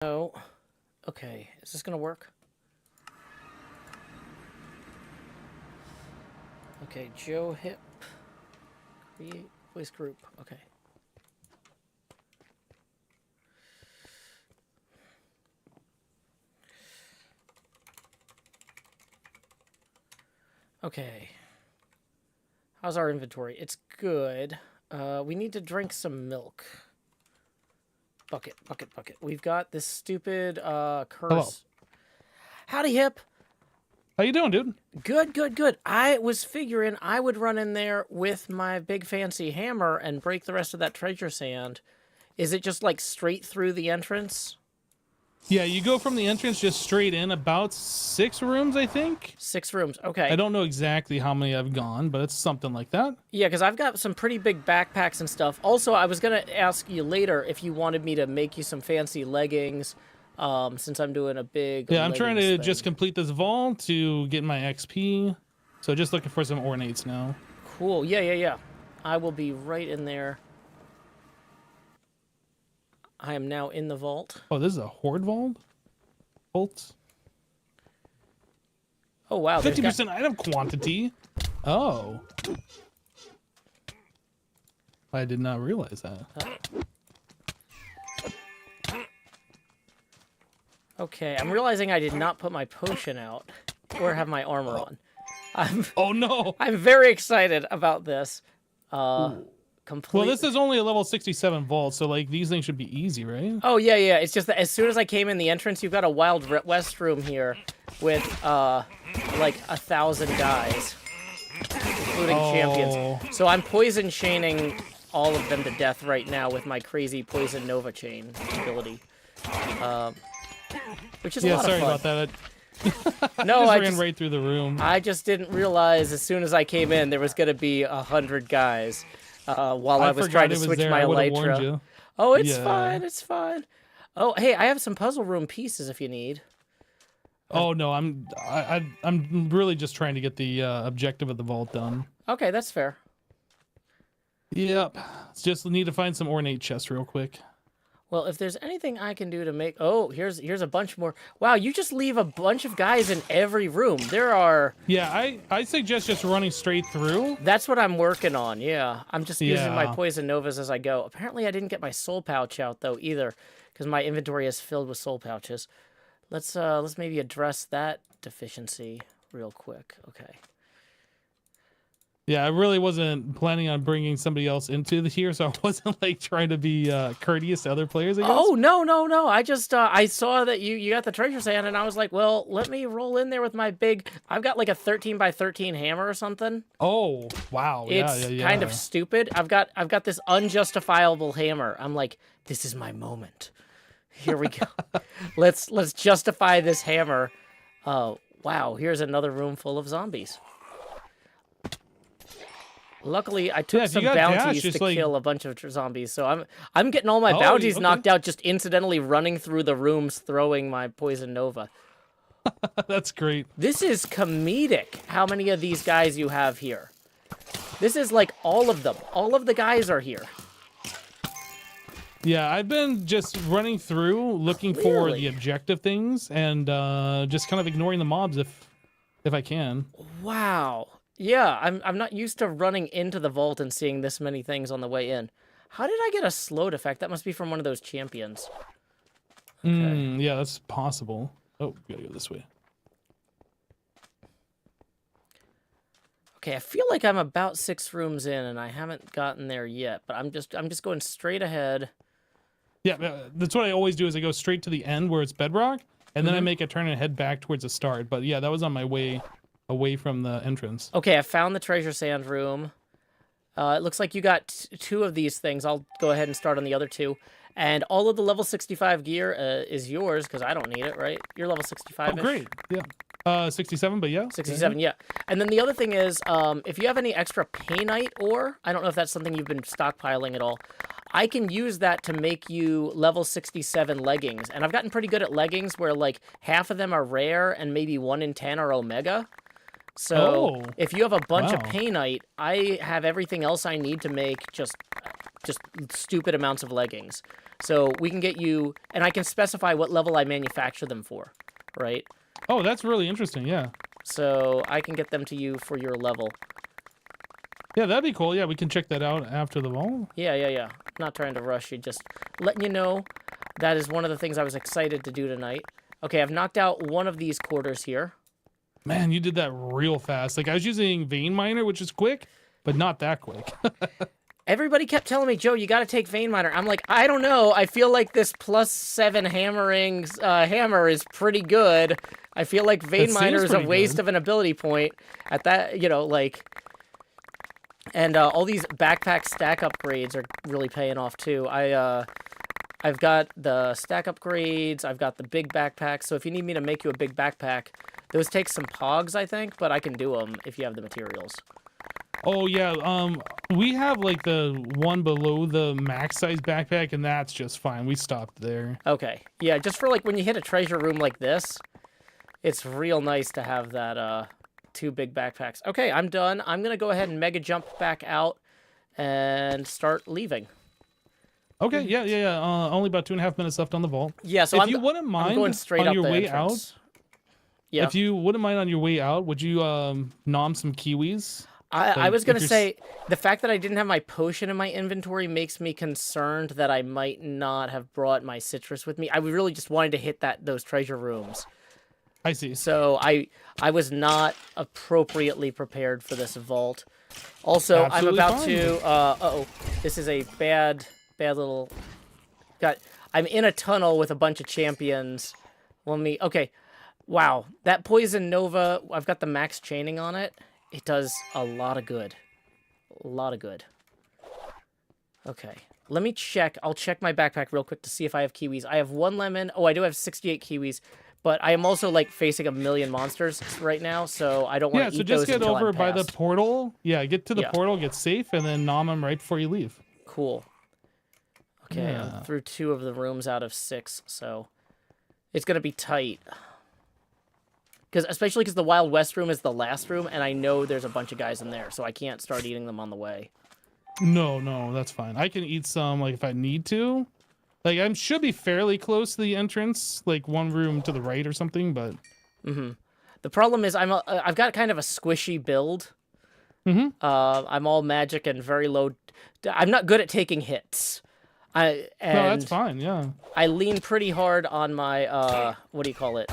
No. Okay, is this gonna work? Okay, Joe Hip. Create voice group. Okay. Okay. How's our inventory? It's good. We need to drink some milk. Bucket, bucket, bucket. We've got this stupid curse. Hello. Howdy, Hip. How you doing, dude? Good, good, good. I was figuring I would run in there with my big fancy hammer and break the rest of that treasure sand. Is it just like straight through the entrance? Yeah, you go from the entrance just straight in, about 6 rooms, I think. 6 rooms. Okay. I don't know exactly how many I've gone, but it's something like that. Yeah, because I've got some pretty big backpacks and stuff. Also, I was going to ask you later if you wanted me to make you some fancy leggings, since I'm doing a big Yeah, I'm trying to thing. just complete this vault to get my XP. So just looking for some ornates now. Cool. Yeah, yeah, yeah. I will be right in there. I am now in the vault. Oh, this is a horde vault? Vault? Oh, wow. 50% item quantity? Oh. I did not realize that. Okay, I'm realizing I did not put my potion out or have my armor on. Oh, no. I'm very excited about this. Well, this is only a level 67 vault, so like these things should be easy, right? Oh, yeah, yeah. It's just that as soon as I came in the entrance, you've got a Wild West room here with, like 1,000 guys, including champions. So I'm poison chaining all of them to death right now with my crazy poison nova chain ability, which is a lot of fun. Sorry about that. No, I just ran right through the room. I just didn't realize as soon as I came in there was going to be 100 guys. While I was trying to switch my elytra. Oh, it's fine. It's fine. Oh, hey, I have some puzzle room pieces if you need. Oh no, I'm really just trying to get the objective of the vault done. Okay, that's fair. Yep, just need to find some ornate chests real quick. Well, if there's anything I can do to make... Oh, here's a bunch more. Wow, you just leave a bunch of guys in every room. There are... Yeah, I suggest just running straight through. That's what I'm working on, yeah. I'm just using my poison novas as I go. Apparently, I didn't get my soul pouch out, though, either, because my inventory is filled with soul pouches. Let's maybe address that deficiency real quick. Okay. Yeah, I really wasn't planning on bringing somebody else into here, so I wasn't like trying to be courteous to other players, I guess. Oh, no. I just, I saw that you got the treasure sand, and I was like, well, let me roll in there with my big, I've got like a 13 by 13 hammer or something. Oh, wow. It's kind of stupid. I've got this unjustifiable hammer. I'm like, this is my moment. Here we go. let's justify this hammer. Oh, wow, here's another room full of zombies. Luckily, I took some bounties to kill a bunch of zombies, so I'm getting all my bounties knocked out just incidentally running through the rooms, throwing my poison nova. That's great. This is comedic, how many of these guys you have here. This is like all of them. All of the guys are here. Yeah, I've been just running through, looking for the objective things, and just kind of ignoring the mobs if I can. Wow. Yeah, I'm not used to running into the vault and seeing this many things on the way in. How did I get a slowed effect? That must be from one of those champions. Okay. Yeah, that's possible. Oh, we gotta go this way. Okay, I feel like I'm about 6 rooms in and I haven't gotten there yet, but I'm just going straight ahead. Yeah, that's what I always do is I go straight to the end where it's bedrock, and then I make a turn and head back towards the start. But yeah, that was on my way away from the entrance. Okay, I found the treasure sand room. It looks like you got 2 of these things. I'll go ahead and start on the other 2. And all of the level 65 gear is yours, because I don't need it, right? You're level 65-ish. Oh, great. Yeah. 67, but yeah. 67, yeah. And then the other thing is, if you have any extra painite ore, I don't know if that's something you've been stockpiling at all, I can use that to make you level 67 leggings. And I've gotten pretty good at leggings where, like, half of them are rare and maybe 1 in 10 are omega. So if you have a bunch of painite, I have everything else I need to make just just stupid amounts of leggings. So we can get you, and I can specify what level I manufacture them for, right? Oh, that's really interesting. Yeah. So I can get them to you for your level. Yeah, that'd be cool. Yeah, we can check that out after the vault. Yeah. Not trying to rush you, just letting you know that is one of the things I was excited to do tonight. Okay, I've knocked out one of these quarters here. Man, you did that real fast. Like, I was using vein miner, which is quick, but not that quick. Everybody kept telling me, Joe, you got to take vein miner. I'm like, I don't know. I feel like this +7 hammering hammer is pretty good. I feel like vein miner is a waste of an ability point at that, you know, like. And all these backpack stack upgrades are really paying off too. I've got the stack upgrades. I've got the big backpack. So if you need me to make you a big backpack, those take some pogs, I think, but I can do them if you have the materials. Oh yeah, we have like the one below the max size backpack, and that's just fine. We stopped there. Okay, yeah, just for like when you hit a treasure room like this, it's real nice to have that 2 big backpacks. Okay, I'm done. I'm gonna go ahead and mega jump back out and start leaving. Okay, yeah. Only about 2.5 minutes left on the vault. Yeah, so if you wouldn't mind, I'm going straight on up your the way entrance. out. Yeah. If you wouldn't mind on your way out, would you nom some kiwis? I was going to say, the fact that I didn't have my potion in my inventory makes me concerned that I might not have brought my citrus with me. I really just wanted to hit those treasure rooms. I see. So I was not appropriately prepared for this vault. Also, Absolutely I'm about fine. to... uh-oh. This is a bad little... I'm in a tunnel with a bunch of champions. Okay. Wow. That Poison Nova, I've got the max chaining on it. It does a lot of good. A lot of good. Okay. Let me check. I'll check my backpack real quick to see if I have kiwis. I have 1 lemon. Oh, I do have 68 kiwis. But I am also, like, facing a million monsters right now, so I don't want to eat those until I'm just get over by the past. portal. Yeah, get to the portal, get safe, and then nom them right before you leave. Cool. Okay, Yeah. I'm through 2 of the rooms out of 6, so it's going to be tight. Especially because the Wild West room is the last room, and I know there's a bunch of guys in there, so I can't start eating them on the way. No, that's fine. I can eat some, like, if I need to. Like, I should be fairly close to the entrance, like 1 room to the right or something, but... Mm-hmm. The problem is I've got kind of a squishy build. Mm-hmm. I'm all magic and very low... I'm not good at taking hits. No, that's fine, yeah. I lean pretty hard on my, what do you call it?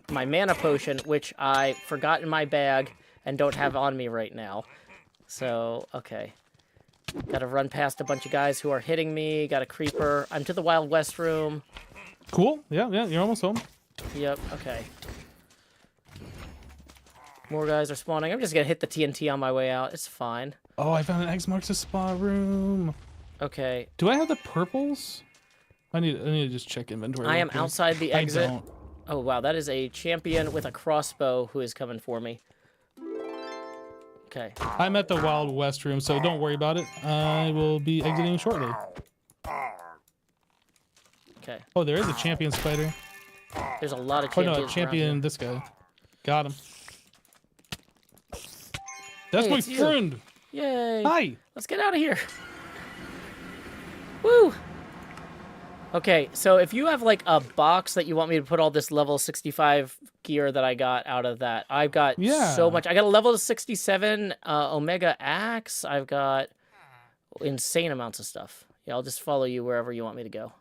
My mana potion, which I forgot in my bag and don't have on me right now. So, okay. Gotta run past a bunch of guys who are hitting me. Got a creeper. I'm to the Wild West room. Cool. Yeah, you're almost home. Yep, okay. More guys are spawning. I'm just gonna hit the TNT on my way out. It's fine. Oh, I found an X marks the spot room. Okay. Do I have the purples? I need to just check inventory. I am outside the exit. I don't. Oh, wow. That is a champion with a crossbow who is coming for me. Okay. I'm at the Wild West room, so don't worry about it. I will be exiting shortly. Okay. Oh, there is a champion spider. There's a lot of Oh, champions. no, champion, this guy. Got him. That's Hey, my it's you. friend. Yay. Hi. Let's get out of here. Woo. Okay, so if you have like a box that you want me to put all this level 65 gear that I got out of that, I've got so much. I got a level 67 Omega Axe. I've got insane amounts of stuff. Yeah, I'll just follow you wherever you want me to go.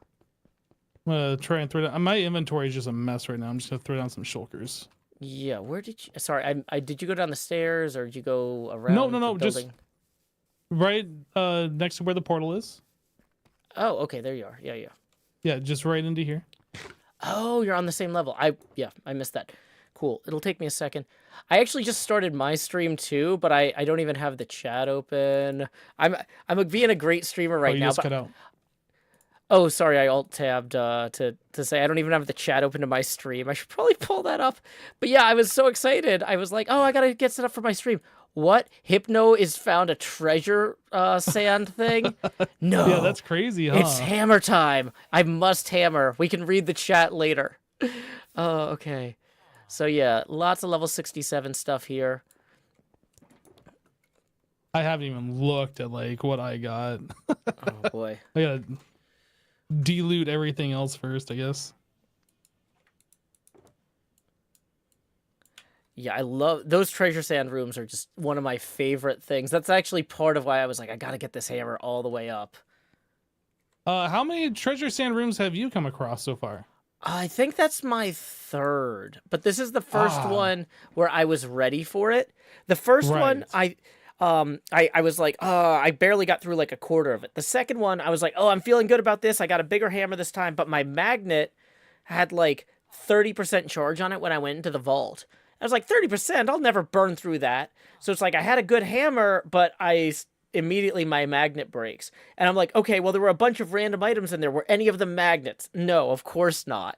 I'm gonna try and throw down. My inventory is just a mess right now. I'm just gonna throw down some shulkers. Yeah, where did you? Sorry, I did you go down the stairs or did you go around? No, the just building? right next to where the portal is. Oh, okay, there you are. Yeah. Yeah, just right into here. Oh, you're on the same level. I missed that. Cool. It'll take me a second. I actually just started my stream too, but I don't even have the chat open. I'm being a great streamer right you now. Just cut out. Oh, sorry, I alt tabbed to say I don't even have the chat open to my stream. I should probably pull that up. But yeah, I was so excited. I was like, oh, I gotta get set up for my stream. What? Hypno is found a treasure sand thing? No. Yeah, that's crazy, huh? It's hammer time. I must hammer. We can read the chat later. Oh, okay. So yeah, lots of level 67 stuff here. I haven't even looked at like what I got. Oh boy. I gotta de-loot everything else first, I guess. Yeah, I love those treasure sand rooms are just one of my favorite things. That's actually part of why I was like, I gotta get this hammer all the way up. How many treasure sand rooms have you come across so far? I think that's my third, but this is the first one where I was ready for it. The first one, I was like, oh, I barely got through like a quarter of it. The second one, I was like, oh, I'm feeling good about this. I got a bigger hammer this time, but my magnet had like 30% charge on it when I went into the vault. I was like, 30%? I'll never burn through that. So it's like I had a good hammer, but immediately my magnet breaks. And I'm like, okay, well, there were a bunch of random items in there. Were any of them magnets? No, of course not.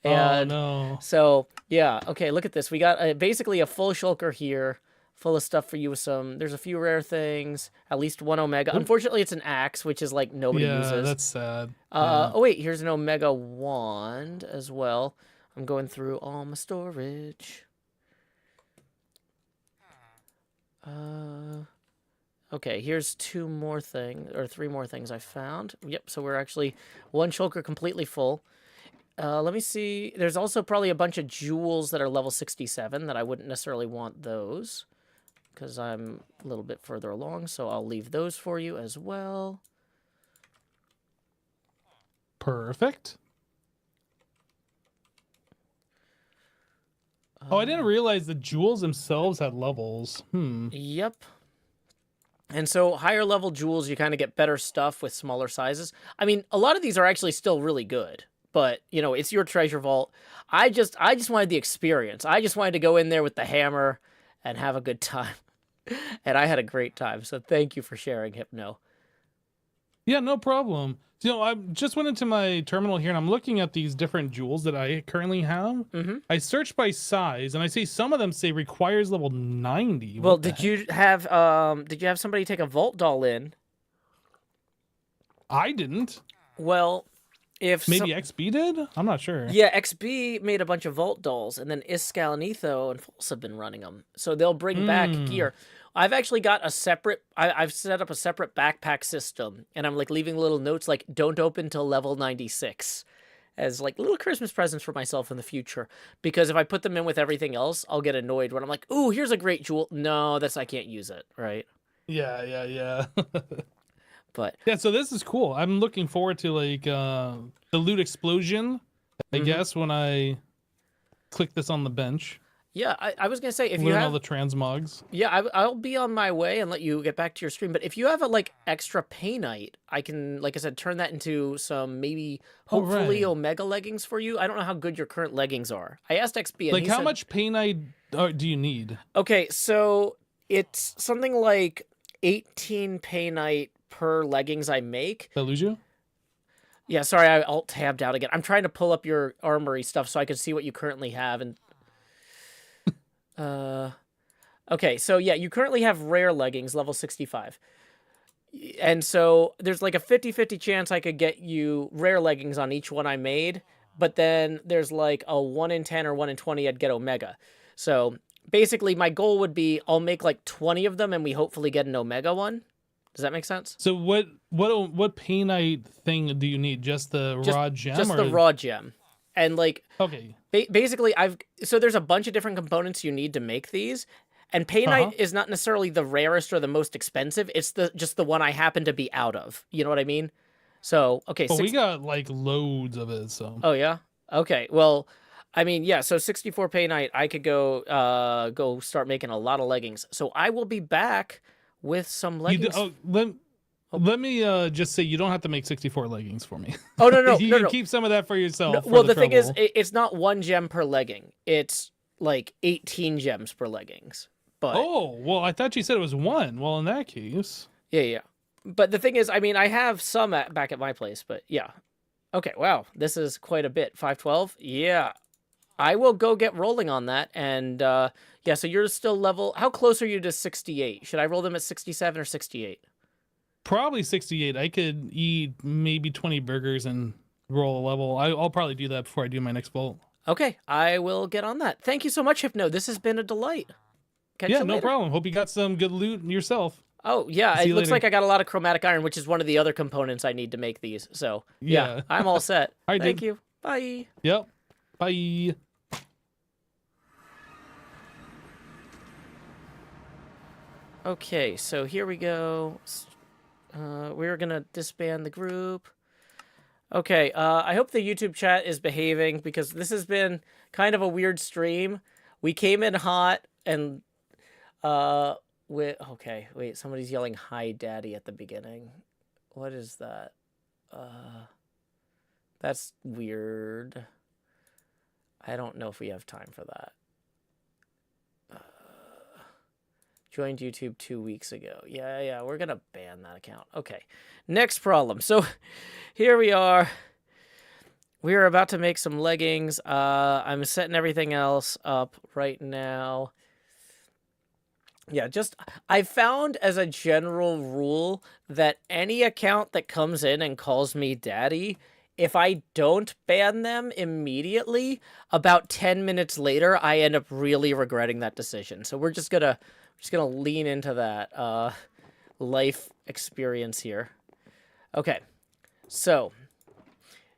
And no. So, yeah, okay, look at this. We got basically a full shulker here, full of stuff for you with there's a few rare things, at least one omega. Unfortunately, it's an axe, which is like nobody uses. Yeah, that's sad. Oh, wait, here's an omega wand as well. I'm going through all my storage. Okay, here's three more things I found. Yep, so we're actually one shulker completely full. Let me see. There's also probably a bunch of jewels that are level 67 that I wouldn't necessarily want those because I'm a little bit further along, so I'll leave those for you as well. Perfect. Oh, I didn't realize the jewels themselves had levels. Yep. And so higher level jewels, you kind of get better stuff with smaller sizes. I mean, a lot of these are actually still really good, but you know, it's your treasure vault. I just wanted the experience. I just wanted to go in there with the hammer and have a good time. And I had a great time. So thank you for sharing, Hypno. Yeah, no problem. You know, I just went into my terminal here and I'm looking at these different jewels that I currently have. I searched by size and I see some of them say requires level 90. Well, did you have somebody take a vault doll in? I didn't. Well, if maybe XB did? I'm not sure. Yeah, XB made a bunch of vault dolls, and then Iskal and Etho and False have been running them. So they'll bring back gear. I've actually got a separate... I've set up a separate backpack system, and I'm like leaving little notes like, don't open till level 96, as like little Christmas presents for myself in the future. Because if I put them in with everything else, I'll get annoyed when I'm like, ooh, here's a great jewel. No, I can't use it, right? Yeah. But yeah, so this is cool. I'm looking forward to like the loot explosion, I guess, when I click this on the bench. Yeah, I was gonna say if learn you have all the transmogs. Yeah, I'll be on my way and let you get back to your stream. But if you have a like extra painite, I can, like I said, turn that into some maybe hopefully omega leggings for you. I don't know how good your current leggings are. I asked XB. And like he how said, much painite do you need? Okay, so it's something like 18 painite per leggings I make. Did I lose you? Yeah, sorry, I alt-tabbed out again. I'm trying to pull up your armory stuff so I can see what you currently have. And okay, so yeah, you currently have rare leggings, level 65. And so there's like a 50-50 chance I could get you rare leggings on each one I made. But then there's like a 1 in 10 or 1 in 20 I'd get omega. So basically my goal would be I'll make like 20 of them and we hopefully get an omega one. Does that make sense? So what painite thing do you need? Just the raw gem? Just the raw gem. And like, okay, basically so there's a bunch of different components you need to make these. And painite is not necessarily the rarest or the most expensive. It's just the one I happen to be out of. You know what I mean? So, okay. Well, we got like loads of it, so. Oh, yeah? Okay. Well, I mean, yeah, so 64 painite, I could go start making a lot of leggings. So I will be back with some leggings. Let me just say you don't have to make 64 leggings for me. Oh, no. You can keep some of that for yourself. No, well, the thing is, it's not 1 gem per legging. It's like 18 gems per leggings. But oh, well, I thought you said it was 1. Well, in that case. Yeah. But the thing is, I mean, I have some back at my place, but yeah. Okay, wow, this is quite a bit. 512? Yeah. I will go get rolling on that. And yeah, so you're still level... How close are you to 68? Should I roll them at 67 or 68? Probably 68. I could eat maybe 20 burgers and roll a level. I'll probably do that before I do my next vault. Okay, I will get on that. Thank you so much, Hypno. This has been a delight. Catch you later. No problem. Hope you got some good loot yourself. Oh, yeah, See it you looks later. like I got a lot of chromatic iron, which is one of the other components I need to make these. So, yeah, Yeah. I'm all set. I Thank did. you. Bye. Yep. Bye. Okay, so here we go. We're going to disband the group. Okay, I hope the YouTube chat is behaving because this has been kind of a weird stream. We came in hot and okay, wait, somebody's yelling hi daddy at the beginning. What is that? That's weird. I don't know if we have time for that. Joined YouTube 2 weeks ago. Yeah, we're gonna ban that account. Okay, next problem. So here we are. We are about to make some leggings. I'm setting everything else up right now. Yeah, I found as a general rule that any account that comes in and calls me daddy, if I don't ban them immediately, about 10 minutes later, I end up really regretting that decision. So we're just gonna lean into that life experience here. Okay, so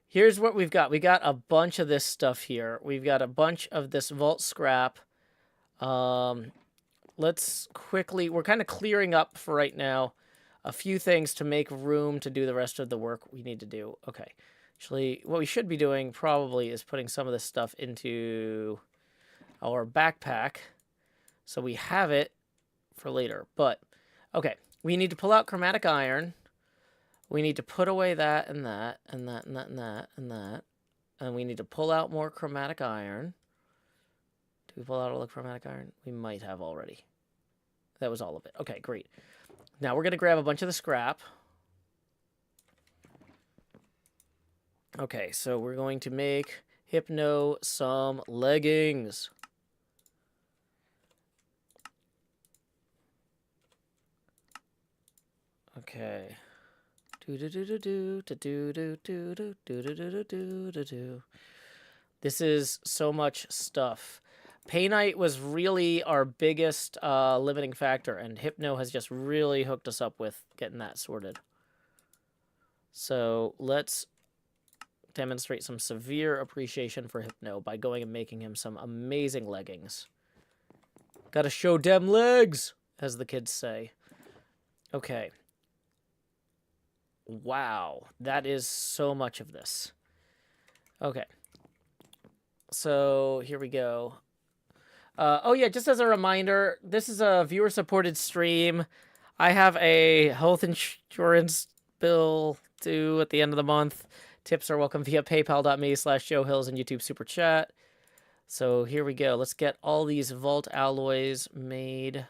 here's what we've got. We got a bunch of this stuff here. We've got a bunch of this vault scrap. Let's quickly, we're kind of clearing up for right now a few things to make room to do the rest of the work we need to do. Okay. Actually, what we should be doing probably is putting some of this stuff into our backpack so we have it for later. But, okay. We need to pull out chromatic iron. We need to put away that and that and that and that and that and that. And we need to pull out more chromatic iron. Do we pull out all the chromatic iron? We might have already. That was all of it. Okay, great. Now we're going to grab a bunch of the scrap. Okay, so we're going to make Hypno some leggings. Okay. This is so much stuff. Paynite was really our biggest limiting factor, and Hypno has just really hooked us up with getting that sorted. So let's demonstrate some severe appreciation for Hypno by going and making him some amazing leggings. Gotta show dem legs, as the kids say. Okay. Wow, that is so much of this. Okay. So here we go. Oh yeah, just as a reminder, this is a viewer-supported stream. I have a health insurance bill due at the end of the month. Tips are welcome via paypal.me/JoeHills and YouTube Super Chat. So here we go. Let's get all these vault alloys made.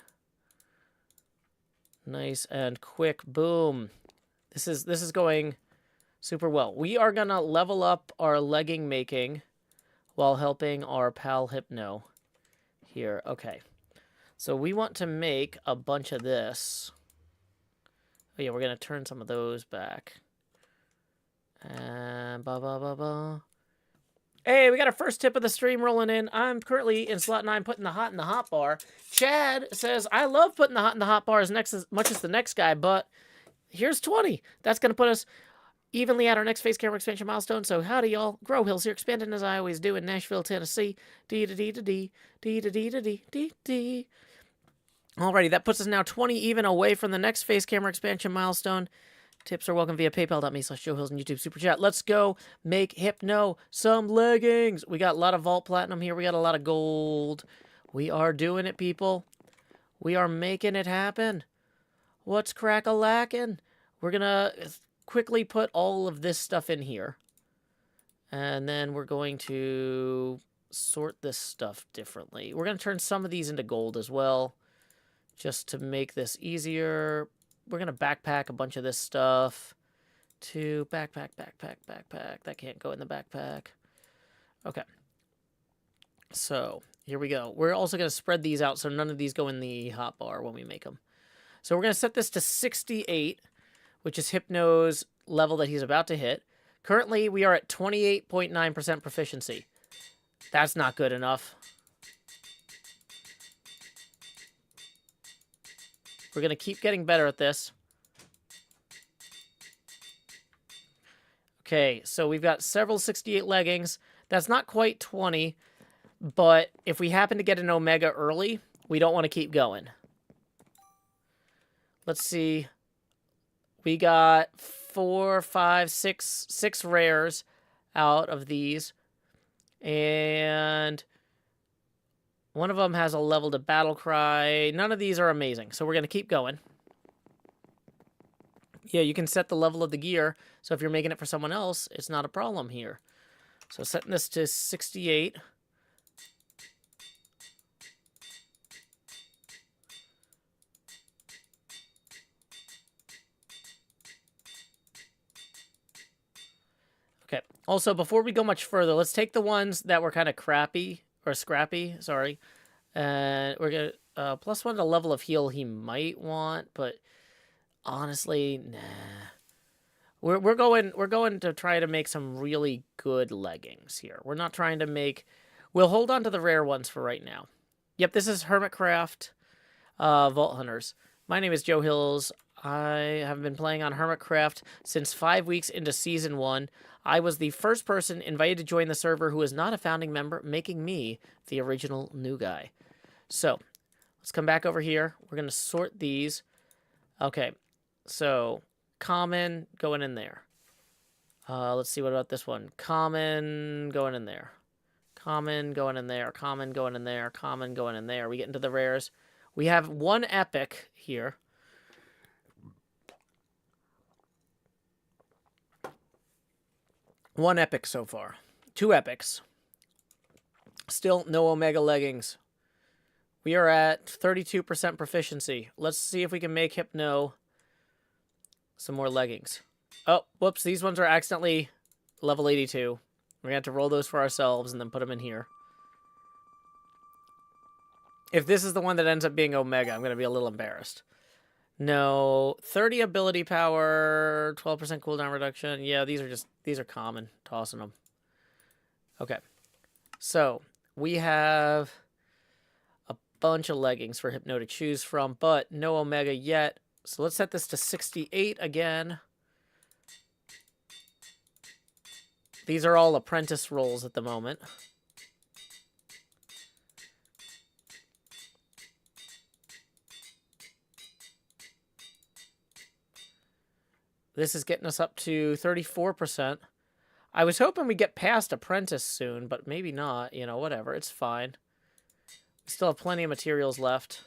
Nice and quick. Boom. This is going super well. We are gonna level up our legging making while helping our pal Hypno. Here, okay. So we want to make a bunch of this. Oh yeah, we're gonna turn some of those back. And Hey, we got our first tip of the stream rolling in. I'm currently in slot 9 putting the hot in the hot bar. Chad says, I love putting the hot in the hot bar as much as the next guy, but here's 20. That's gonna put us evenly at our next face camera expansion milestone. So howdy y'all. Grow Hills here, expanding as I always do in Nashville, Tennessee. D-da-dee-da-dee. D-da-dee-da-dee. Alrighty, that puts us now 20 even away from the next face camera expansion milestone. Tips are welcome via paypal.me/JoeHills and YouTube Super Chat. Let's go make Hypno some leggings. We got a lot of Vault Platinum here. We got a lot of gold. We are doing it, people. We are making it happen. What's crack-a-lackin'? We're gonna quickly put all of this stuff in here. And then we're going to sort this stuff differently. We're going to turn some of these into gold as well, just to make this easier. We're going to backpack a bunch of this stuff to backpack. That can't go in the backpack. Okay. So here we go. We're also going to spread these out so none of these go in the hotbar when we make them. So we're going to set this to 68, which is Hypno's level that he's about to hit. Currently, we are at 28.9% proficiency. That's not good enough. We're going to keep getting better at this. Okay, so we've got several 68 leggings. That's not quite 20, but if we happen to get an Omega early, we don't want to keep going. Let's see. We got 4, 5, 6 rares out of these. And one of them has a level to battle cry. None of these are amazing, so we're going to keep going. Yeah, you can set the level of the gear, so if you're making it for someone else, it's not a problem here. So setting this to 68. Okay, also, before we go much further, let's take the ones that were kind of crappy, or scrappy, sorry. And we're going to, +1 to level of heal he might want, but honestly, nah. We're going to try to make some really good leggings here. We're not trying to make... We'll hold on to the rare ones for right now. Yep, this is Hermitcraft Vault Hunters. My name is Joe Hills. I have been playing on Hermitcraft since 5 weeks into Season 1. I was the first person invited to join the server who is not a founding member, making me the original new guy. So, let's come back over here. We're going to sort these. Okay, so... Common going in there. Let's see, what about this one? Common going in there. Common going in there. Common going in there. Common going in there. We get into the rares. We have 1 epic here. One epic so far. 2 epics. Still no Omega leggings. We are at 32% proficiency. Let's see if we can make Hypno some more leggings. Oh, whoops. These ones are accidentally level 82. We're going to have to roll those for ourselves and then put them in here. If this is the one that ends up being Omega, I'm going to be a little embarrassed. No. 30 ability power, 12% cooldown reduction. Yeah, these are common. Tossing them. Okay. So, we have a bunch of leggings for Hypno to choose from, but no Omega yet. So let's set this to 68 again. These are all apprentice roles at the moment. This is getting us up to 34%. I was hoping we'd get past apprentice soon, but maybe not. You know, whatever. It's fine. We still have plenty of materials left.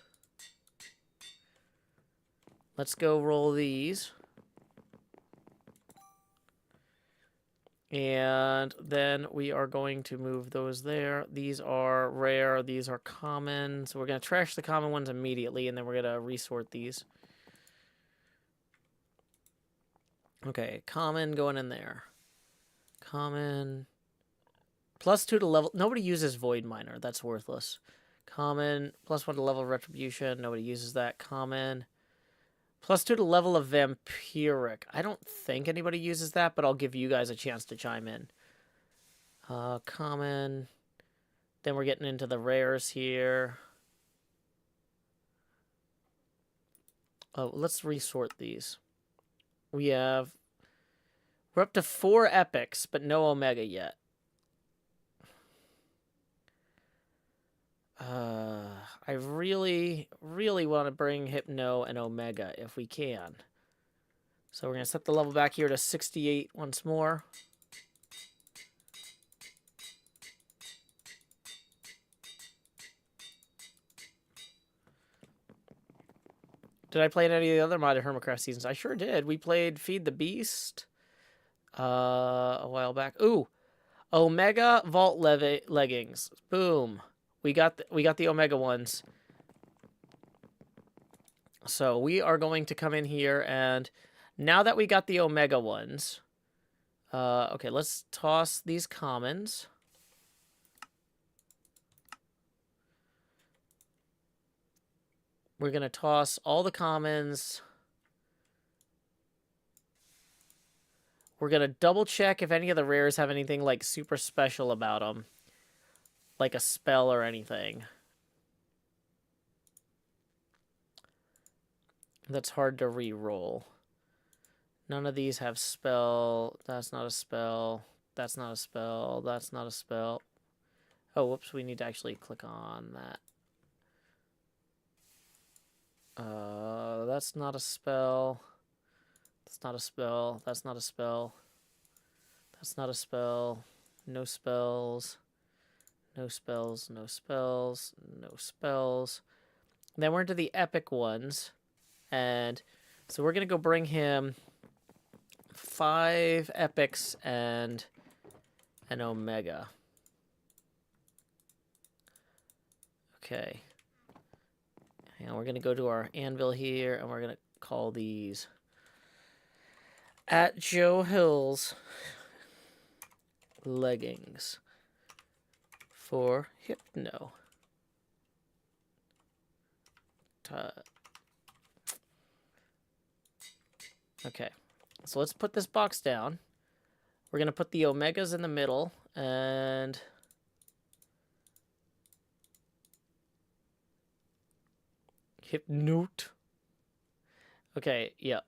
Let's go roll these. And then we are going to move those there. These are rare. These are common. So we're going to trash the common ones immediately, and then we're going to resort these. Okay, common going in there. Common. +2 to level. Nobody uses Void Miner. That's worthless. Common. +1 to level of Retribution. Nobody uses that. Common. +2 to level of Vampiric. I don't think anybody uses that, but I'll give you guys a chance to chime in. Common. Then we're getting into the rares here. Oh, let's resort these. We're up to 4 epics, but no Omega yet. I really, really want to bring Hypno and Omega if we can. So we're going to set the level back here to 68 once more. Did I play in any of the other modded Hermitcraft seasons? I sure did. We played Feed the Beast a while back. Ooh, Omega Vault leggings. Boom. We got the Omega ones. So we are going to come in here, and now that we got the Omega ones, okay, let's toss these commons. We're going to toss all the commons. We're going to double check if any of the rares have anything like super special about them. Like a spell or anything. that's hard to re-roll. None of these have spell. That's not a spell. That's not a spell. That's not a spell. Oh, whoops. We need to actually click on that. That's not a spell. That's not a spell. That's not a spell. That's not a spell. No spells. No spells. No spells. No spells. And then we're into the epic ones. And so we're going to go bring him 5 epics and an omega. Okay. And we're going to go to our anvil here, and we're going to call these at Joe Hill's leggings for Hypno. Okay, so let's put this box down. We're going to put the omegas in the middle, and Hypnote. Okay, yeah.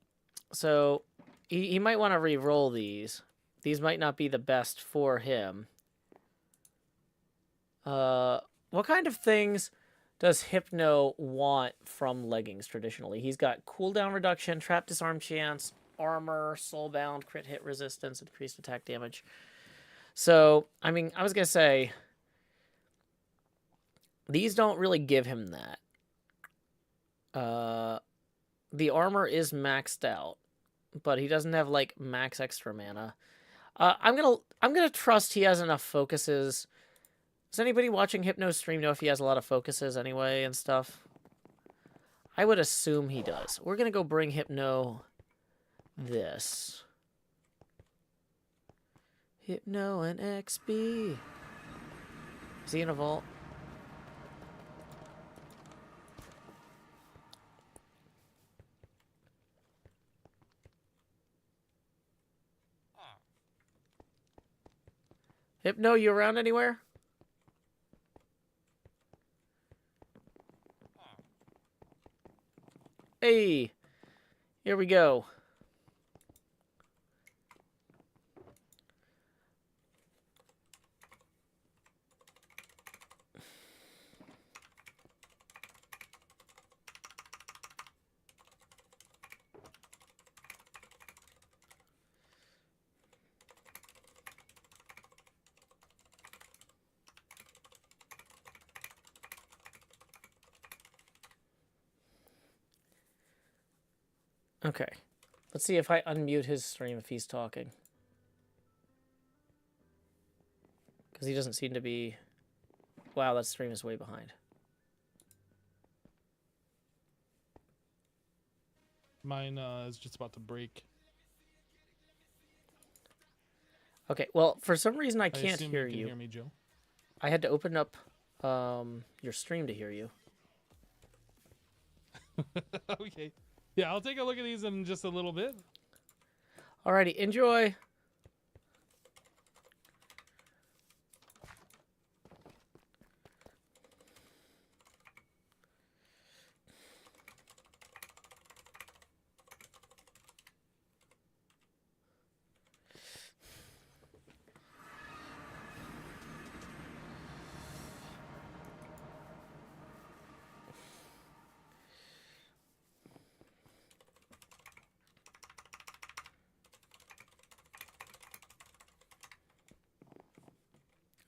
So he might want to re-roll these. These might not be the best for him. What kind of things does Hypno want from leggings traditionally? He's got cooldown reduction, trap disarm chance, armor, soulbound, crit hit resistance, increased attack damage. So, I mean, I was going to say, these don't really give him that. The armor is maxed out, but he doesn't have like max extra mana. I'm gonna trust he has enough focuses. Does anybody watching Hypno's stream know if he has a lot of focuses anyway and stuff? I would assume he does. We're gonna go bring Hypno this. Hypno and XB. Is he in a vault? Hypno, you around anywhere? Hey, here we go. Okay. Let's see if I unmute his stream if he's talking. Because he doesn't seem to be... Wow, that stream is way behind. Mine is just about to break. Okay, well, for some reason I can't assume hear you. Can you. Hear me, Joe? I had to open up your stream to hear you. Okay. Yeah, I'll take a look at these in just a little bit. Alrighty, enjoy.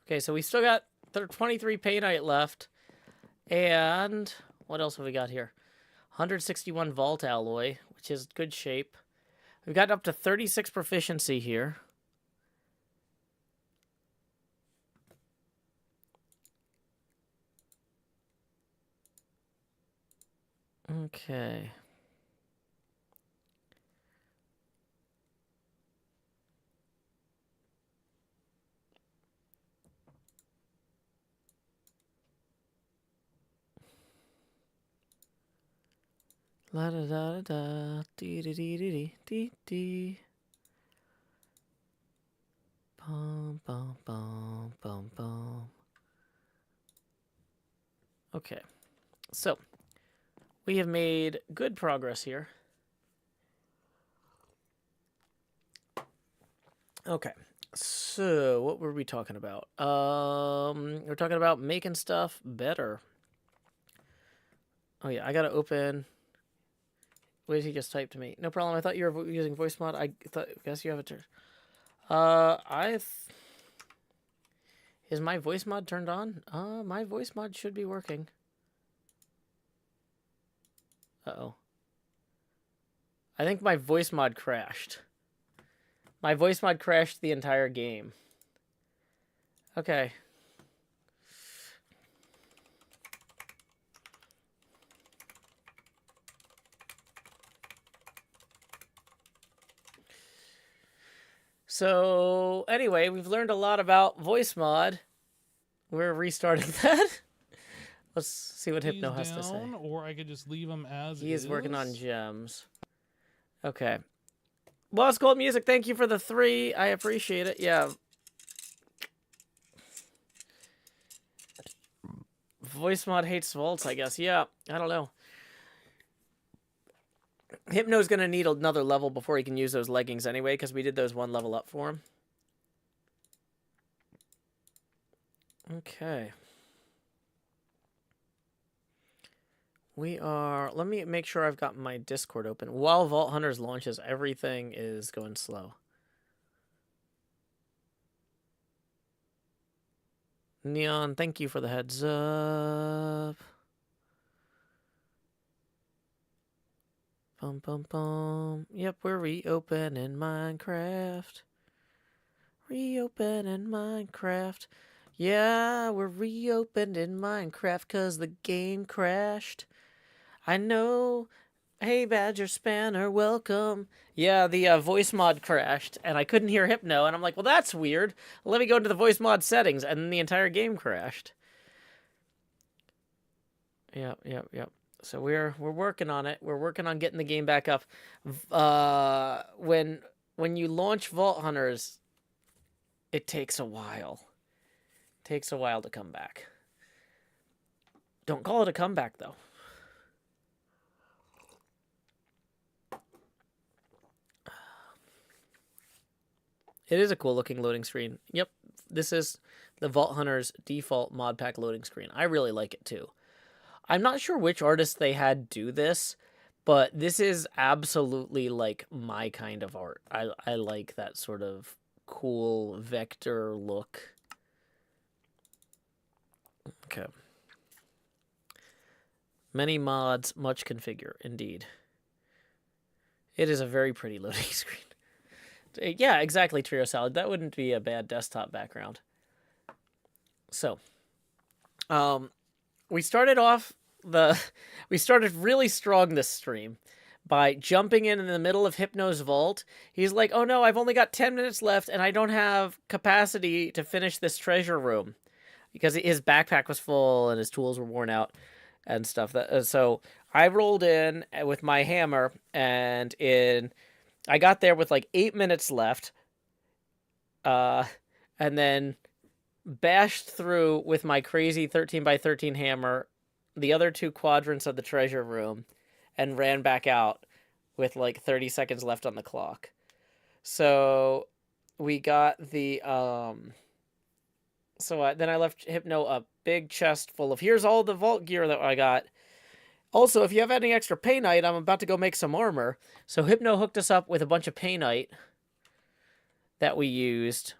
Okay, so we still got 23 Painite left. And what else have we got here? 161 Vault Alloy, which is good shape. We've got up to 36 proficiency here. Okay. La da da da da dee dee dee dee dee dee. Bum bum bum bum bum. Okay, so We have made good progress here. Okay. So, what were we talking about? We're talking about making stuff better. Oh yeah, I gotta open. What did he just type to me? No problem. I thought you were using voice mod. Guess you have it turned. Is my voice mod turned on? My voice mod should be working. Uh-oh. I think my voice mod crashed. My voice mod crashed the entire game. Okay. So, anyway, we've learned a lot about voice mod. We're restarting that. Let's see what Hypno has to say. Or I could just leave him as he is working on gems. Okay. Lost Gold Music, thank you for the 3. I appreciate it. Yeah. Voice mod hates vaults, I guess. Yeah, I don't know. Hypno's going to need another level before he can use those leggings anyway, because we did those 1 level up for him. Okay. Let me make sure I've got my Discord open. While Vault Hunters launches, everything is going slow. Neon, thank you for the heads up. Bum, bum, bum. Yep, we're reopening Minecraft. Reopening Minecraft. Yeah, we're reopening Minecraft because the game crashed. I know. Hey, Badger Spanner, welcome. Yeah, the voice mod crashed, and I couldn't hear Hypno, and I'm like, well, that's weird. Let me go into the voice mod settings, and then the entire game crashed. Yep. So we're working on it. We're working on getting the game back up. When you launch Vault Hunters, it takes a while. It takes a while to come back. Don't call it a comeback, though. It is a cool looking loading screen. Yep, this is the Vault Hunters default mod pack loading screen. I really like it too. I'm not sure which artist they had do this, but this is absolutely like my kind of art. I like that sort of cool vector look. Okay. Many mods, much configure, indeed. It is a very pretty loading screen. Yeah, exactly, Trio Salad. That wouldn't be a bad desktop background. So, we started really strong this stream by jumping in the middle of Hypno's vault. He's like, oh no, I've only got 10 minutes left and I don't have capacity to finish this treasure room. Because his backpack was full and his tools were worn out and stuff. So I rolled in with my hammer and I got there with like 8 minutes left, and then bashed through with my crazy 13x13 hammer the other 2 quadrants of the treasure room and ran back out with like 30 seconds left on the clock. So we got the... then I left Hypno a big chest full of, here's all the vault gear that I got. Also, if you have any extra painite, I'm about to go make some armor. So Hypno hooked us up with a bunch of painite that we used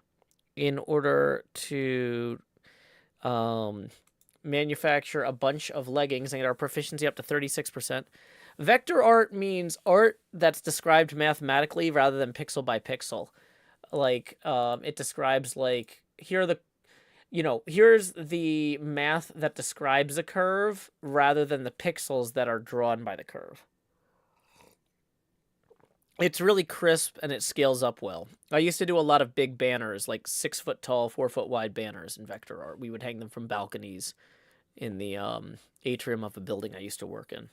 in order to manufacture a bunch of leggings and get our proficiency up to 36%. Vector art means art that's described mathematically rather than pixel by pixel. Like, it describes, like, here's the math that describes a curve rather than the pixels that are drawn by the curve. It's really crisp and it scales up well. I used to do a lot of big banners, like 6 foot tall, 4 foot wide banners in vector art. We would hang them from balconies in the atrium of a building I used to work in.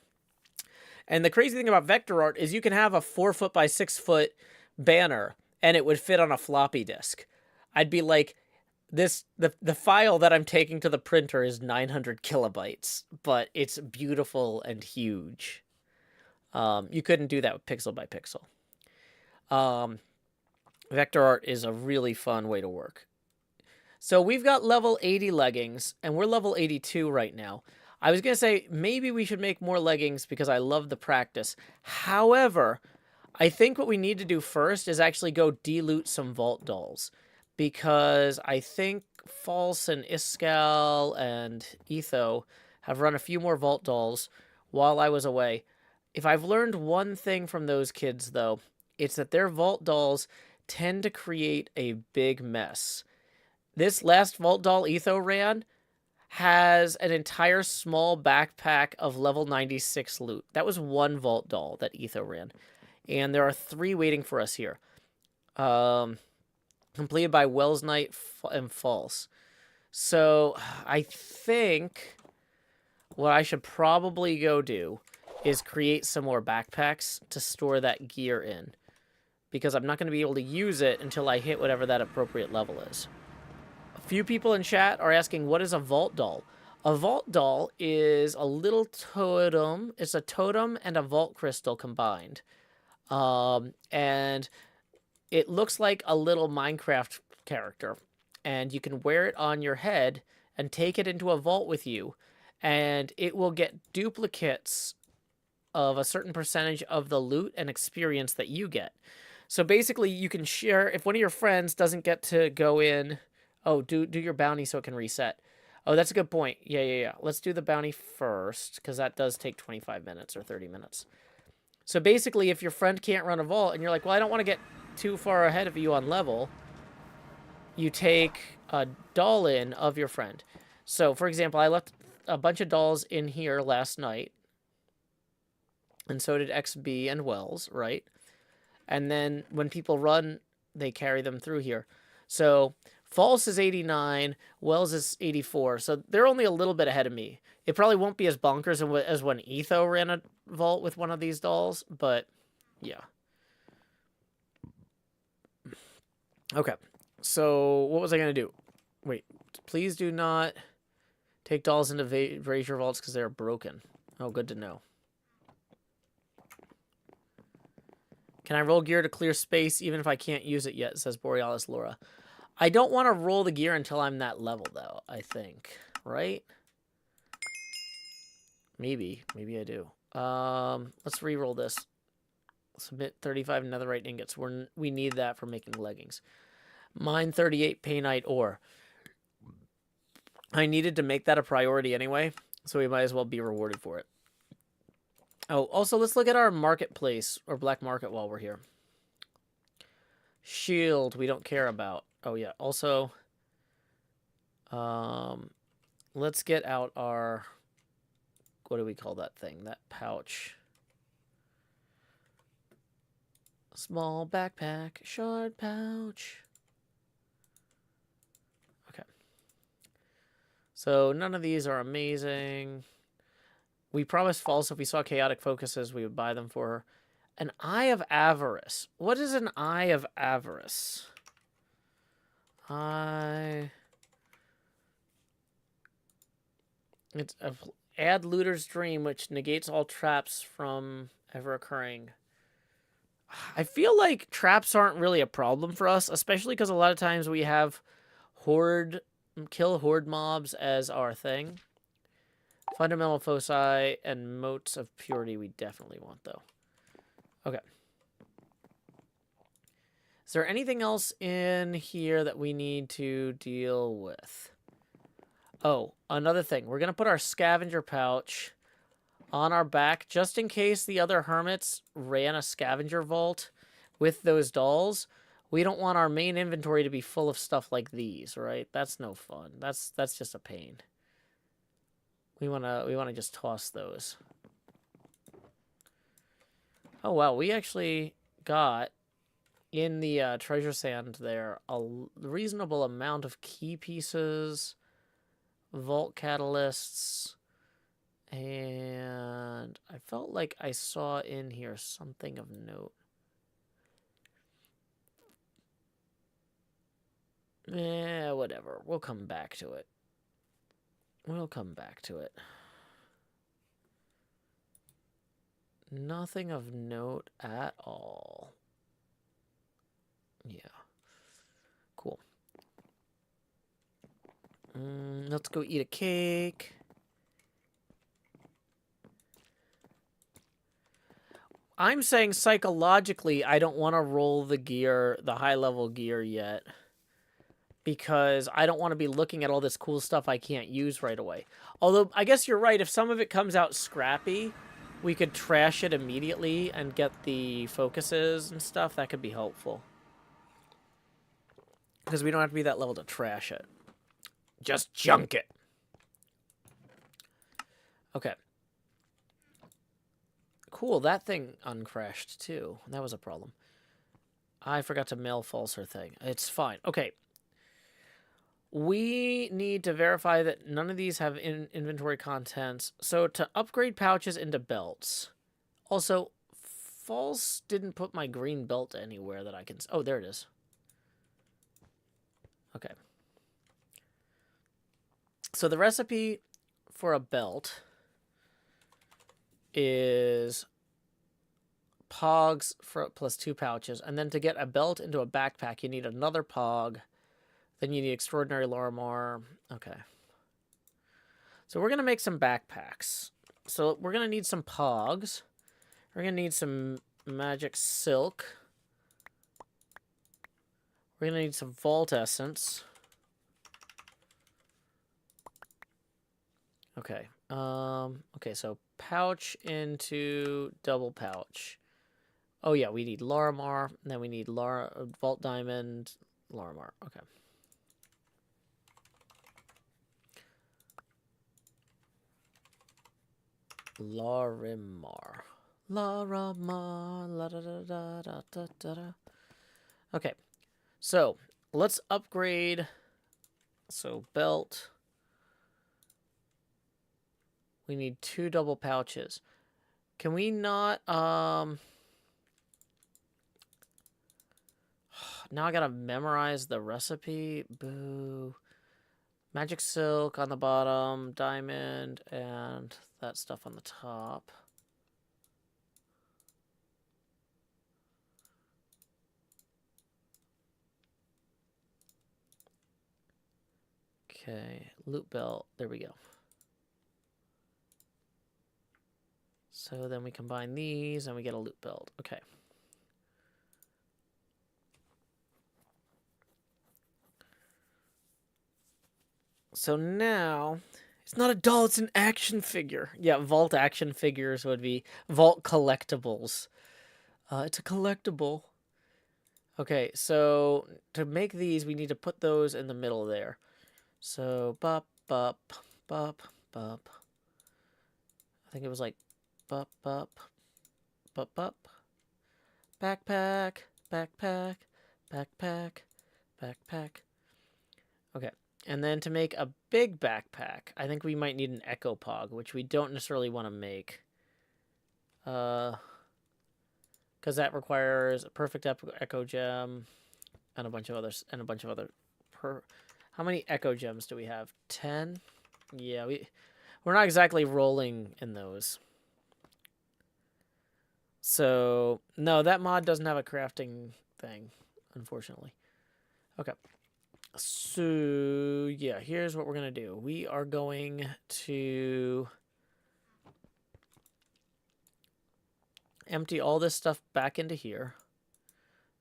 And the crazy thing about vector art is you can have a 4 foot by 6 foot banner and it would fit on a floppy disk. I'd be like, the file that I'm taking to the printer is 900 kilobytes, but it's beautiful and huge. You couldn't do that with pixel by pixel. Vector art is a really fun way to work. So we've got level 80 leggings, and we're level 82 right now. I was going to say maybe we should make more leggings because I love the practice. However, I think what we need to do first is actually go de-loot some vault dolls, because I think False and Iskal and Etho have run a few more vault dolls while I was away. If I've learned one thing from those kids, though, it's that their vault dolls tend to create a big mess. This last vault doll Etho ran has an entire small backpack of level 96 loot. That was one vault doll that Etho ran. And there are 3 waiting for us here. Completed by Wells Knight and False. So I think what I should probably go do is create some more backpacks to store that gear in, because I'm not going to be able to use it until I hit whatever that appropriate level is. A few people in chat are asking, what is a vault doll? A vault doll is a little totem. It's a totem and a vault crystal combined. And it looks like a little Minecraft character. And you can wear it on your head and take it into a vault with you. And it will get duplicates of a certain percentage of the loot and experience that you get. So basically, you can share, if one of your friends doesn't get to go in, do your bounty so it can reset. Oh, that's a good point. Yeah. Let's do the bounty first, because that does take 25 minutes or 30 minutes. So basically, if your friend can't run a vault, and you're like, well, I don't want to get too far ahead of you on level, you take a doll in of your friend. So, for example, I left a bunch of dolls in here last night, and so did XB and Wells, right? And then when people run, they carry them through here. So False is 89, Wells is 84, so they're only a little bit ahead of me. It probably won't be as bonkers as when Etho ran a vault with one of these dolls, but yeah. Okay, so what was I going to do? Wait, please do not take dolls into Brazier vaults because they're broken. Oh, good to know. Can I roll gear to clear space even if I can't use it yet, says Borealis Laura. I don't want to roll the gear until I'm that level, though, I think. Right? Maybe. Maybe I do. Let's re-roll this. Submit 35 netherite ingots. We need that for making leggings. Mine 38 painite ore. I needed to make that a priority anyway, so we might as well be rewarded for it. Oh, also, let's look at our marketplace, or black market, while we're here. Shield, we don't care about. Oh, yeah. Also, let's get out our... What do we call that thing? That pouch. Small backpack, shard pouch. Okay. So, none of these are amazing. We promised False if we saw chaotic focuses, we would buy them for her. An Eye of Avarice. What is an Eye of Avarice? It's add Looter's Dream, which negates all traps from ever occurring. I feel like traps aren't really a problem for us, especially because a lot of times we have kill horde mobs as our thing. Fundamental foci and motes of purity we definitely want, though. Okay. Is there anything else in here that we need to deal with? Oh, another thing. We're going to put our scavenger pouch on our back just in case the other hermits ran a scavenger vault with those dolls. We don't want our main inventory to be full of stuff like these, right? That's no fun. That's just a pain. We want to just toss those. Oh, wow. We actually got, in the treasure sand there, a reasonable amount of key pieces, vault catalysts, and I felt like I saw in here something of note. Yeah, whatever. We'll come back to it. We'll come back to it. Nothing of note at all. Yeah. Cool. Let's go eat a cake. I'm saying psychologically, I don't want to roll the gear, the high-level gear yet. Because I don't want to be looking at all this cool stuff I can't use right away. Although, I guess you're right. If some of it comes out scrappy, we could trash it immediately and get the focuses and stuff. That could be helpful. Because we don't have to be that level to trash it. Just junk it. Okay. Cool, that thing uncrashed too. That was a problem. I forgot to mail false her thing. It's fine. Okay. We need to verify that none of these have inventory contents. So to upgrade pouches into belts. Also, false didn't put my green belt anywhere that I can... Oh, there it is. Okay. So the recipe for a belt is pogs for plus 2 pouches. And then to get a belt into a backpack, you need another pog. Then you need extraordinary Larimar. Okay. So we're going to make some backpacks. So we're going to need some pogs. We're going to need some magic silk. We're going to need some vault essence. Okay. Okay, so pouch into double pouch. Oh yeah, we need Larimar. And then we need vault diamond, Larimar. Okay. Larimar. Larimar. La da da da da da da da. Okay. So, let's upgrade. So, belt. We need 2 double pouches. Can we not, now I gotta memorize the recipe. Boo. Magic silk on the bottom, diamond, and that stuff on the top. Okay, loot belt. There we go. So then we combine these and we get a loot belt. Okay. So now, it's not a doll, it's an action figure. Yeah, vault action figures would be vault collectibles. It's a collectible. Okay, so to make these, we need to put those in the middle there. So, bop, bop, bop, bop. I think it was like bop, bop, bop, bop. Backpack, backpack, backpack, backpack. Okay. And then to make a big backpack, I think we might need an echo pog, which we don't necessarily want to make. Because that requires a perfect echo gem and a bunch of others and a bunch of other. How many echo gems do we have? 10. Yeah, we're not exactly rolling in those. So no, that mod doesn't have a crafting thing, unfortunately. Okay. So, yeah, here's what we're going to do. We are going to empty all this stuff back into here.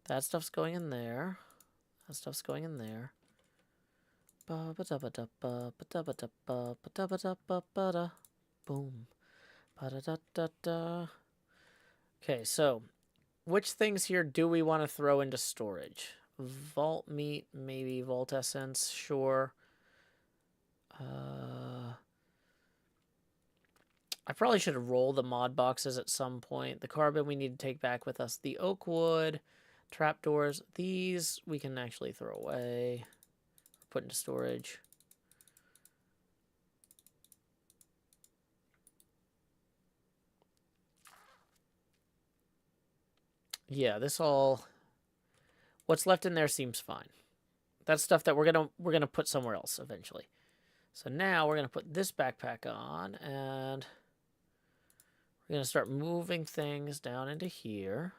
That stuff's going in there. That stuff's going in there. Boom. Okay, so which things here do we want to throw into storage? Vault meat, maybe. Vault essence, sure. I probably should roll the mod boxes at some point. The carbon we need to take back with us. The oak wood, trapdoors. These we can actually throw away. Put into storage. Yeah, this all... What's left in there seems fine. That's stuff that we're gonna put somewhere else eventually. So now we're gonna put this backpack on, and we're gonna start moving things down into here.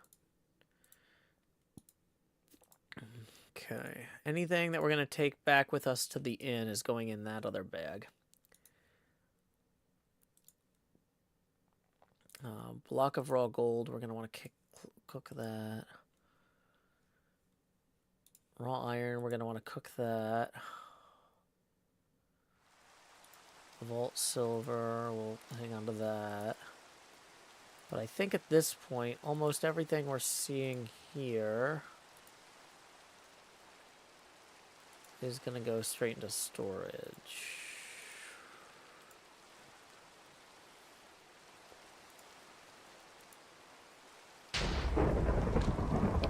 Okay. Anything that we're gonna take back with us to the inn is going in that other bag. Block of raw gold. We're gonna want to cook that. Raw iron. We're gonna want to cook that. Vault silver. We'll hang on to that. But I think at this point, almost everything we're seeing here is gonna go straight into storage.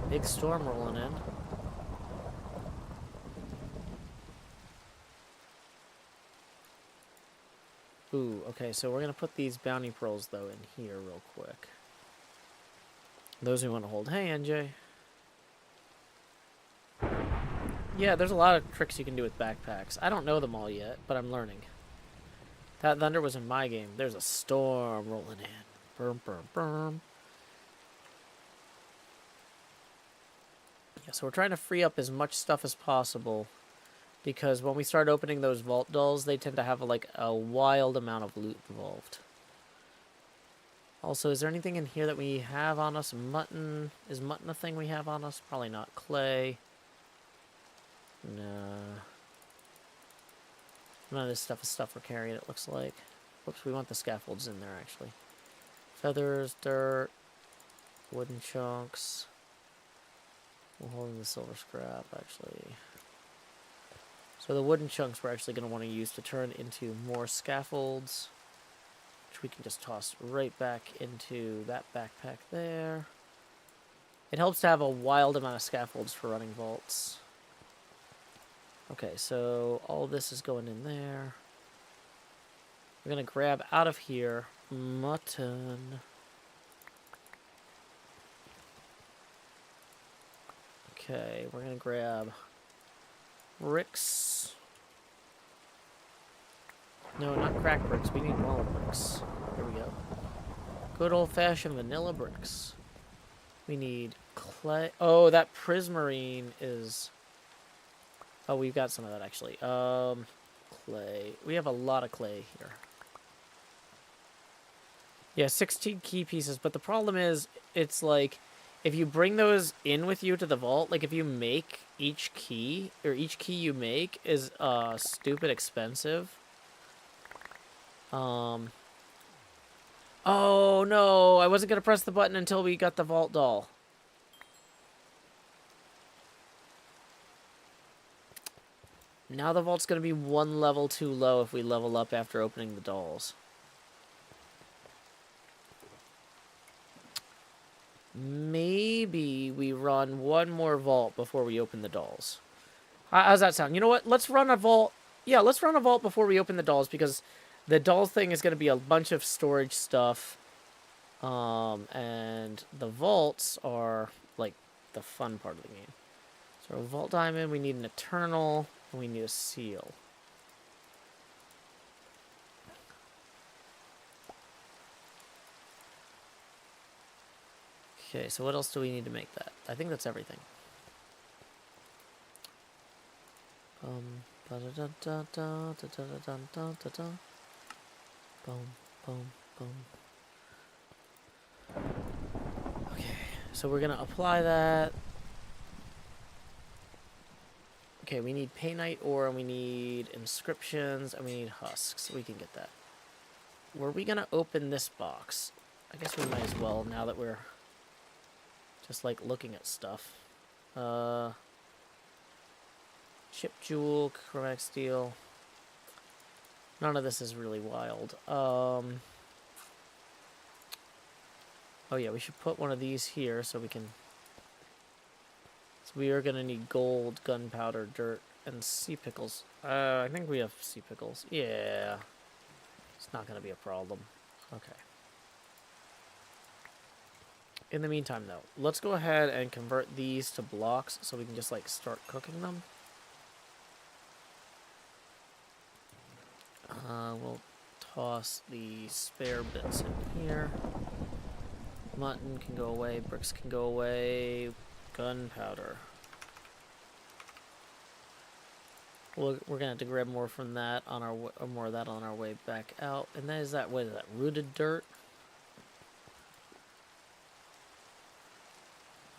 Big storm rolling in. Ooh, okay, so we're gonna put these bounty pearls, though, in here real quick. Those who want to hold. Hey, NJ. Yeah, there's a lot of tricks you can do with backpacks. I don't know them all yet, but I'm learning. That thunder was in my game. There's a storm rolling in. Burm, burm, burm. Yeah, so we're trying to free up as much stuff as possible, because when we start opening those vault dolls, they tend to have like a wild amount of loot involved. Also, is there anything in here that we have on us? Mutton. Is mutton a thing we have on us? Probably not. Clay. No. None of this stuff is stuff we're carrying, it looks like. Whoops, we want the scaffolds in there, actually. Feathers, dirt, wooden chunks. We'll hold in the silver scrap, actually. So the wooden chunks we're actually going to want to use to turn into more scaffolds, which we can just toss right back into that backpack there. It helps to have a wild amount of scaffolds for running vaults. Okay, so all this is going in there. We're going to grab out of here mutton. Okay, we're going to grab bricks. No, not crack bricks. We need normal bricks. There we go. Good old-fashioned vanilla bricks. We need clay. Oh, that prismarine is... Oh, we've got some of that, actually. Clay. We have a lot of clay here. Yeah, 16 key pieces, but the problem is, it's like, if you bring those in with you to the vault, like, if you make each key, or each key you make is, stupid expensive. Oh, no, I wasn't gonna press the button until we got the vault doll. Now the vault's going to be one level too low if we level up after opening the dolls. Maybe we run one more vault before we open the dolls. How's that sound? You know what? Let's run a vault. Yeah, let's run a vault before we open the dolls, because the dolls thing is going to be a bunch of storage stuff. And the vaults are, like, the fun part of the game. So a vault diamond, we need an eternal... And we need a seal. Okay, so what else do we need to make that? I think that's everything. Boom, boom, boom. Okay, so we're gonna apply that. Okay, we need painite ore, and we need inscriptions, and we need husks. We can get that. Were we gonna open this box? I guess we might as well, now that we're just, like, looking at stuff. Chip jewel, chromatic steel. None of this is really wild. Oh yeah, we should put one of these here so we can... We are going to need gold, gunpowder, dirt, and sea pickles. I think we have sea pickles. Yeah. It's not going to be a problem. Okay. In the meantime, though, let's go ahead and convert these to blocks so we can just, like, start cooking them. We'll toss the spare bits in here. Mutton can go away, bricks can go away, gunpowder. We're gonna have to grab more from that on our more of that on our way back out. And then what is that? Rooted dirt.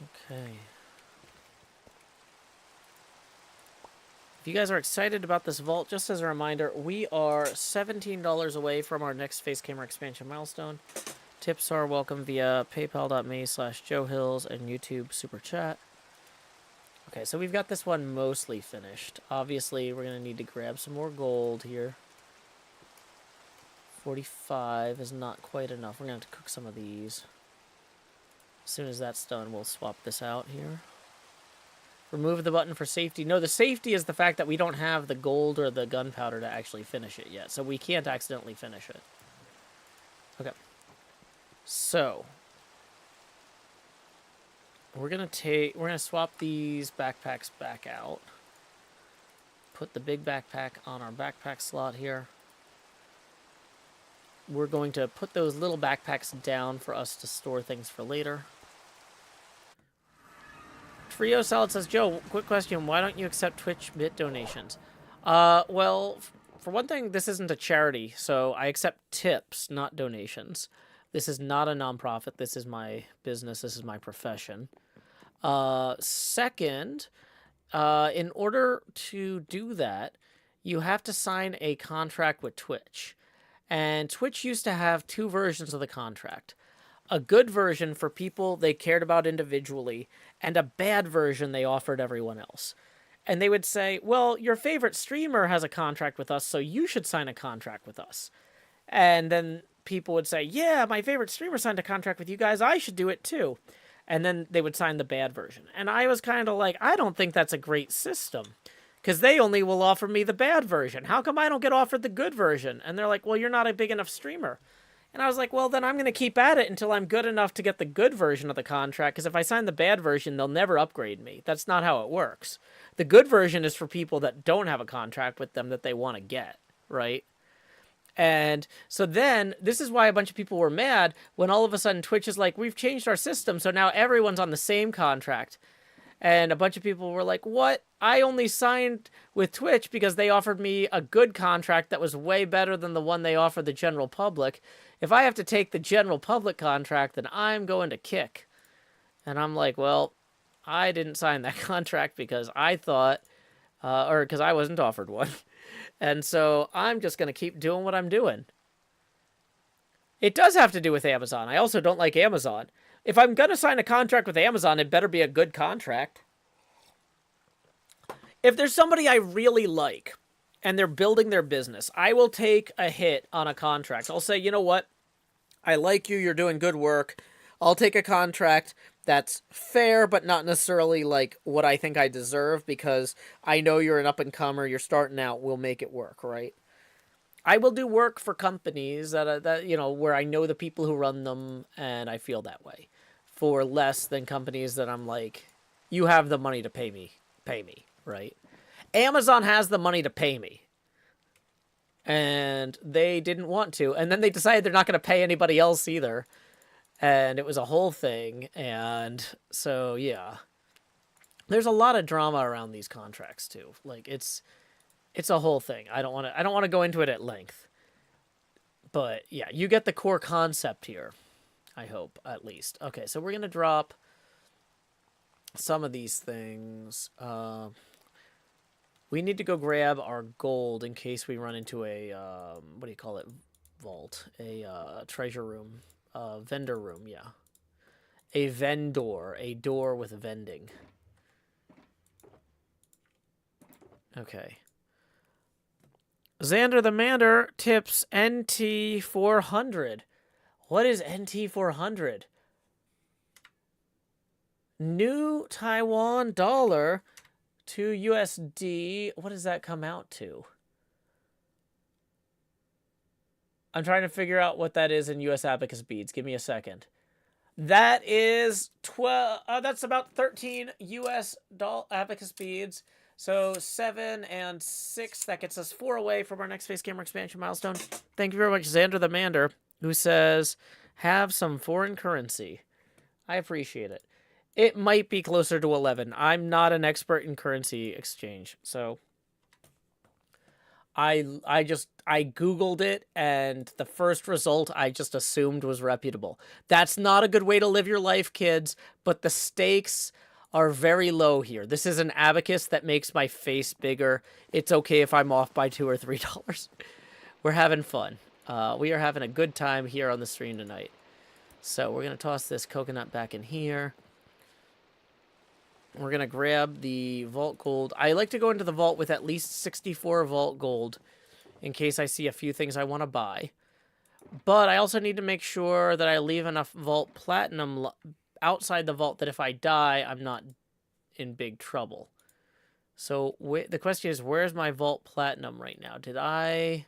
Okay. If you guys are excited about this vault, just as a reminder, we are $17 away from our next face camera expansion milestone. Tips are welcome via paypal.me/JoeHills and YouTube Super Chat. Okay, so we've got this one mostly finished. Obviously, we're going to need to grab some more gold here. 45 is not quite enough. We're going to have to cook some of these. As soon as that's done, we'll swap this out here. Remove the button for safety. No, the safety is the fact that we don't have the gold or the gunpowder to actually finish it yet. So we can't accidentally finish it. Okay. So we're gonna swap these backpacks back out. Put the big backpack on our backpack slot here. We're going to put those little backpacks down for us to store things for later. Trio Salad says, Joe, quick question. Why don't you accept Twitch bit donations? Well, for one thing, this isn't a charity, so I accept tips, not donations. This is not a nonprofit. This is my business. This is my profession. Second, in order to do that, you have to sign a contract with Twitch. And Twitch used to have two versions of the contract. A good version for people they cared about individually, and a bad version they offered everyone else. And they would say, well, your favorite streamer has a contract with us, so you should sign a contract with us. And then people would say, yeah, my favorite streamer signed a contract with you guys, I should do it too. And then they would sign the bad version. And I was kind of like, I don't think that's a great system, because they only will offer me the bad version. How come I don't get offered the good version? And they're like, well, you're not a big enough streamer. And I was like, well, then I'm going to keep at it until I'm good enough to get the good version of the contract, because if I sign the bad version, they'll never upgrade me. That's not how it works. The good version is for people that don't have a contract with them that they want to get, right? And so then, this is why a bunch of people were mad when all of a sudden Twitch is like, we've changed our system, so now everyone's on the same contract. And a bunch of people were like, what? I only signed with Twitch because they offered me a good contract that was way better than the one they offered the general public. If I have to take the general public contract, then I'm going to kick. And I'm like, well, I didn't sign that contract because I thought, or because I wasn't offered one. And so I'm just going to keep doing what I'm doing. It does have to do with Amazon. I also don't like Amazon. If I'm going to sign a contract with Amazon, it better be a good contract. If there's somebody I really like and they're building their business, I will take a hit on a contract. I'll say, you know what? I like you. You're doing good work. I'll take a contract that's fair, but not necessarily like what I think I deserve, because I know you're an up-and-comer. You're starting out. We'll make it work, right? I will do work for companies that you know, where I know the people who run them, and I feel that way, for less than companies that I'm like, you have the money to pay me, right? Amazon has the money to pay me, and they didn't want to, and then they decided they're not going to pay anybody else either, and it was a whole thing. And so yeah, there's a lot of drama around these contracts too. Like it's a whole thing. I don't want to go into it at length. But yeah, you get the core concept here. I hope, at least. Okay, so we're going to drop some of these things. We need to go grab our gold in case we run into a, what do you call it? Vault. A treasure room. Vendor room, yeah. A vendor. A door with vending. Okay. Xander the Mander tips NT 400. What is NT 400? New Taiwan dollar to USD. What does that come out to? I'm trying to figure out what that is in US abacus beads. Give me a second. That is 12. That's about 13 US abacus beads. So 7 and 6, that gets us 4 away from our next face camera expansion milestone. Thank you very much, Xander the Mander, who says, have some foreign currency. I appreciate it. It might be closer to 11. I'm not an expert in currency exchange, so I Googled it, and the first result I just assumed was reputable. That's not a good way to live your life, kids, but the stakes are very low here. This is an abacus that makes my face bigger. It's okay if I'm off by $2 or $3. We're having fun. We are having a good time here on the stream tonight. So we're going to toss this coconut back in here. We're going to grab the vault gold. I like to go into the vault with at least 64 vault gold in case I see a few things I want to buy. But I also need to make sure that I leave enough vault platinum outside the vault that if I die, I'm not in big trouble. So the question is, where's my vault platinum right now? Did I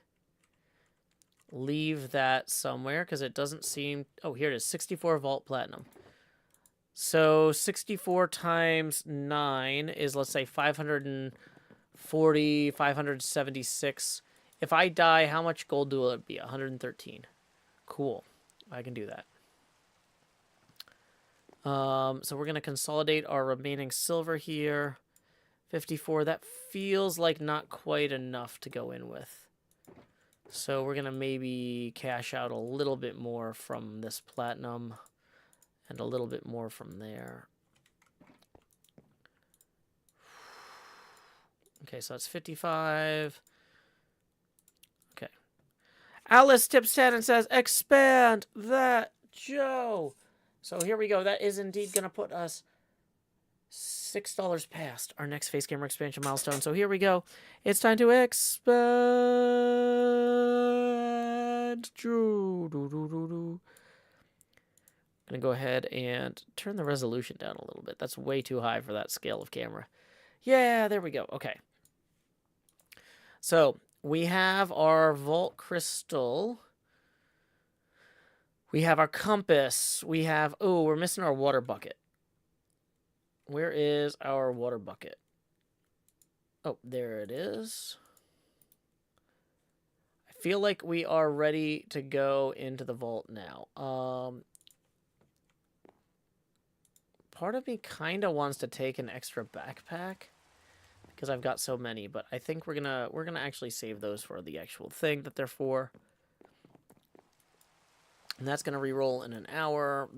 leave that somewhere? Because it doesn't seem... Oh, here it is, 64 vault platinum. So 64 times 9 is, let's say, 540, 576. If I die, how much gold will it be? 113. Cool. I can do that. So we're going to consolidate our remaining silver here. 54. That feels like not quite enough to go in with. So we're going to maybe cash out a little bit more from this platinum. And a little bit more from there. Okay, so that's 55. Okay. Alice tips 10 and says, expand that, Joe. So here we go. That is indeed going to put us $6 past our next face camera expansion milestone. So here we go. It's time to expand. I'm going to go ahead and turn the resolution down a little bit. That's way too high for that scale of camera. Yeah, there we go. Okay. So we have our vault crystal. We have our compass. We have... Oh, we're missing our water bucket. Where is our water bucket? Oh, there it is. I feel like we are ready to go into the vault now. Part of me kind of wants to take an extra backpack because I've got so many, but I think we're gonna actually save those for the actual thing that they're for. And that's gonna reroll in an hour.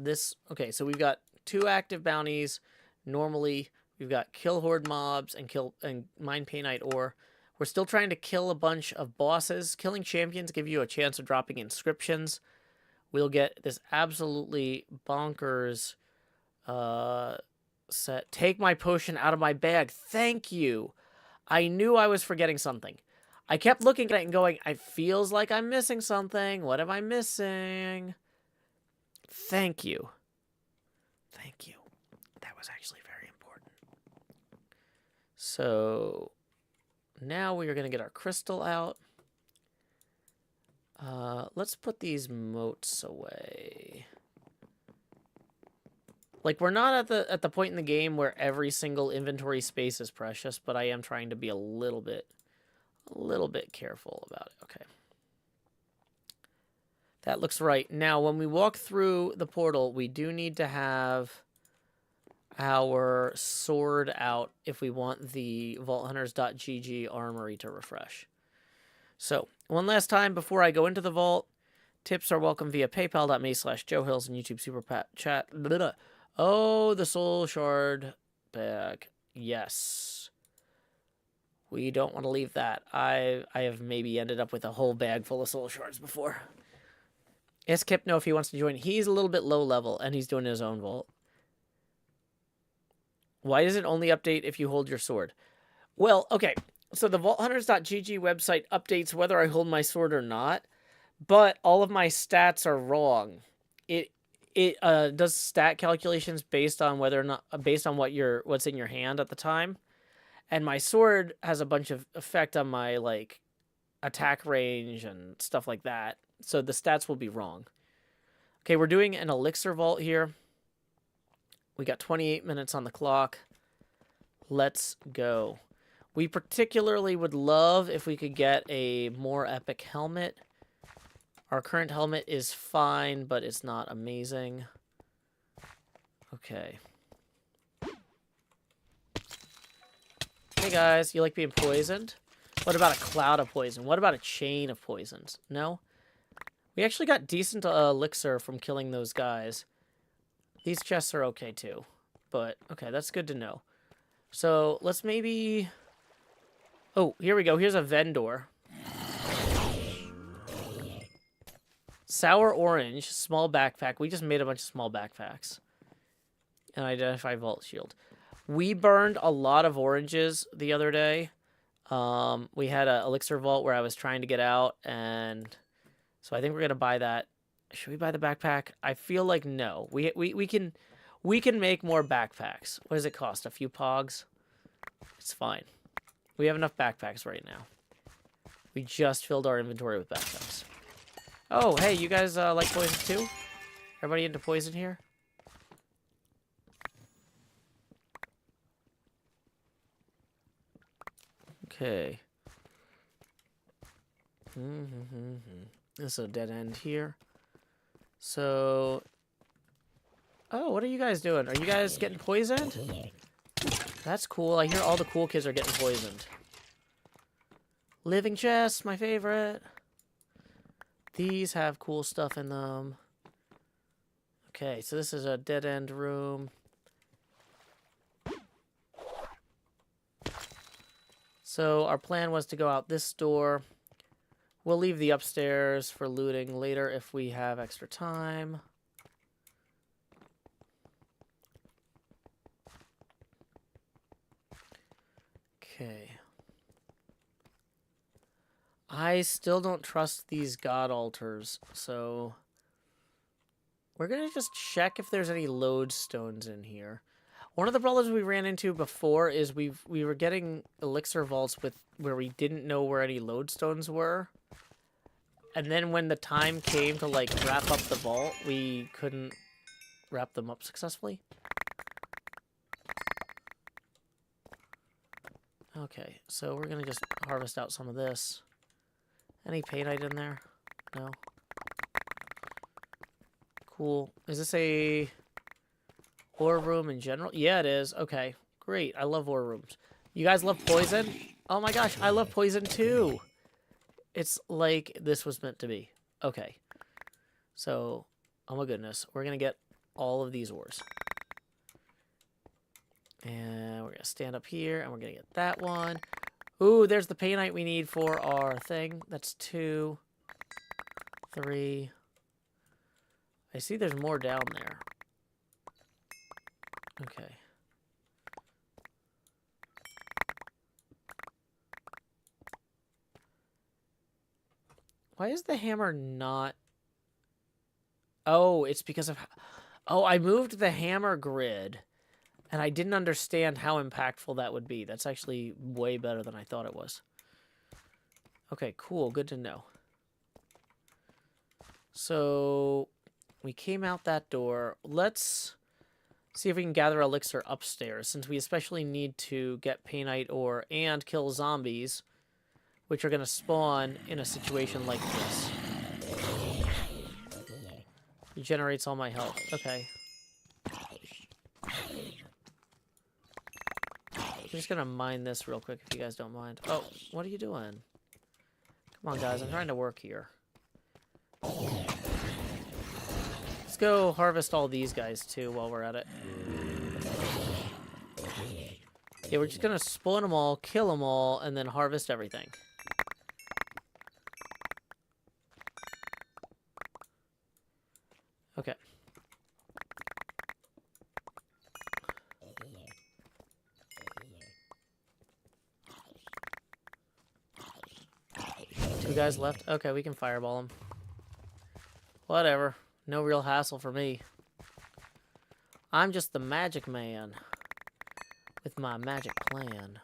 Okay, so we've got 2 active bounties. Normally, we've got kill horde mobs and mine painite ore. We're still trying to kill a bunch of bosses. Killing champions give you a chance of dropping inscriptions. We'll get this absolutely bonkers set. Take my potion out of my bag. Thank you. I knew I was forgetting something. I kept looking at it and going, it feels like I'm missing something. What am I missing? Thank you. Thank you. That was actually very important. So now we are going to get our crystal out. Let's put these motes away. Like, we're not at the point in the game where every single inventory space is precious, but I am trying to be a little bit careful about it. Okay. That looks right. Now, when we walk through the portal, we do need to have our sword out if we want the vaulthunters.gg armory to refresh. So, one last time before I go into the vault, tips are welcome via paypal.me/JoeHills and YouTube Super Chat. Blah. Oh, the soul shard bag. Yes. We don't want to leave that. I have maybe ended up with a whole bag full of soul shards before. Ask Hypno if he wants to join. He's a little bit low level, and he's doing his own vault. Why does it only update if you hold your sword? Well, okay. So the vaulthunters.gg website updates whether I hold my sword or not, but all of my stats are wrong. It does stat calculations based on whether or not based on what's in your hand at the time, and my sword has a bunch of effect on my like attack range and stuff like that. So the stats will be wrong. Okay, we're doing an elixir vault here. We got 28 minutes on the clock. Let's go. We particularly would love if we could get a more epic helmet. Our current helmet is fine, but it's not amazing. Okay. Hey guys, you like being poisoned? What about a cloud of poison? What about a chain of poisons? No? We actually got decent elixir from killing those guys. These chests are okay too. But, okay, that's good to know. So, let's maybe... Oh, here we go. Here's a vendor. Sour orange, small backpack. We just made a bunch of small backpacks. And identify vault shield. We burned a lot of oranges the other day. We had an elixir vault where I was trying to get out, and so I think we're gonna buy that. Should we buy the backpack? I feel like no. We can make more backpacks. What does it cost? A few pogs? It's fine. We have enough backpacks right now. We just filled our inventory with backpacks. Oh, hey, you guys like poison too? Everybody into poison here? Okay. This is a dead end here. So... Oh, what are you guys doing? Are you guys getting poisoned? That's cool. I hear all the cool kids are getting poisoned. Living chests, my favorite. These have cool stuff in them. Okay, so this is a dead end room. So our plan was to go out this door. We'll leave the upstairs for looting later if we have extra time. Okay. I still don't trust these god altars, so we're gonna just check if there's any lodestones in here. One of the problems we ran into before is we were getting elixir vaults where we didn't know where any lodestones were. And then when the time came to like wrap up the vault, we couldn't wrap them up successfully. Okay, so we're gonna just harvest out some of this. Any painite in there? No. Cool. Is this a ore room in general? Yeah, it is. Okay, great. I love ore rooms. You guys love poison? Oh my gosh, I love poison too. It's like this was meant to be. Okay. So, oh my goodness. We're going to get all of these ores. And we're going to stand up here, and we're going to get that one. Ooh, there's the painite we need for our thing. That's 2, 3. I see there's more down there. Okay. Why is the hammer not... Oh, it's because of... Oh, I moved the hammer grid, and I didn't understand how impactful that would be. That's actually way better than I thought it was. Okay, cool. Good to know. So, we came out that door. Let's see if we can gather elixir upstairs, since we especially need to get painite ore and kill zombies, which are going to spawn in a situation like this. Regenerates all my health. Okay. I'm just going to mine this real quick if you guys don't mind. Oh, what are you doing? Come on, guys. I'm trying to work here. Let's go harvest all these guys, too, while we're at it. Yeah, we're just going to spawn them all, kill them all, and then harvest everything. Okay. Two guys left? Okay, we can fireball them. Whatever. No real hassle for me. I'm just the magic man. With my magic plan.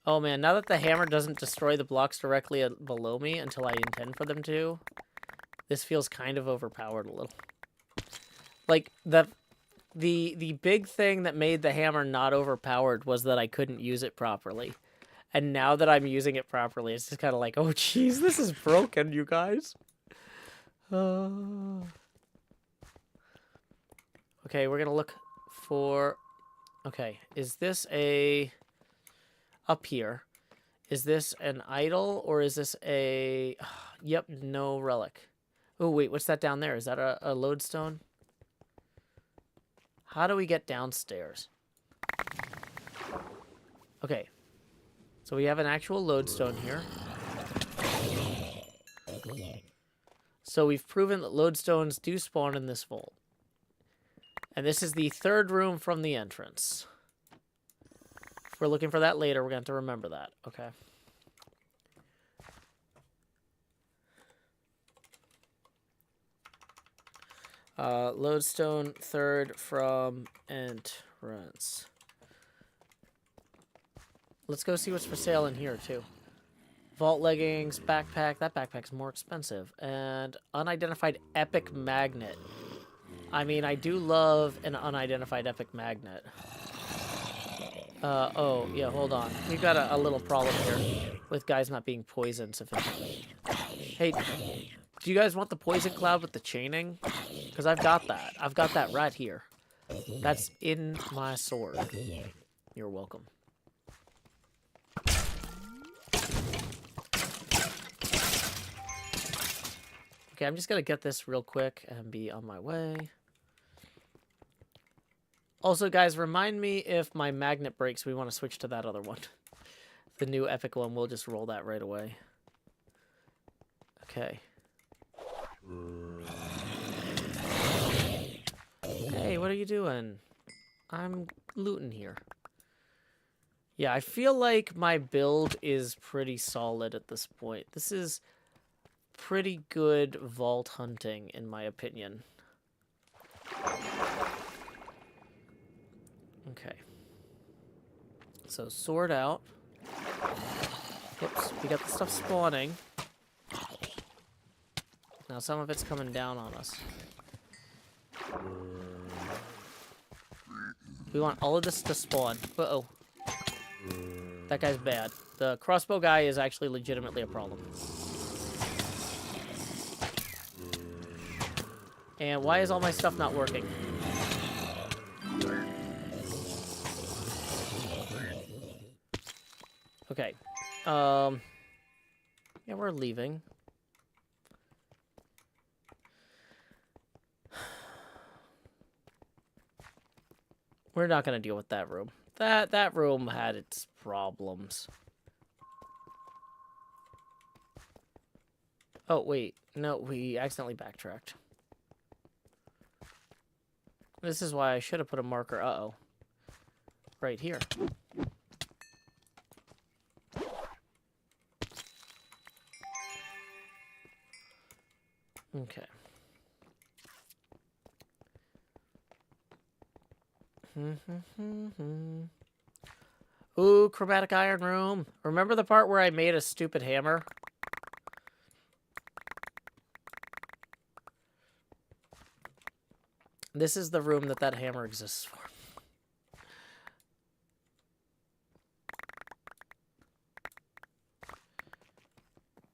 Oh man, now that the hammer doesn't destroy the blocks directly below me until I intend for them to, this feels kind of overpowered a little. Like, The big thing that made the hammer not overpowered was that I couldn't use it properly. And now that I'm using it properly, it's just kind of like, oh, jeez, this is broken, you guys. Okay, we're going to look for... Okay, is this a... Up here. Is this an idol, or is this a... Yep, no relic. Oh, wait, what's that down there? Is that a lodestone? How do we get downstairs? Okay. So we have an actual lodestone here. So we've proven that lodestones do spawn in this vault. And this is the third room from the entrance. If we're looking for that later, we're going to have to remember that. Okay. Lodestone, third from entrance. Let's go see what's for sale in here, too. Vault leggings, backpack. That backpack's more expensive. And unidentified epic magnet. I mean, I do love an unidentified epic magnet. Oh, yeah, hold on. We've got a little problem here with guys not being poisoned sufficiently. Hey, do you guys want the poison cloud with the chaining? Because I've got that. I've got that right here. That's in my sword. You're welcome. Okay, I'm just going to get this real quick and be on my way. Also, guys, remind me if my magnet breaks, we want to switch to that other one. The new epic one, we'll just roll that right away. Okay. Hey, what are you doing? I'm looting here. Yeah, I feel like my build is pretty solid at this point. This is pretty good vault hunting, in my opinion. Okay. So, sword out. Whoops, we got the stuff spawning. Now some of it's coming down on us. We want all of this to spawn. Uh-oh. That guy's bad. The crossbow guy is actually legitimately a problem. And why is all my stuff not working? Okay. Yeah, we're leaving. We're not going to deal with that room. That room had its problems. Oh, wait. No, we accidentally backtracked. This is why I should have put a marker. Uh-oh. Right here. Okay. Ooh, chromatic iron room. Remember the part where I made a stupid hammer? This is the room that hammer exists for.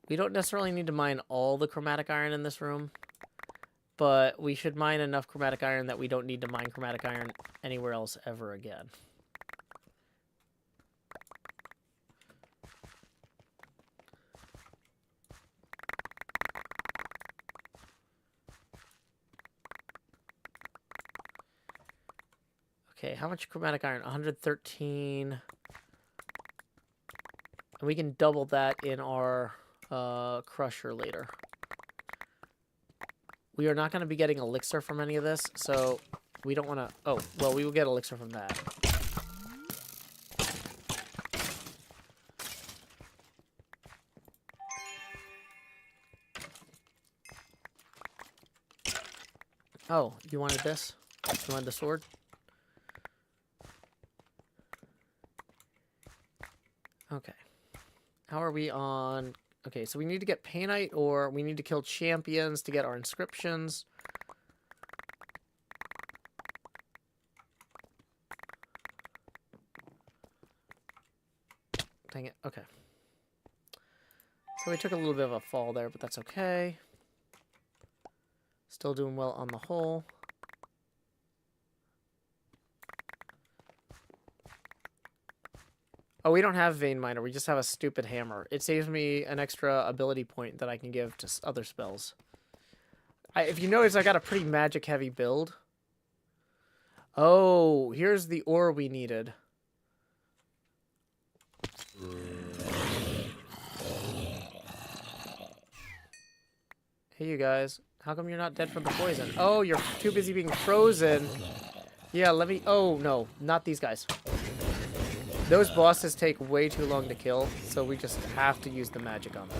We don't necessarily need to mine all the chromatic iron in this room, but we should mine enough chromatic iron that we don't need to mine chromatic iron anywhere else ever again. Okay, how much chromatic iron? 113. And we can double that in our crusher later. We are not going to be getting elixir from any of this, so we don't want to... Oh, well, we will get elixir from that. Oh, you wanted this? You wanted the sword? Okay. How are we on... Okay, so we need to get painite, or we need to kill champions to get our inscriptions. Dang it. Okay. So we took a little bit of a fall there, but that's okay. Still doing well on the whole. Oh, we don't have Vein Miner. We just have a stupid hammer. It saves me an extra ability point that I can give to other spells. If you notice, I got a pretty magic-heavy build. Oh, here's the ore we needed. Hey, you guys. How come you're not dead from the poison? Oh, you're too busy being frozen. Yeah, let me... Oh, no. Not these guys. Those bosses take way too long to kill, so we just have to use the magic on them.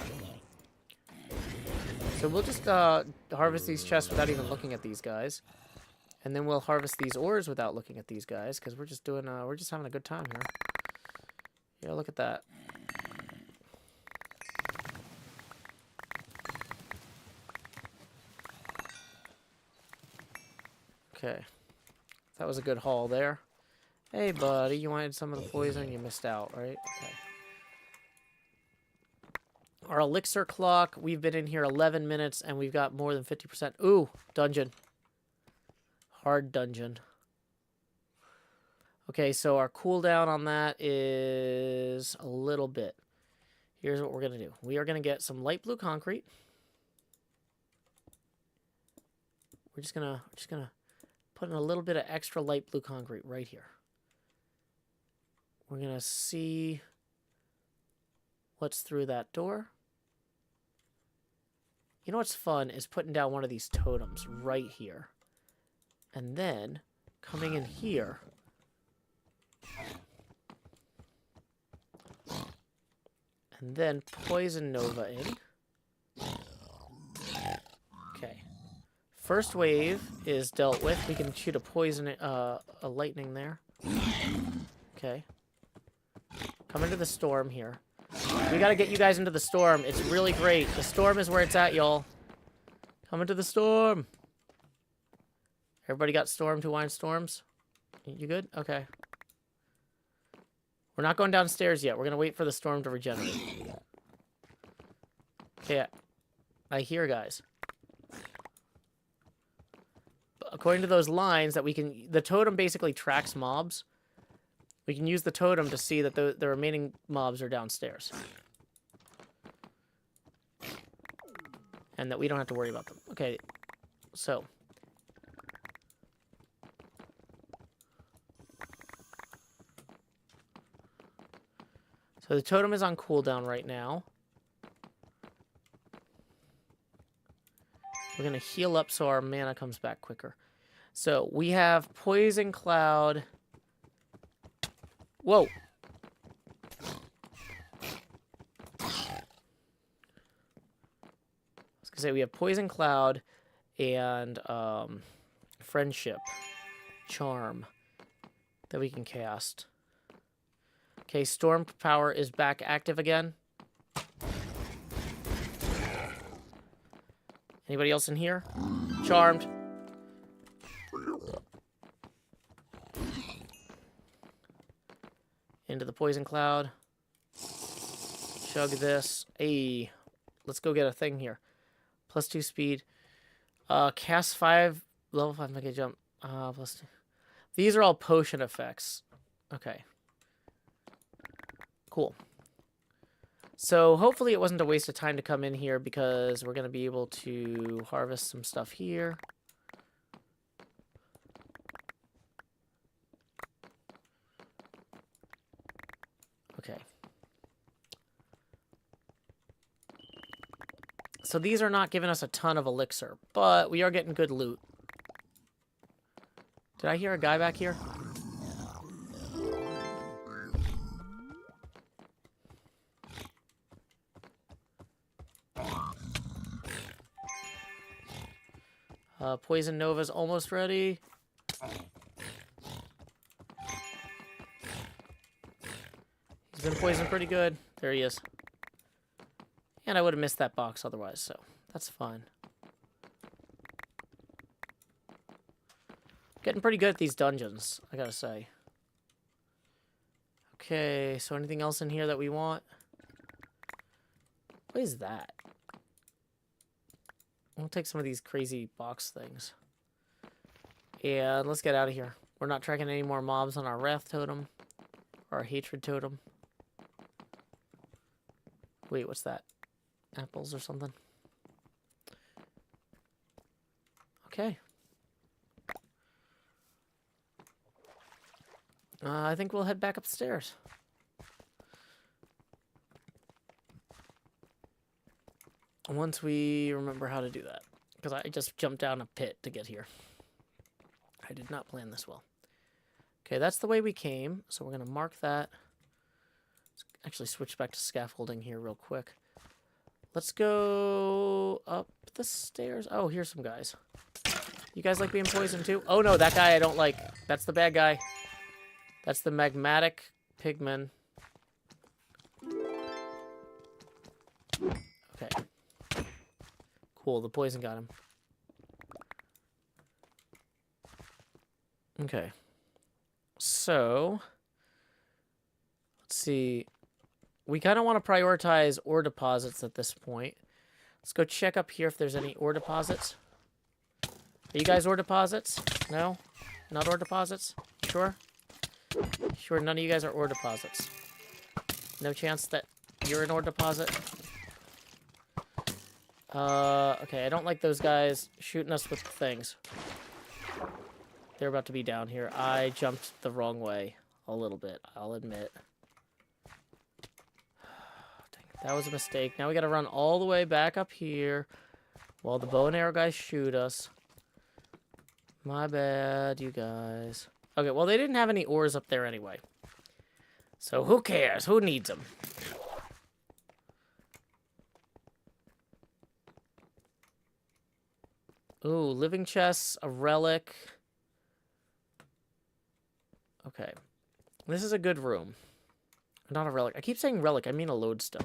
So we'll just harvest these chests without even looking at these guys. And then we'll harvest these ores without looking at these guys, because we're just doing... we're just having a good time here. Yeah, look at that. Okay. That was a good haul there. Hey, buddy, you wanted some of the poison? You missed out, right? Okay. Our elixir clock, we've been in here 11 minutes, and we've got more than 50%. Ooh, dungeon. Hard dungeon. Okay, so our cooldown on that is a little bit. Here's what we're going to do. We are going to get some light blue concrete. We're just going to put in a little bit of extra light blue concrete right here. We're going to see what's through that door. You know what's fun is putting down one of these totems right here. And then coming in here. And then poison Nova in. Okay. First wave is dealt with. We can shoot a poison, a lightning there. Okay. Come into the storm here. We gotta get you guys into the storm. It's really great. The storm is where it's at, y'all. Come into the storm. Everybody got storm to wind storms? You good? Okay. We're not going downstairs yet. We're gonna wait for the storm to regenerate. Okay. I hear guys. According to those lines that we can... The totem basically tracks mobs. We can use the totem to see that the remaining mobs are downstairs. And that we don't have to worry about them. Okay, so... So the totem is on cooldown right now. We're going to heal up so our mana comes back quicker. So we have Poison Cloud... Whoa. I was gonna say we have Poison Cloud and Friendship Charm that we can cast. Okay, Storm Power is back active again. Anybody else in here? Charmed. Into the Poison Cloud. Chug this. Hey, let's go get a thing here. +2 speed. Cast 5. Level 5 make a jump. +2. These are all potion effects. Okay. Cool. So hopefully it wasn't a waste of time to come in here because we're going to be able to harvest some stuff here. Okay. So these are not giving us a ton of elixir, but we are getting good loot. Did I hear a guy back here? Poison Nova's almost ready. He's been poisoned pretty good. There he is. And I would have missed that box otherwise, so that's fine. Getting pretty good at these dungeons, I gotta say. Okay, so anything else in here that we want? What is that? We'll take some of these crazy box things. And let's get out of here. We're not tracking any more mobs on our wrath totem. Or our hatred totem. Wait, what's that? Apples or something? Okay. I think we'll head back upstairs. Once we remember how to do that. Because I just jumped down a pit to get here. I did not plan this well. Okay, that's the way we came. So we're going to mark that. Let's actually switch back to scaffolding here real quick. Let's go up the stairs. Oh, here's some guys. You guys like being poisoned too? Oh no, that guy I don't like. That's the bad guy. That's the magmatic pigman. Okay. Cool, the poison got him. Okay. So, let's see. We kind of want to prioritize ore deposits at this point. Let's go check up here if there's any ore deposits. Are you guys ore deposits? No? Not ore deposits? Sure? Sure, none of you guys are ore deposits. No chance that you're an ore deposit? Okay, I don't like those guys shooting us with things. They're about to be down here. I jumped the wrong way a little bit, I'll admit. Dang, that was a mistake. Now we gotta run all the way back up here while the bow and arrow guys shoot us. My bad, you guys. Okay, well, they didn't have any ores up there anyway. So who cares? Who needs them? Ooh, living chests, a relic. Okay. This is a good room. Not a relic. I keep saying relic. I mean a lodestone.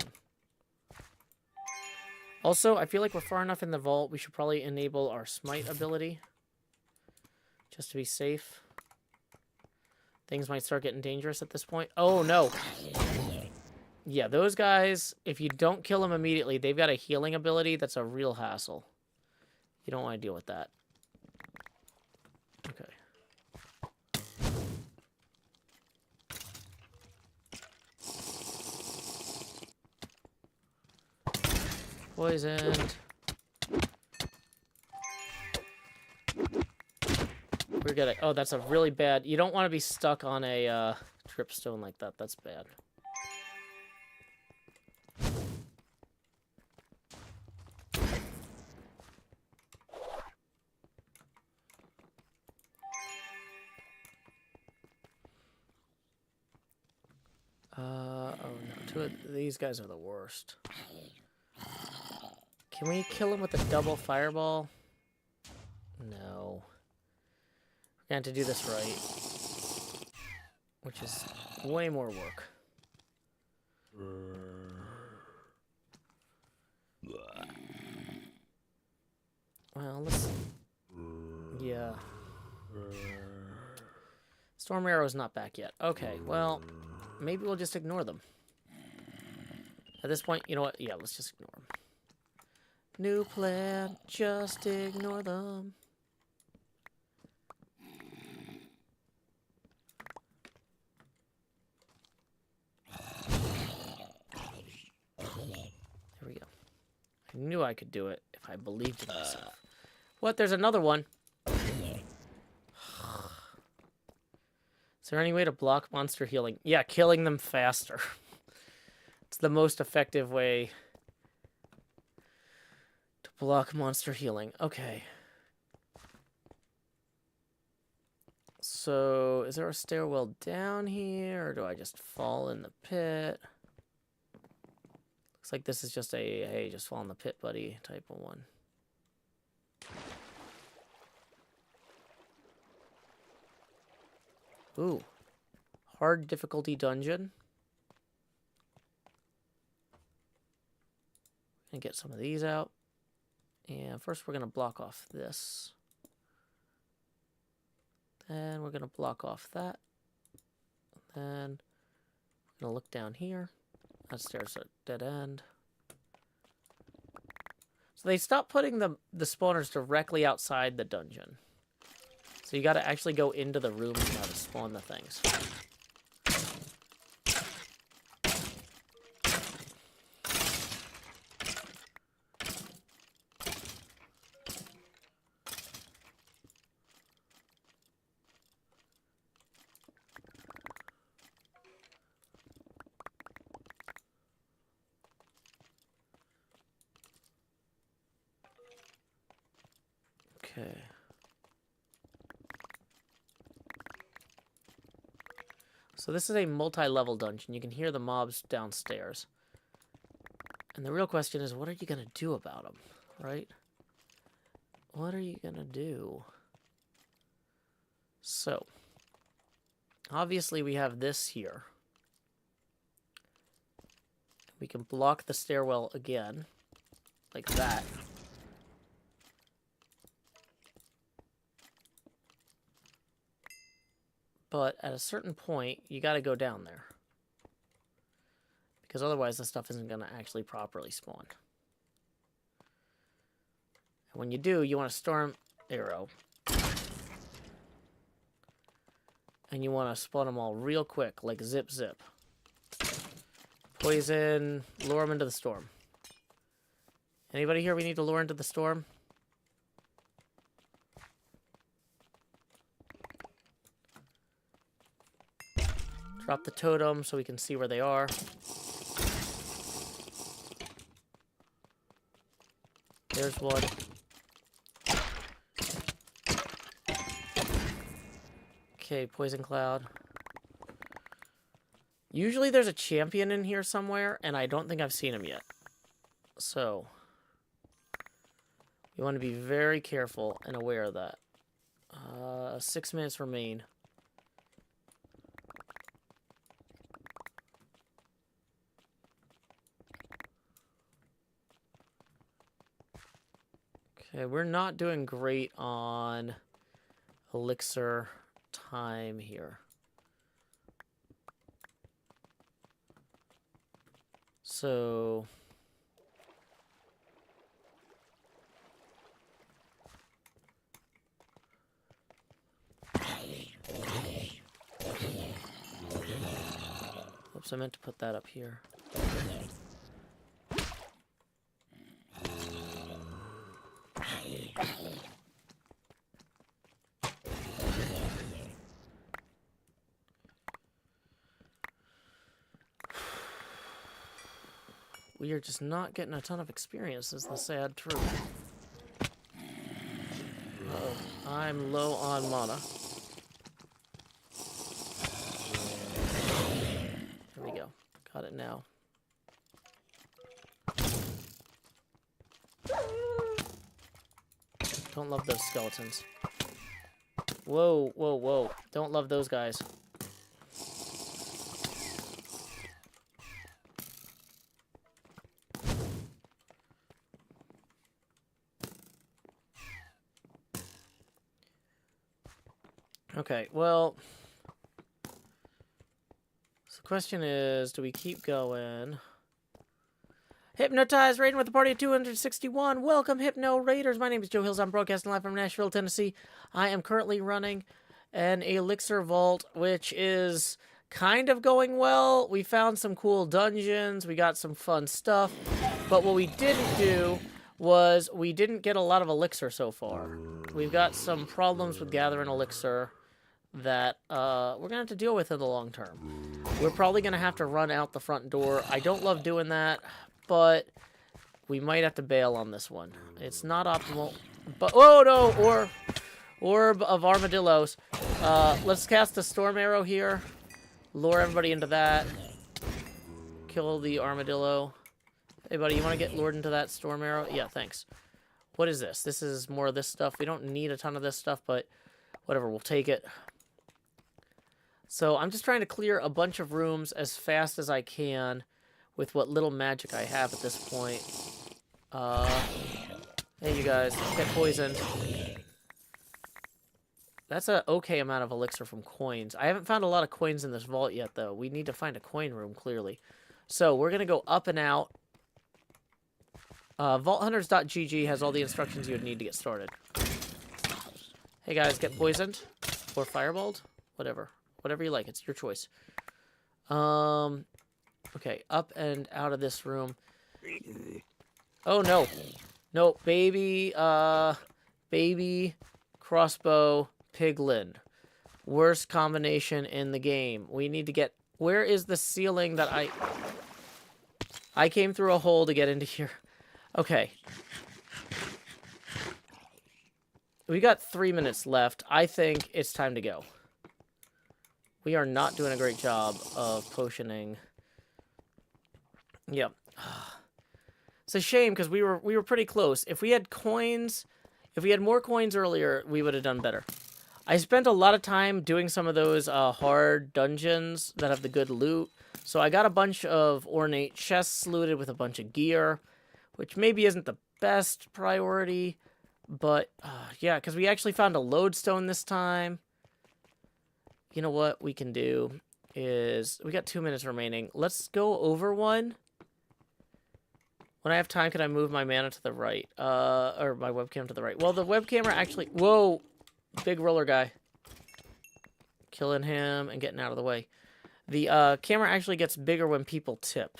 Also, I feel like we're far enough in the vault. We should probably enable our smite ability. Just to be safe. Things might start getting dangerous at this point. Oh, no. Yeah, those guys, if you don't kill them immediately, they've got a healing ability that's a real hassle. You don't want to deal with that. Okay. Poisoned. We're gonna... Oh, that's a really bad... You don't want to be stuck on a tripstone like that. That's bad. Oh no, two of these guys are the worst. Can we kill him with a double fireball? No. We're going to have to do this right. Which is way more work. Well, let's... Yeah. Storm Arrow's not back yet. Okay, well, maybe we'll just ignore them. At this point, you know what? Yeah, let's just ignore them. New plan, just ignore them. There we go. I knew I could do it if I believed in myself. What? There's another one. Is there any way to block monster healing? Yeah, killing them faster. It's the most effective way to block monster healing. Okay. So, is there a stairwell down here, or do I just fall in the pit? Looks like this is just a, hey, just fall in the pit, buddy, type of one. Ooh. Hard difficulty dungeon. Gonna get some of these out. And first we're gonna block off this. Then we're gonna block off that. Then I'm gonna look down here. That stairs are dead end. So they stopped putting the spawners directly outside the dungeon. So you gotta actually go into the rooms now to spawn the things. Okay. So this is a multi-level dungeon. You can hear the mobs downstairs. And the real question is, what are you going to do about them, right? What are you going to do? So, obviously we have this here. We can block the stairwell again, like that. But at a certain point, you got to go down there. Because otherwise the stuff isn't going to actually properly spawn. And when you do, you want a storm arrow. And you want to spawn them all real quick, like zip zip. Poison, lure them into the storm. Anybody here we need to lure into the storm? Drop the totem so we can see where they are. There's one. Okay, poison cloud. Usually there's a champion in here somewhere, and I don't think I've seen him yet. So, you want to be very careful and aware of that. 6 minutes remain. Okay, we're not doing great on elixir time here. So... Oops, I meant to put that up here. We are just not getting a ton of experience, is the sad truth. Uh-oh. I'm low on mana. There we go. Got it now. Don't love those skeletons. Whoa, whoa, whoa. Don't love those guys. Okay, well... So the question is, do we keep going? Hypnotized, raiding with a party of 261. Welcome, Hypno Raiders. My name is Joe Hills. I'm broadcasting live from Nashville, Tennessee. I am currently running an elixir vault, which is kind of going well. We found some cool dungeons. We got some fun stuff. But what we didn't do was we didn't get a lot of elixir so far. We've got some problems with gathering elixir that we're going to have to deal with in the long term. We're probably going to have to run out the front door. I don't love doing that, but we might have to bail on this one. It's not optimal, but... Oh, no! Orb of armadillos. Let's cast a storm arrow here. Lure everybody into that. Kill the armadillo. Hey, buddy, you want to get lured into that storm arrow? Yeah, thanks. What is this? This is more of this stuff. We don't need a ton of this stuff, but whatever, we'll take it. So I'm just trying to clear a bunch of rooms as fast as I can with what little magic I have at this point. Hey, you guys, get poisoned. That's a okay amount of elixir from coins. I haven't found a lot of coins in this vault yet, though. We need to find a coin room, clearly. So we're going to go up and out. VaultHunters.gg has all the instructions you would need to get started. Hey, guys, get poisoned. Or fireballed. Whatever. Whatever you like. It's your choice. Okay, up and out of this room. Oh, no. No, baby crossbow piglin. Worst combination in the game. We need to get... Where is the ceiling that I came through a hole to get into here. Okay. We got 3 minutes left. I think it's time to go. We are not doing a great job of potioning. Yep. It's a shame because we were pretty close. If we had coins, if we had more coins earlier, we would have done better. I spent a lot of time doing some of those hard dungeons that have the good loot. So I got a bunch of ornate chests looted with a bunch of gear, which maybe isn't the best priority, but yeah, because we actually found a lodestone this time. You know what we can do is, we got 2 minutes remaining. Let's go over one. When I have time, can I move my mana to the right? Or my webcam to the right? Well, the webcam actually... Whoa! Big roller guy. Killing him and getting out of the way. The camera actually gets bigger when people tip.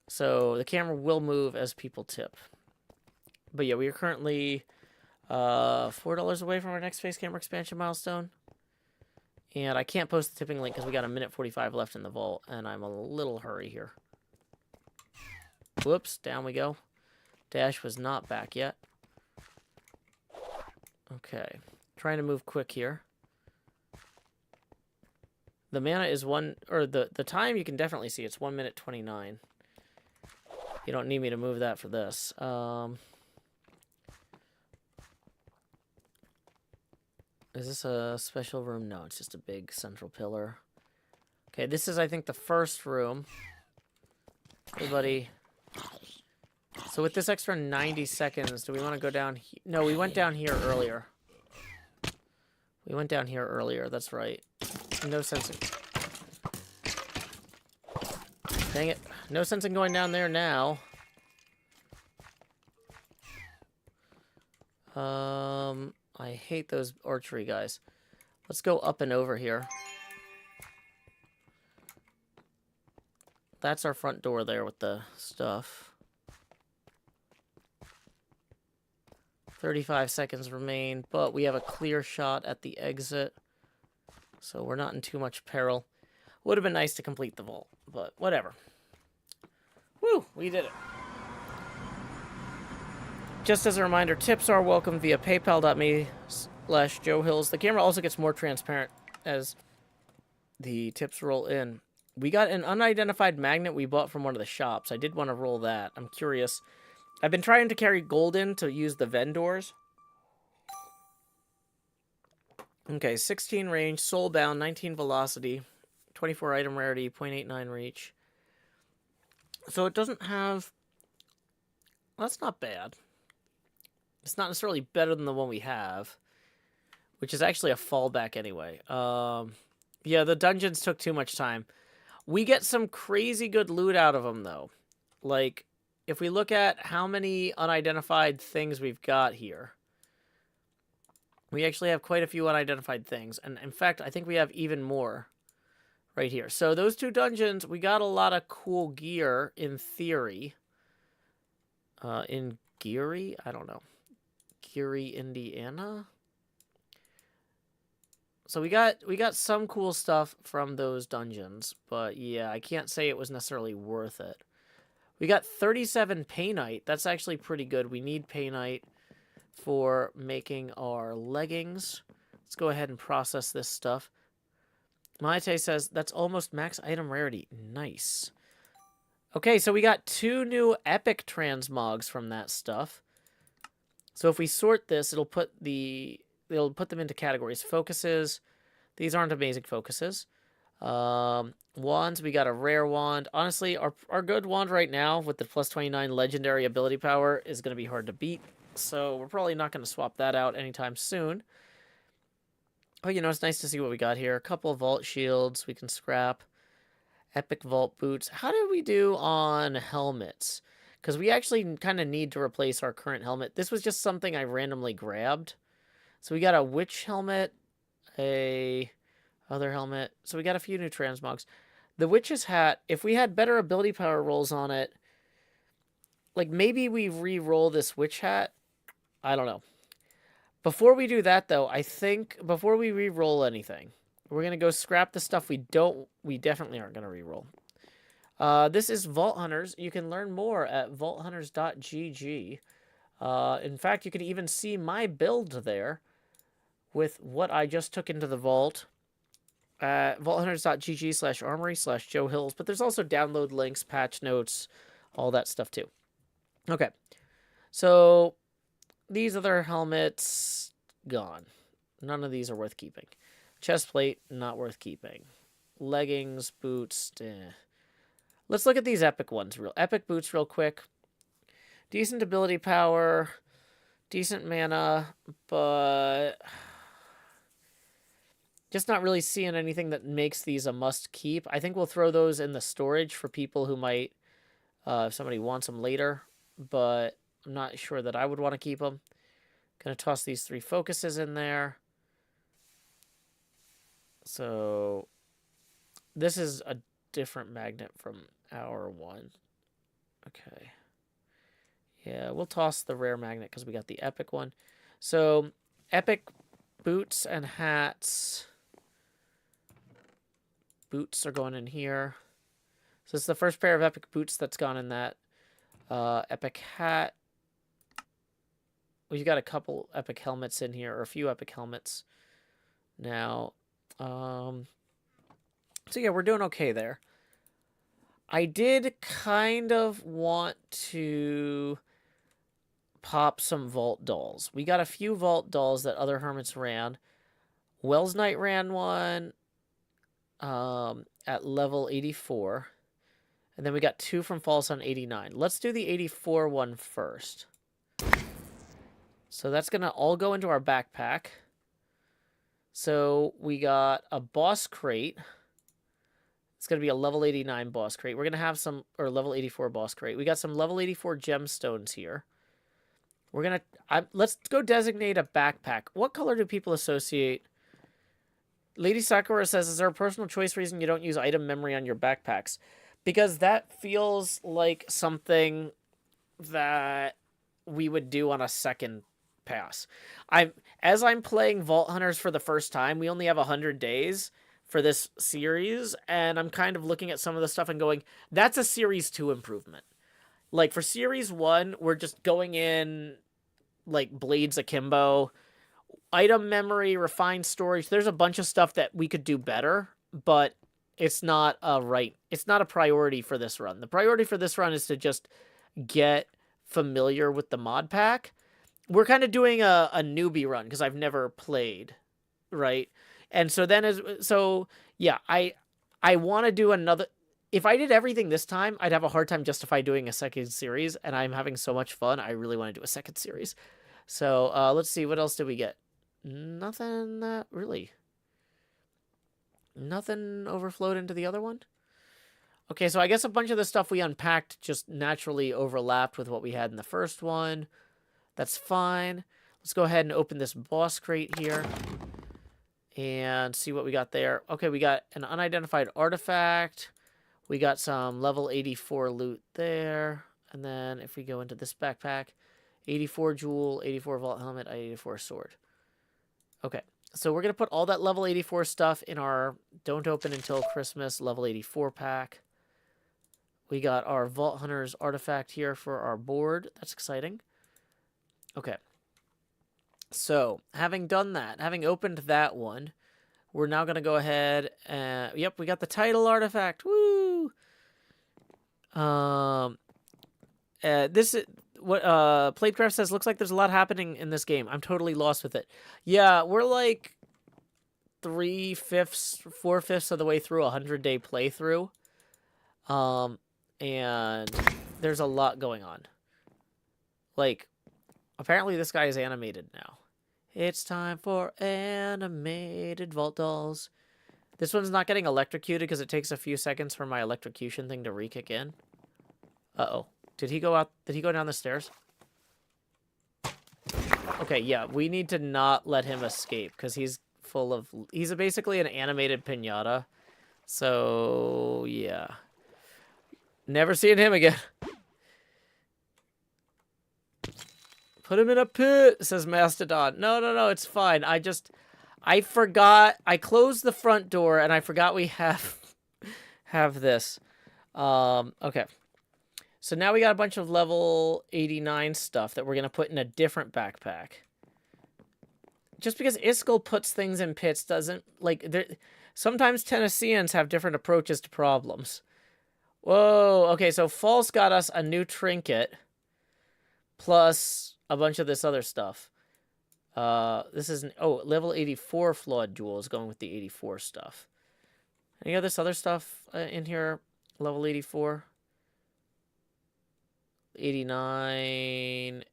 So the camera will move as people tip. But yeah, we are currently $4 away from our next face camera expansion milestone. And I can't post the tipping link because we got 1:45 left in the vault. And I'm a little hurry here. Whoops, down we go. Dash was not back yet. Okay. Trying to move quick here. The mana is the time you can definitely see. It's 1:29. You don't need me to move that for this. Is this a special room? No, it's just a big central pillar. Okay, this is, I think, the first room. Hey, buddy. So with this extra 90 seconds, do we want to go down here? No, we went down here earlier. We went down here earlier, that's right. No sense in... Dang it. No sense in going down there now. I hate those archery guys. Let's go up and over here. That's our front door there with the stuff. 35 seconds remain, but we have a clear shot at the exit. So we're not in too much peril. Would have been nice to complete the vault, but whatever. Woo, we did it. Just as a reminder, tips are welcome via paypal.me/JoeHills. The camera also gets more transparent as the tips roll in. We got an unidentified magnet we bought from one of the shops. I did want to roll that. I'm curious. I've been trying to carry gold in to use the vendors. Okay, 16 range, soulbound, 19 velocity, 24 item rarity, 0.89 reach. So it doesn't have... That's not bad. It's not necessarily better than the one we have, which is actually a fallback anyway. Yeah, the dungeons took too much time. We get some crazy good loot out of them, though. Like, if we look at how many unidentified things we've got here, we actually have quite a few unidentified things. And in fact, I think we have even more right here. So those two dungeons, we got a lot of cool gear in theory. In Geary? I don't know. Geary, Indiana? So we got some cool stuff from those dungeons, but yeah, I can't say it was necessarily worth it. We got 37 painite. That's actually pretty good. We need painite for making our leggings. Let's go ahead and process this stuff. Maite says that's almost max item rarity. Nice. Okay, so we got 2 new epic transmogs from that stuff. So if we sort this, it'll put them into categories. Focuses. These aren't amazing focuses. Wands, we got a rare wand. Honestly, our good wand right now with the plus 29 legendary ability power is going to be hard to beat. So we're probably not going to swap that out anytime soon. Oh, you know, it's nice to see what we got here. A couple of vault shields we can scrap. Epic vault boots. How did we do on helmets? Because we actually kind of need to replace our current helmet. This was just something I randomly grabbed. So we got a witch helmet, a other helmet. So we got a few new transmogs. The witch's hat, if we had better ability power rolls on it, like maybe we re-roll this witch hat. I don't know. Before we do that, though, I think before we re-roll anything, we're going to go scrap the stuff we definitely aren't going to re-roll. This is Vault Hunters. You can learn more at vaulthunters.gg. In fact, you can even see my build there with what I just took into the vault at vaulthunters.gg/armory/Joe Hills. But there's also download links, patch notes, all that stuff too. Okay. So these other helmets, gone. None of these are worth keeping. Chest plate, not worth keeping. Leggings, boots, Let's look at these epic ones. Epic boots real quick. Decent ability power, decent mana, but just not really seeing anything that makes these a must keep. I think we'll throw those in the storage for people who might, if somebody wants them later, but I'm not sure that I would want to keep them. Gonna toss these 3 focuses in there. So this is a different magnet from our one. Okay. Yeah, we'll toss the rare magnet because we got the epic one. So epic boots and hats. Boots are going in here. So it's the first pair of epic boots that's gone in that. Epic hat. We've got a couple epic helmets in here, or a few epic helmets now. So yeah, we're doing okay there. I did kind of want to pop some vault dolls. We got a few vault dolls that other hermits ran. Wells Knight ran one at level 84. And then we got 2 from False on 89. Let's do the 84 one first. So that's going to all go into our backpack. So we got a boss crate. It's going to be a level 89 boss crate. We're going to have some, or level 84 boss crate. We got some level 84 gemstones here. We're going to, let's go designate a backpack. What color do people associate? Lady Sakura says, is there a personal choice reason you don't use item memory on your backpacks? Because that feels like something that we would do on a second pass. As I'm playing Vault Hunters for the first time, we only have 100 days for this series, and I'm kind of looking at some of the stuff and going, that's a Series 2 improvement. Like, for Series 1, we're just going in, like, blades akimbo, item memory, refined storage. There's a bunch of stuff that we could do better, but it's not it's not a priority for this run. The priority for this run is to just get familiar with the mod pack. We're kind of doing a newbie run because I've never played, right? And so then yeah, I want to do another. If I did everything this time, I'd have a hard time justifying doing a second series, and I'm having so much fun. I really want to do a second series. So let's see, what else did we get? Nothing really. Nothing overflowed into the other one? Okay, so I guess a bunch of the stuff we unpacked just naturally overlapped with what we had in the first one. That's fine. Let's go ahead and open this boss crate here and see what we got there. Okay, we got an unidentified artifact. We got some level 84 loot there. And then if we go into this backpack, 84 jewel, 84 vault helmet, 84 sword. Okay, so we're going to put all that level 84 stuff in our don't open until Christmas level 84 pack. We got our Vault Hunters artifact here for our board. That's exciting. Okay. So, having done that, having opened that one, we're now going to go ahead and... Yep, we got the title artifact. Woo! This is... What Platecraft says, looks like there's a lot happening in this game. I'm totally lost with it. Yeah, we're like 3/5, 4/5 of the way through a 100-day playthrough. And there's a lot going on. Like, apparently this guy is animated now. It's time for animated vault dolls. This one's not getting electrocuted because it takes a few seconds for my electrocution thing to re-kick in. Uh-oh. Did he go out? Did he go down the stairs? Okay, yeah, we need to not let him escape because he's full of... He's basically an animated piñata. So, yeah. Never seeing him again. Put him in a pit, says Mastodon. No, it's fine. I forgot. I closed the front door and I forgot we have this. Okay. So now we got a bunch of level 89 stuff that we're going to put in a different backpack. Just because Iskall puts things in pits doesn't, like, sometimes Tennesseans have different approaches to problems. Whoa, okay, so False got us a new trinket, plus a bunch of this other stuff. This is, level 84 flawed jewel is going with the 84 stuff. Any of this other stuff in here, level 84? 89,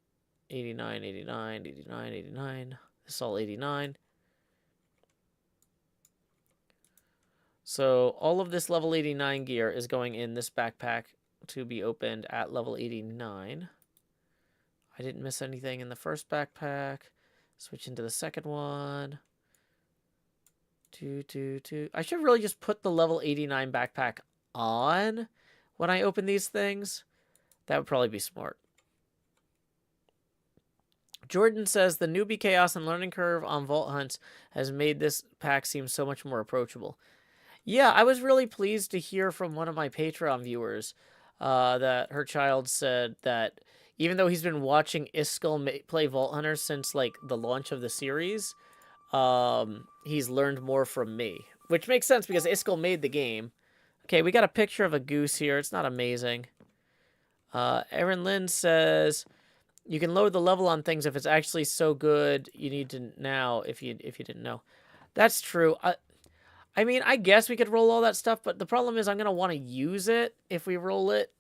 89, 89, 89, 89. This is all 89. So all of this level 89 gear is going in this backpack to be opened at level 89. I didn't miss anything in the first backpack. Switch into the second one. 2, 2, 2. I should really just put the level 89 backpack on when I open these things. That would probably be smart. Jordan says the newbie chaos and learning curve on vault hunts has made this pack seem so much more approachable. Yeah, I was really pleased to hear from one of my Patreon viewers that her child said that even though he's been watching Iskall play Vault Hunter since like the launch of the series, he's learned more from me, which makes sense because Iskall made the game. Okay, we got a picture of a goose here. It's not amazing. Erin Lynn says you can lower the level on things if it's actually so good. You need to now if you didn't know. That's true. I mean, I guess we could roll all that stuff, but the problem is I'm going to want to use it if we roll it.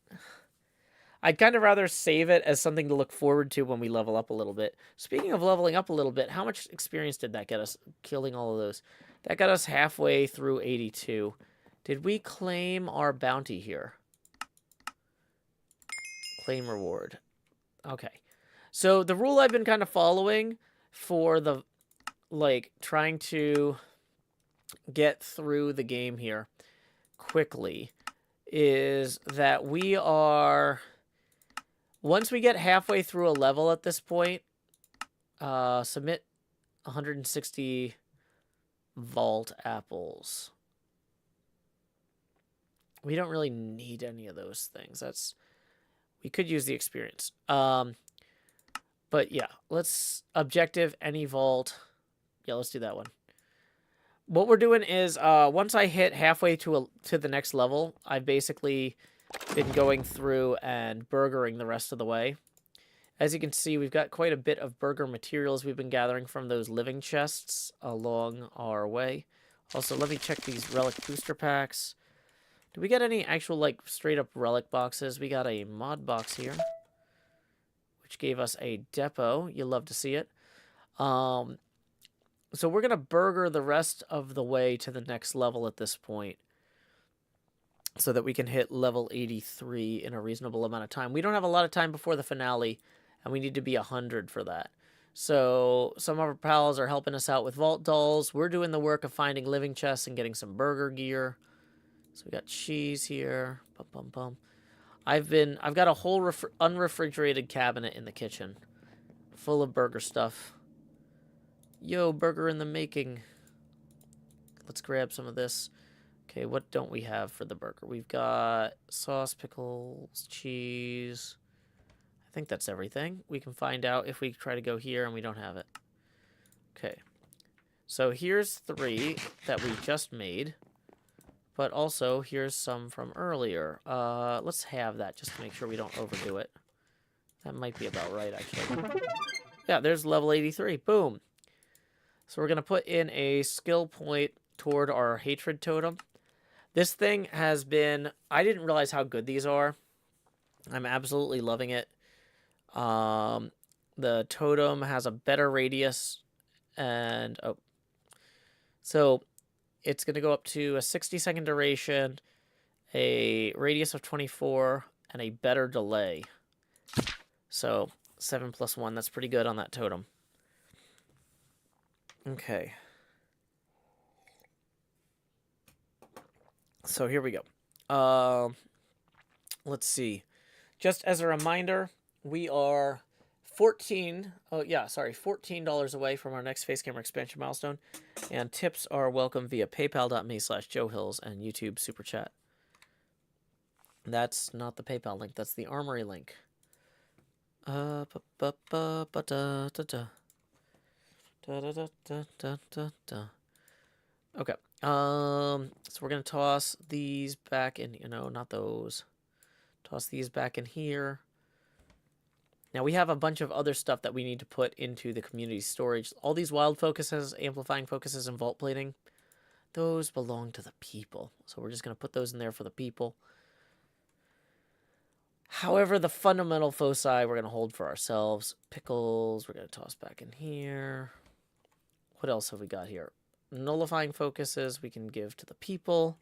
I'd kind of rather save it as something to look forward to when we level up a little bit. Speaking of leveling up a little bit, how much experience did that get us, killing all of those? That got us halfway through 82. Did we claim our bounty here? Claim reward. Okay. So the rule I've been kind of following for the, like, trying to get through the game here quickly is that we are, once we get halfway through a level at this point, submit 160 vault apples. We don't really need any of those things. We could use the experience. But yeah, let's objective any vault. Yeah, let's do that one. What we're doing is, once I hit halfway to the next level, I've basically been going through and burgering the rest of the way. As you can see, we've got quite a bit of burger materials we've been gathering from those living chests along our way. Also, let me check these relic booster packs. Do we get any actual, like, straight-up relic boxes? We got a mod box here, which gave us a depot. You'll love to see it. So we're going to burger the rest of the way to the next level at this point so that we can hit level 83 in a reasonable amount of time. We don't have a lot of time before the finale, and we need to be 100 for that. So some of our pals are helping us out with vault dolls. We're doing the work of finding living chests and getting some burger gear. So we got cheese here. Bum, bum, bum. I've got a whole unrefrigerated cabinet in the kitchen full of burger stuff. Yo, burger in the making. Let's grab some of this. Okay, what don't we have for the burger? We've got sauce, pickles, cheese. I think that's everything. We can find out if we try to go here and we don't have it. Okay. So here's 3 that we just made. But also, here's some from earlier. Let's have that just to make sure we don't overdo it. That might be about right, actually. Yeah, there's level 83. Boom. So we're going to put in a skill point toward our hatred totem. This thing has been... I didn't realize how good these are. I'm absolutely loving it. The totem has a better radius And, oh. So, it's going to go up to a 60-second duration, a radius of 24, and a better delay. So, 7 plus 1, that's pretty good on that totem. Okay. So, here we go. Let's see. Just as a reminder, we are $14 away from our next face camera expansion milestone, and tips are welcome via paypal.me/JoeHills and YouTube Super Chat. That's not the PayPal link, that's the Armory link. Okay. So we're gonna toss these back in, not those. Toss these back in here. Now we have a bunch of other stuff that we need to put into the community storage. All these wild focuses, amplifying focuses, and vault plating, those belong to the people. So we're just going to put those in there for the people. However, the fundamental foci we're going to hold for ourselves. Pickles, we're going to toss back in here. What else have we got here? Nullifying focuses we can give to the people.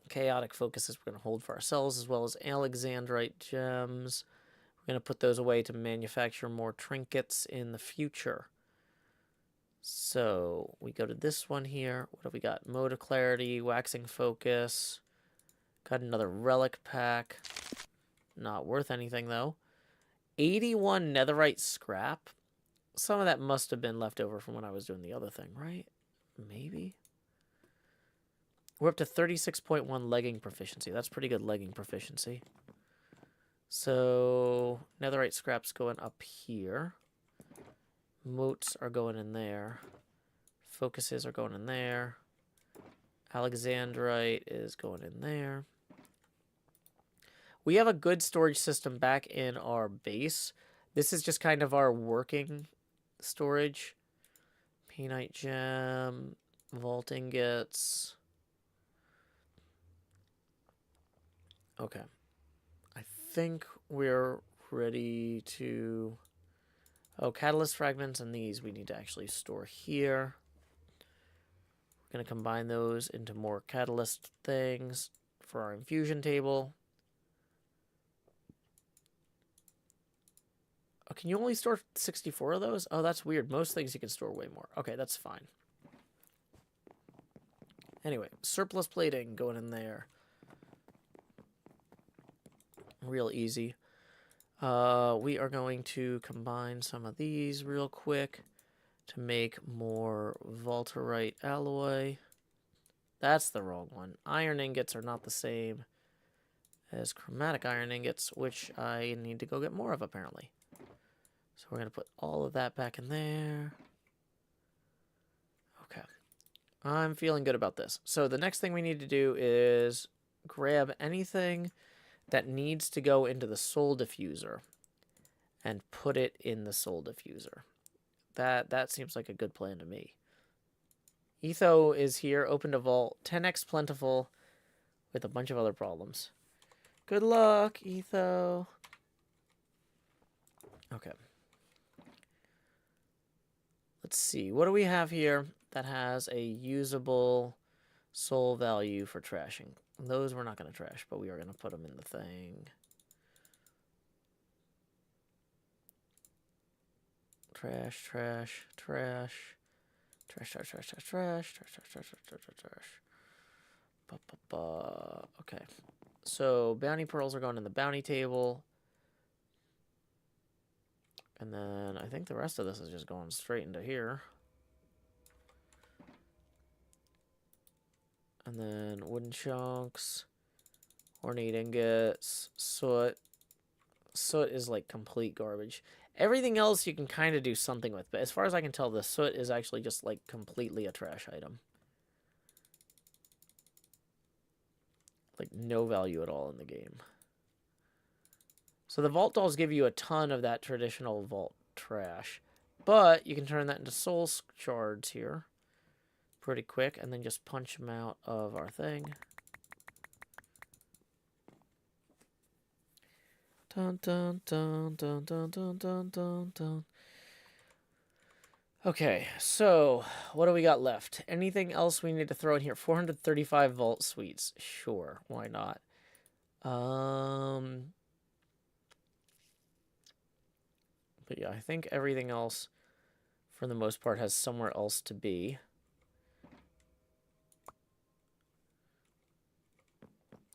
Chaotic focuses we're going to hold for ourselves, as well as Alexandrite gems. We're going to put those away to manufacture more trinkets in the future. So we go to this one here. What have we got? Mode of clarity, waxing focus. Got another relic pack. Not worth anything though. 81 netherite scrap. Some of that must have been left over from when I was doing the other thing, right? Maybe. We're up to 36.1 legging proficiency. That's pretty good legging proficiency. So, netherite scraps going up here. Motes are going in there. Focuses are going in there. Alexandrite is going in there. We have a good storage system back in our base. This is just kind of our working storage. Painite gem, vault ingots. Okay. I think we're ready to... Oh, catalyst fragments and these we need to actually store here. We're going to combine those into more catalyst things for our infusion table. Oh, can you only store 64 of those? Oh, that's weird. Most things you can store way more. Okay, that's fine. Anyway, surplus plating going in there. Real easy. We are going to combine some of these real quick to make more vaulterite alloy. That's the wrong one. Iron ingots are not the same as chromatic iron ingots, which I need to go get more of apparently. So we're going to put all of that back in there. Okay. I'm feeling good about this. So the next thing we need to do is grab anything that needs to go into the soul diffuser and put it in the soul diffuser. That seems like a good plan to me. Etho is here, open to vault, 10x plentiful, with a bunch of other problems. Good luck, Etho. Okay. Let's see, what do we have here that has a usable soul value for trashing? Those we're not going to trash, but we are going to put them in the thing. Trash, trash, trash. Trash, trash, trash, trash, trash, trash, trash, trash, trash, trash, trash. Okay. So, bounty pearls are going in the bounty table. And then I think the rest of this is just going straight into here. And then wooden chunks, ornate ingots, soot. Soot is like complete garbage. Everything else you can kind of do something with, but as far as I can tell, the soot is actually just like completely a trash item. Like no value at all in the game. So the vault dolls give you a ton of that traditional vault trash, but you can turn that into soul shards here pretty quick, and then just punch them out of our thing. Dun dun dun dun dun dun dun dun dun. Okay, so what do we got left? Anything else we need to throw in here? 435 volt sweets. Sure, why not? But yeah, I think everything else, for the most part, has somewhere else to be.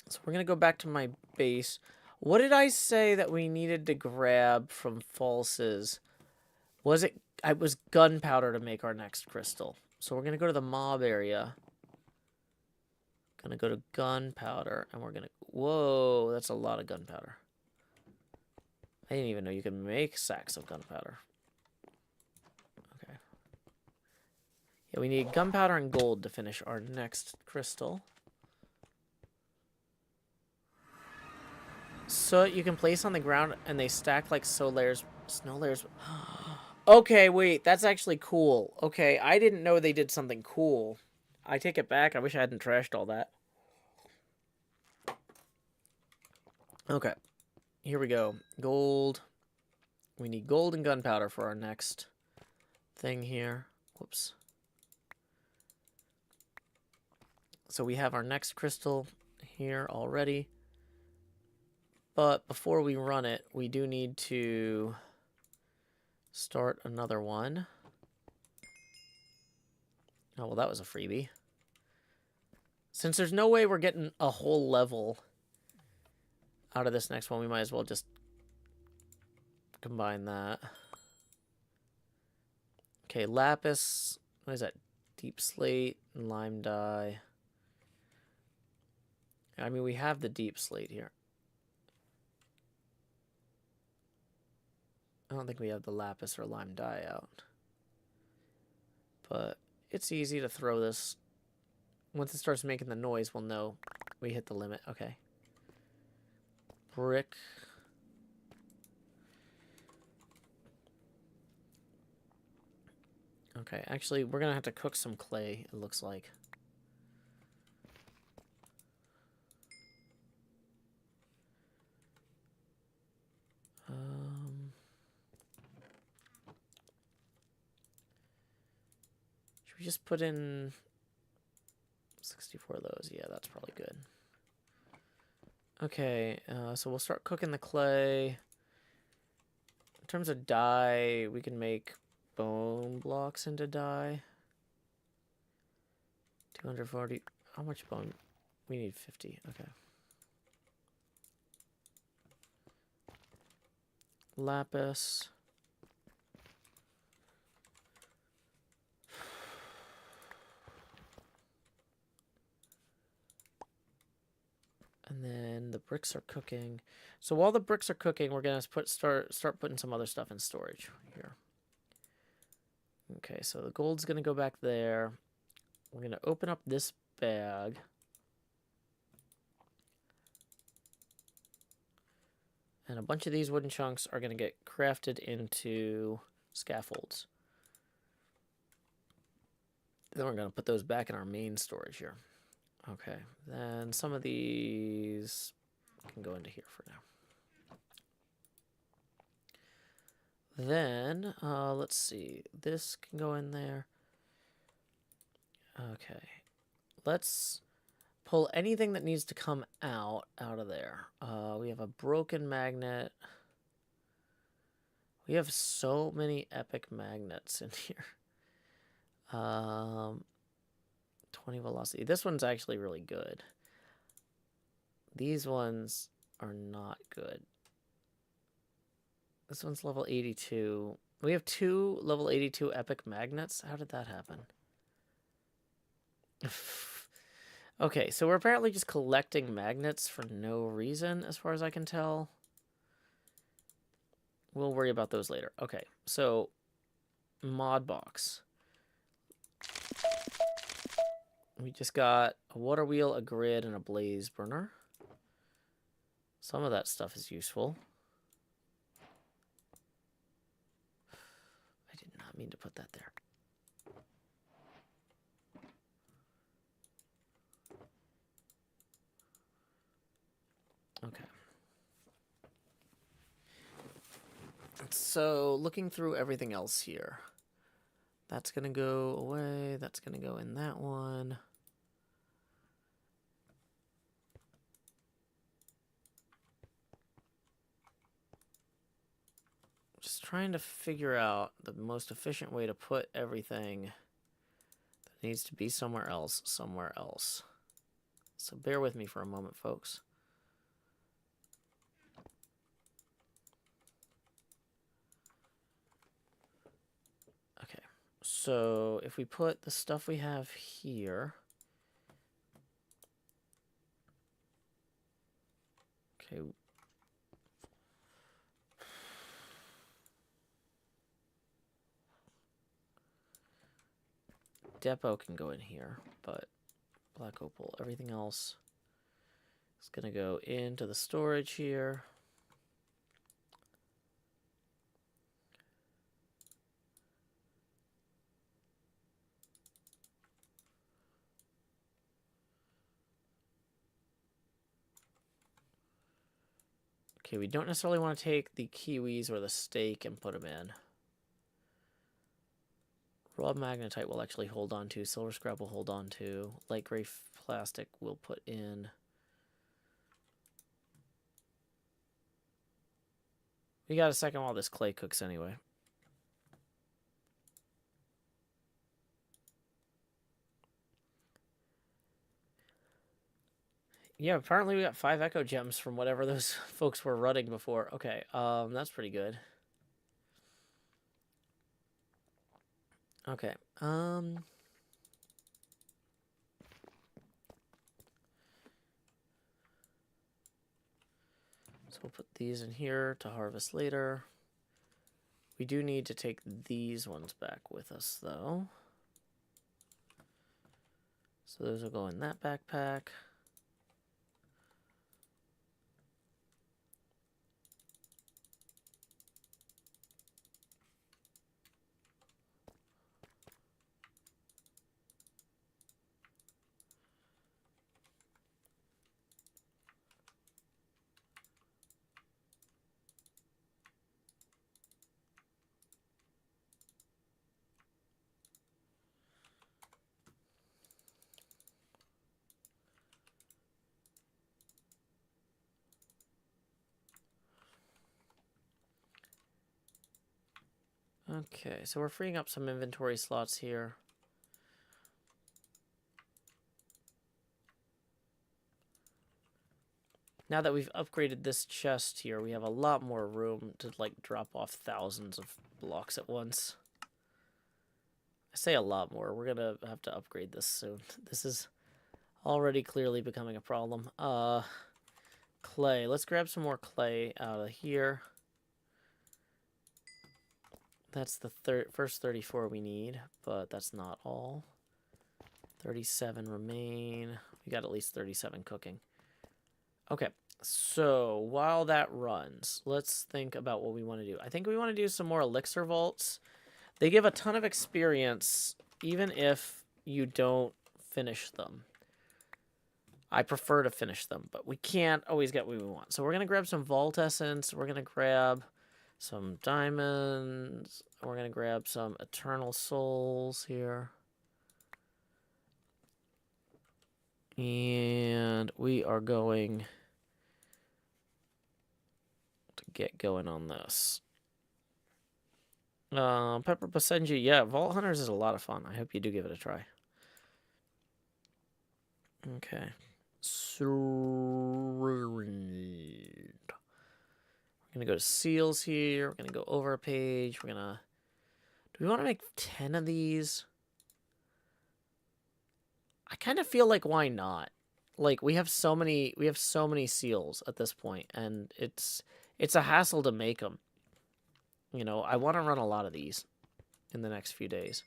So we're going to go back to my base. What did I say that we needed to grab from False's? Was it... It was gunpowder to make our next crystal. So we're going to go to the mob area. Going to go to gunpowder, and we're going to... Whoa, that's a lot of gunpowder. I didn't even know you could make sacks of gunpowder. Okay. Yeah, we need gunpowder and gold to finish our next crystal. Soot you can place on the ground and they stack like snow layers. Okay, wait, that's actually cool. Okay, I didn't know they did something cool. I take it back. I wish I hadn't trashed all that. Okay, here we go. Gold. We need gold and gunpowder for our next thing here. Whoops. So we have our next crystal here already. But before we run it, we do need to start another one. Oh, well, that was a freebie. Since there's no way we're getting a whole level out of this next one, we might as well just combine that. Okay, lapis. What is that? Deep slate and lime dye. I mean, we have the deep slate here. I don't think we have the lapis or lime dye out. But it's easy to throw this. Once it starts making the noise, we'll know we hit the limit. Okay. Brick. Okay, actually, we're going to have to cook some clay, it looks like. Should we just put in 64 of those? Yeah, that's probably good. Okay, so we'll start cooking the clay. In terms of dye, we can make bone blocks into dye. 240. How much bone? We need 50. Okay. Lapis. And then the bricks are cooking. So while the bricks are cooking, we're gonna start putting some other stuff in storage here. Okay, so the gold's gonna go back there. We're gonna open up this bag. And a bunch of these wooden chunks are gonna get crafted into scaffolds. Then we're gonna put those back in our main storage here. Okay, then some of these can go into here for now. Then, let's see. This can go in there. Okay. Let's pull anything that needs to come out of there. We have a broken magnet. We have so many epic magnets in here. 20 velocity. This one's actually really good. These ones are not good. This one's level 82. We have 2 level 82 epic magnets. How did that happen? Okay, so we're apparently just collecting magnets for no reason, as far as I can tell. We'll worry about those later. Okay, so mod box. We just got a water wheel, a grid, and a blaze burner. Some of that stuff is useful. I did not mean to put that there. Okay. So, looking through everything else here. That's going to go away. That's going to go in that one. Just trying to figure out the most efficient way to put everything that needs to be somewhere else. So bear with me for a moment, folks. Okay, so if we put the stuff we have here. Okay. Depot can go in here, but black opal, everything else is going to go into the storage here. Okay, we don't necessarily want to take the kiwis or the steak and put them in. Raw magnetite we'll actually hold on to. Silver scrap we'll hold on to. Light gray plastic we'll put in. We got a second while this clay cooks anyway. Yeah, apparently we got 5 echo gems from whatever those folks were running before. Okay, that's pretty good. Okay, so we'll put these in here to harvest later. We do need to take these ones back with us, though. So those will go in that backpack. Okay, so we're freeing up some inventory slots here. Now that we've upgraded this chest here, we have a lot more room to, like, drop off thousands of blocks at once. I say a lot more. We're gonna have to upgrade this soon. This is already clearly becoming a problem. Clay. Let's grab some more clay out of here. That's the first 34 we need, but that's not all. 37 remain. We got at least 37 cooking. Okay, so while that runs, let's think about what we want to do. I think we want to do some more elixir vaults. They give a ton of experience, even if you don't finish them. I prefer to finish them, but we can't always get what we want. So we're going to grab some vault essence. We're going to grab some diamonds. We're going to grab some eternal souls here. And we are going to get going on this. Pepper Basenji, yeah, Vault Hunters is a lot of fun. I hope you do give it a try. Okay. So we're gonna go to seals here. We're gonna go over a page. We're gonna. Do we want to make 10 of these? I kind of feel like why not? Like we have so many seals at this point, and it's a hassle to make them. You know, I want to run a lot of these in the next few days.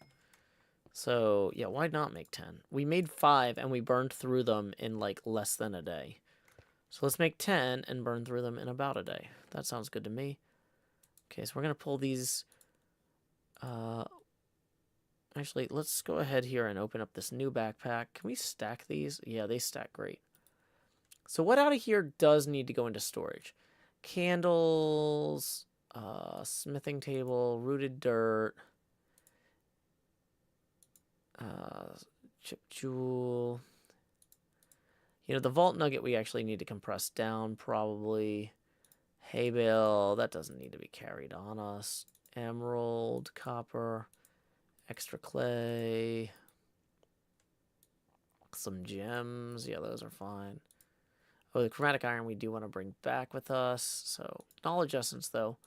So, yeah, why not make 10? We made 5, and we burned through them in, like, less than a day. So let's make 10 and burn through them in about a day. That sounds good to me. Okay, so we're going to pull these... Actually, let's go ahead here and open up this new backpack. Can we stack these? Yeah, they stack great. So what out of here does need to go into storage? Candles... smithing table, rooted dirt. Chip jewel. You know, the vault nugget we actually need to compress down, probably. Hay bale, that doesn't need to be carried on us. Emerald, copper, extra clay. Some gems, yeah, those are fine. Oh, the chromatic iron we do want to bring back with us. So, knowledge essence, though.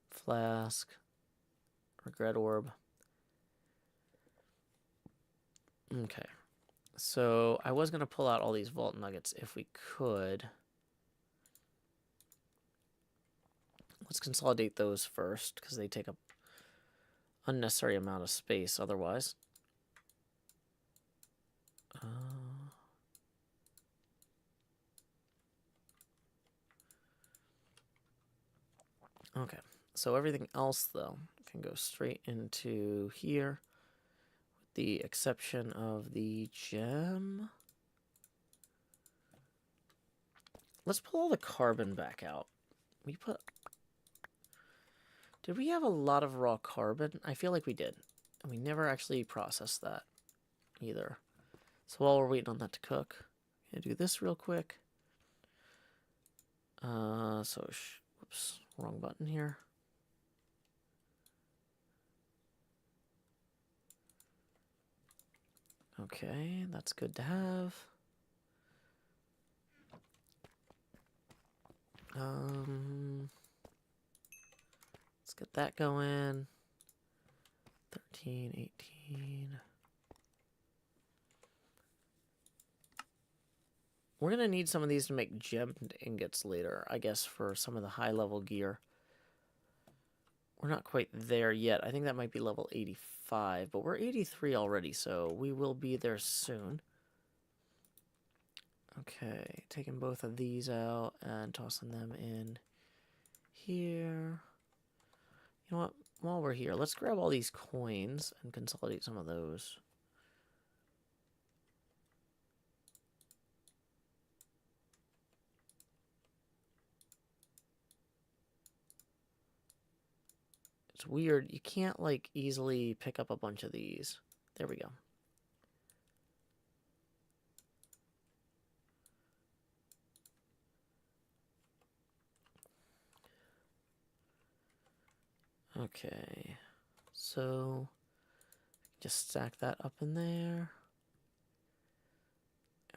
Flask. Regret orb. Okay. So, I was going to pull out all these vault nuggets if we could. Let's consolidate those first, because they take up unnecessary amount of space otherwise. Okay, so everything else, though, can go straight into here, with the exception of the gem. Let's pull all the carbon back out. Did we have a lot of raw carbon? I feel like we did. And we never actually processed that either. So while we're waiting on that to cook, I'm gonna do this real quick. Whoops, wrong button here. Okay, that's good to have. Let's get that going. 13, 18. We're going to need some of these to make gemmed ingots later, I guess, for some of the high-level gear. We're not quite there yet. I think that might be level 85, but we're 83 already, so we will be there soon. Okay, taking both of these out and tossing them in here. You know what? While we're here, let's grab all these coins and consolidate some of those. It's weird. You can't, like, easily pick up a bunch of these. There we go. Okay. So, just stack that up in there.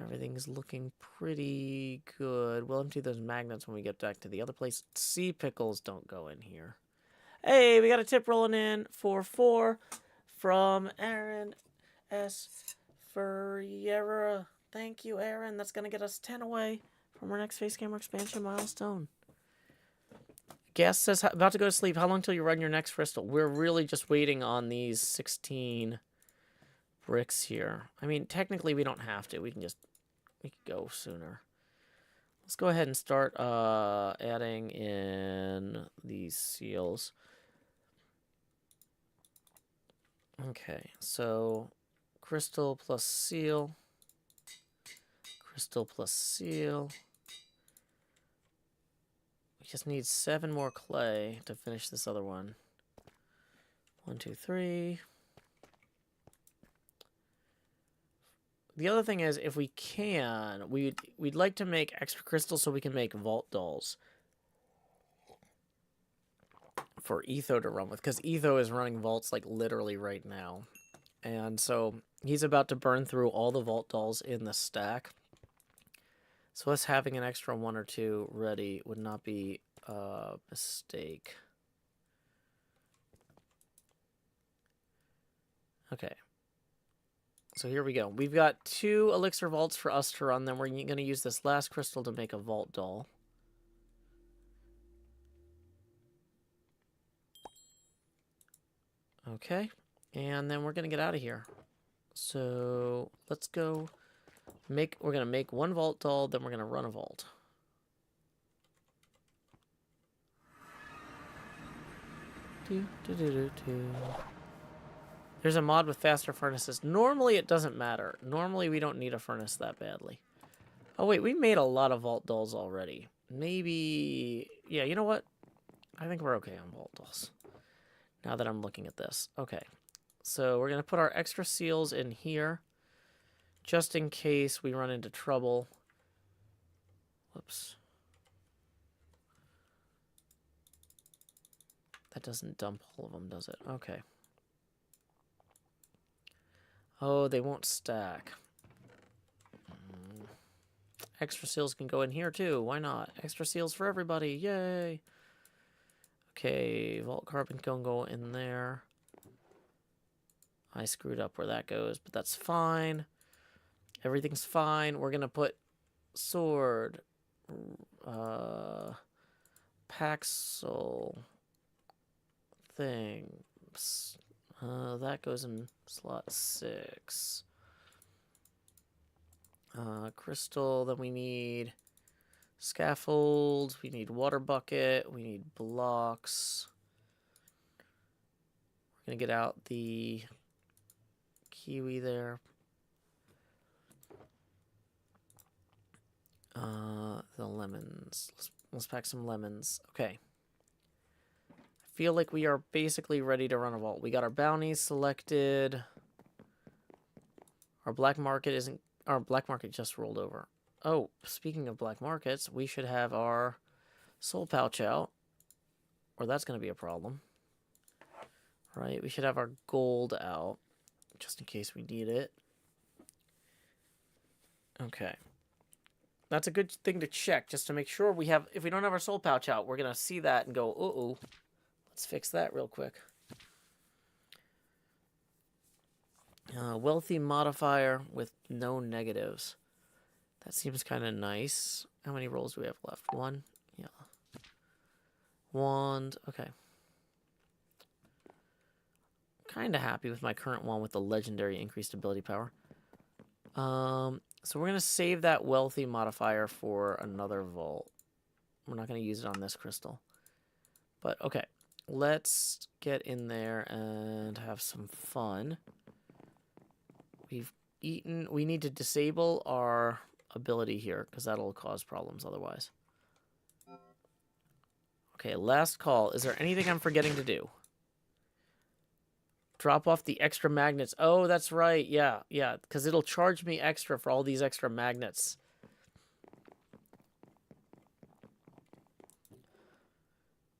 Everything's looking pretty good. We'll empty those magnets when we get back to the other place. Sea pickles don't go in here. Hey, we got a tip rolling in for 4 from Aaron S. Ferreira. Thank you, Aaron. That's going to get us 10 away from our next face camera expansion milestone. Guest says, about to go to sleep. How long till you run your next crystal? We're really just waiting on these 16 bricks here. I mean, technically we don't have to. We could go sooner. Let's go ahead and start adding in these seals. Okay, so crystal plus seal. Crystal plus seal. We just need 7 more clay to finish this other one. 1, 2, 3. The other thing is, if we can, we'd like to make extra crystals so we can make vault dolls for Etho to run with, because Etho is running vaults like literally right now, and so he's about to burn through all the vault dolls in the stack. So us having an extra 1 or 2 ready would not be a mistake. Okay. So here we go. We've got 2 elixir vaults for us to run. Then we're going to use this last crystal to make a vault doll. Okay. And then we're going to get out of here. So let's go we're going to make 1 vault doll, then we're going to run a vault. There's a mod with faster furnaces. Normally it doesn't matter. Normally we don't need a furnace that badly. Oh wait, we made a lot of vault dolls already. Maybe... Yeah, you know what? I think we're okay on vault dolls. Now that I'm looking at this. Okay. So we're going to put our extra seals in here, just in case we run into trouble. Whoops. That doesn't dump all of them, does it? Okay. Oh, they won't stack. Extra seals can go in here, too. Why not? Extra seals for everybody. Yay! Okay, vault carbon can go in there. I screwed up where that goes, but that's fine. Everything's fine. We're going to put sword, Paxel, things. That goes in slot 6. Crystal, then we need scaffold, we need water bucket, we need blocks. We're going to get out the kiwi there. The lemons. Let's pack some lemons. Okay. I feel like we are basically ready to run a vault. We got our bounties selected. Our black market isn't... Our black market just rolled over. Oh, speaking of black markets, we should have our soul pouch out. Or that's going to be a problem. Right, we should have our gold out. Just in case we need it. Okay. That's a good thing to check, just to make sure we have... If we don't have our soul pouch out, we're going to see that and go, uh-oh. Let's fix that real quick. Wealthy modifier with no negatives. That seems kind of nice. How many rolls do we have left? 1? Yeah. Wand. Okay. Kind of happy with my current one with the legendary increased ability power. So we're going to save that wealthy modifier for another vault. We're not going to use it on this crystal. But, okay. Let's get in there and have some fun. We've eaten... We need to disable our ability here, because that'll cause problems otherwise. Okay, last call. Is there anything I'm forgetting to do? Drop off the extra magnets. Oh, that's right. Yeah, because it'll charge me extra for all these extra magnets.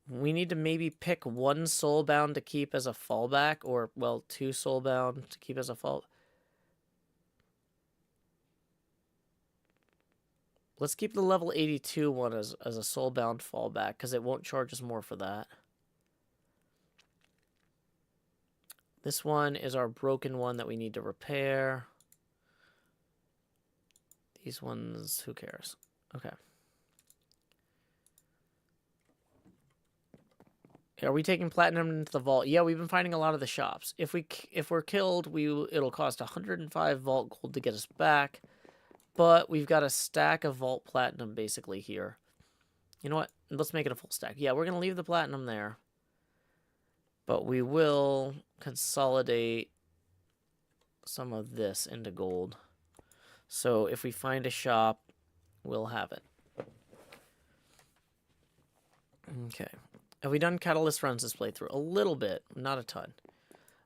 We need to maybe pick 1 soulbound to keep as a fallback, or, well, 2 soulbound to keep as a fall. Let's keep the level 82 one as a soulbound fallback, because it won't charge us more for that. This one is our broken one that we need to repair. These ones, who cares? Okay. Are we taking platinum into the vault? Yeah, we've been finding a lot of the shops. If we're killed, it'll cost 105 vault gold to get us back. But we've got a stack of vault platinum basically here. You know what? Let's make it a full stack. Yeah, we're going to leave the platinum there. But we will consolidate some of this into gold. So if we find a shop, we'll have it. Okay. Have we done catalyst runs this playthrough? A little bit, not a ton.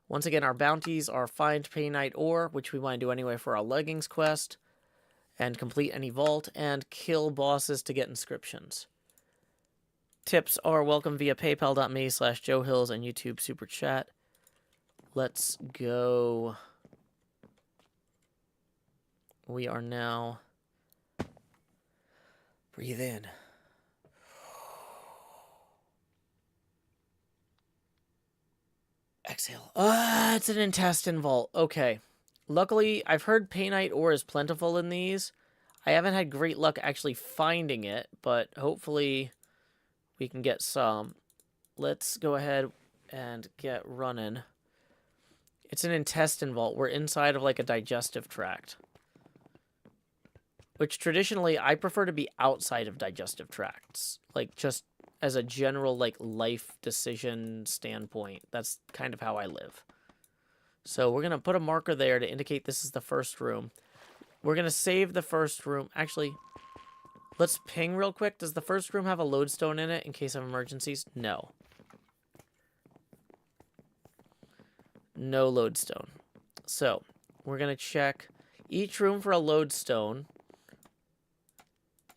Once again, our bounties are find painite ore, which we want to do anyway for our leggings quest, and complete any vault, and kill bosses to get inscriptions. Tips are welcome via paypal.me/JoeHills and YouTube Super Chat. Let's go. We are now... Breathe in. Exhale. It's an intestine vault. Okay. Luckily, I've heard painite ore is plentiful in these. I haven't had great luck actually finding it, but hopefully we can get some. Let's go ahead and get running. It's an intestine vault. We're inside of like a digestive tract. Which traditionally, I prefer to be outside of digestive tracts. Like, just as a general, like, life decision standpoint. That's kind of how I live. So we're going to put a marker there to indicate this is the first room. We're going to save the first room. Actually, let's ping real quick. Does the first room have a lodestone in it in case of emergencies? No. No lodestone. So, we're going to check each room for a lodestone.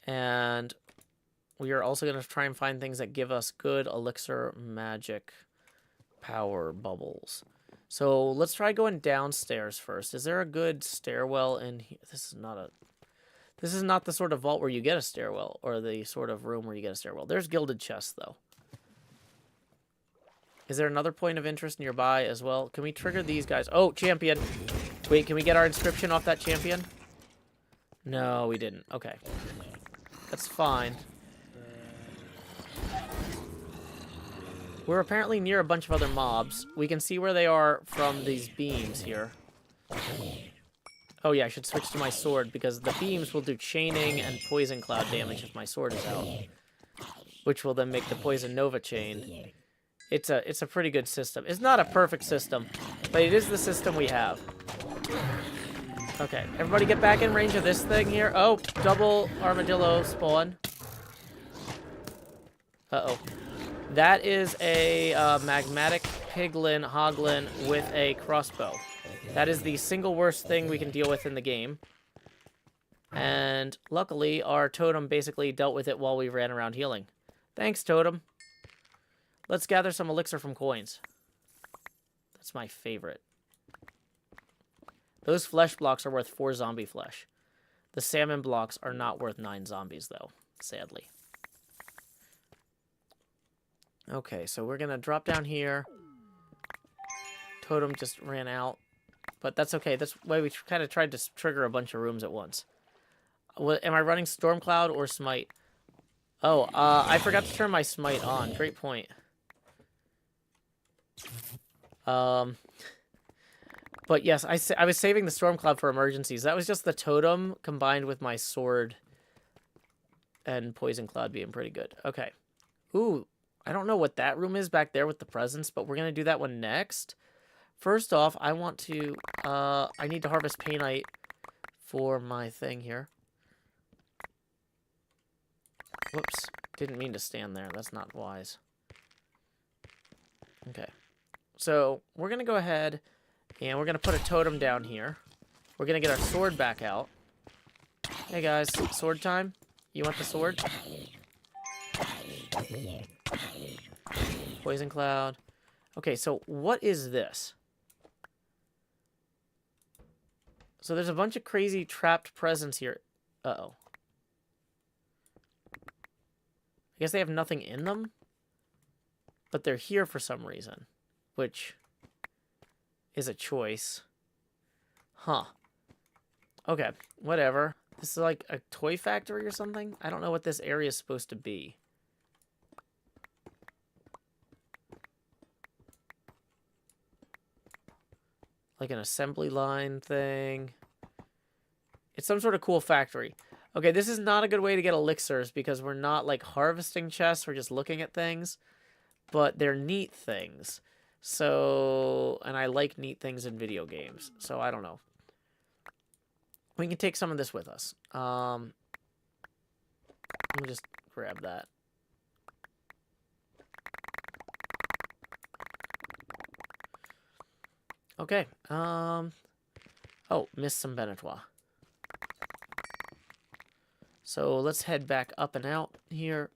And we are also going to try and find things that give us good elixir magic power bubbles. So, let's try going downstairs first. Is there a good stairwell in here? This is not the sort of vault where you get a stairwell, or the sort of room where you get a stairwell. There's gilded chests, though. Is there another point of interest nearby as well? Can we trigger these guys? Oh, champion. Wait, can we get our inscription off that champion? No, we didn't. Okay. That's fine. We're apparently near a bunch of other mobs. We can see where they are from these beams here. Oh yeah, I should switch to my sword because the beams will do chaining and poison cloud damage if my sword is out. Which will then make the poison nova chain. It's a pretty good system. It's not a perfect system, but it is the system we have. Okay, everybody get back in range of this thing here. Oh, double armadillo spawn. Uh-oh. That is a magmatic piglin hoglin with a crossbow. That is the single worst thing we can deal with in the game. And luckily, our totem basically dealt with it while we ran around healing. Thanks, totem. Let's gather some elixir from coins. That's my favorite. Those flesh blocks are worth 4 zombie flesh. The salmon blocks are not worth 9 zombies, though, sadly. Okay, so we're going to drop down here. Totem just ran out. But that's okay. That's why we kind of tried to trigger a bunch of rooms at once. Am I running Stormcloud or Smite? Oh, I forgot to turn my Smite on. Great point. But yes, I was saving the Stormcloud for emergencies. That was just the totem combined with my sword and Poison Cloud being pretty good. Okay. Ooh, I don't know what that room is back there with the presents, but we're going to do that one next. First off, I want to, I need to harvest painite for my thing here. Whoops. Didn't mean to stand there. That's not wise. Okay. So, we're going to go ahead and we're going to put a totem down here. We're going to get our sword back out. Hey guys, sword time? You want the sword? Poison Cloud. Okay, so what is this? So there's a bunch of crazy trapped presents here. Uh-oh. I guess they have nothing in them? But they're here for some reason. Which is a choice. Huh. Okay, whatever. This is like a toy factory or something? I don't know what this area is supposed to be. Like an assembly line thing. It's some sort of cool factory. Okay, this is not a good way to get elixirs because we're not like harvesting chests. We're just looking at things. But they're neat things. So, and I like neat things in video games. So, I don't know. We can take some of this with us. Let me just grab that. Okay. Oh, missed some Benetois. So let's head back up and out here.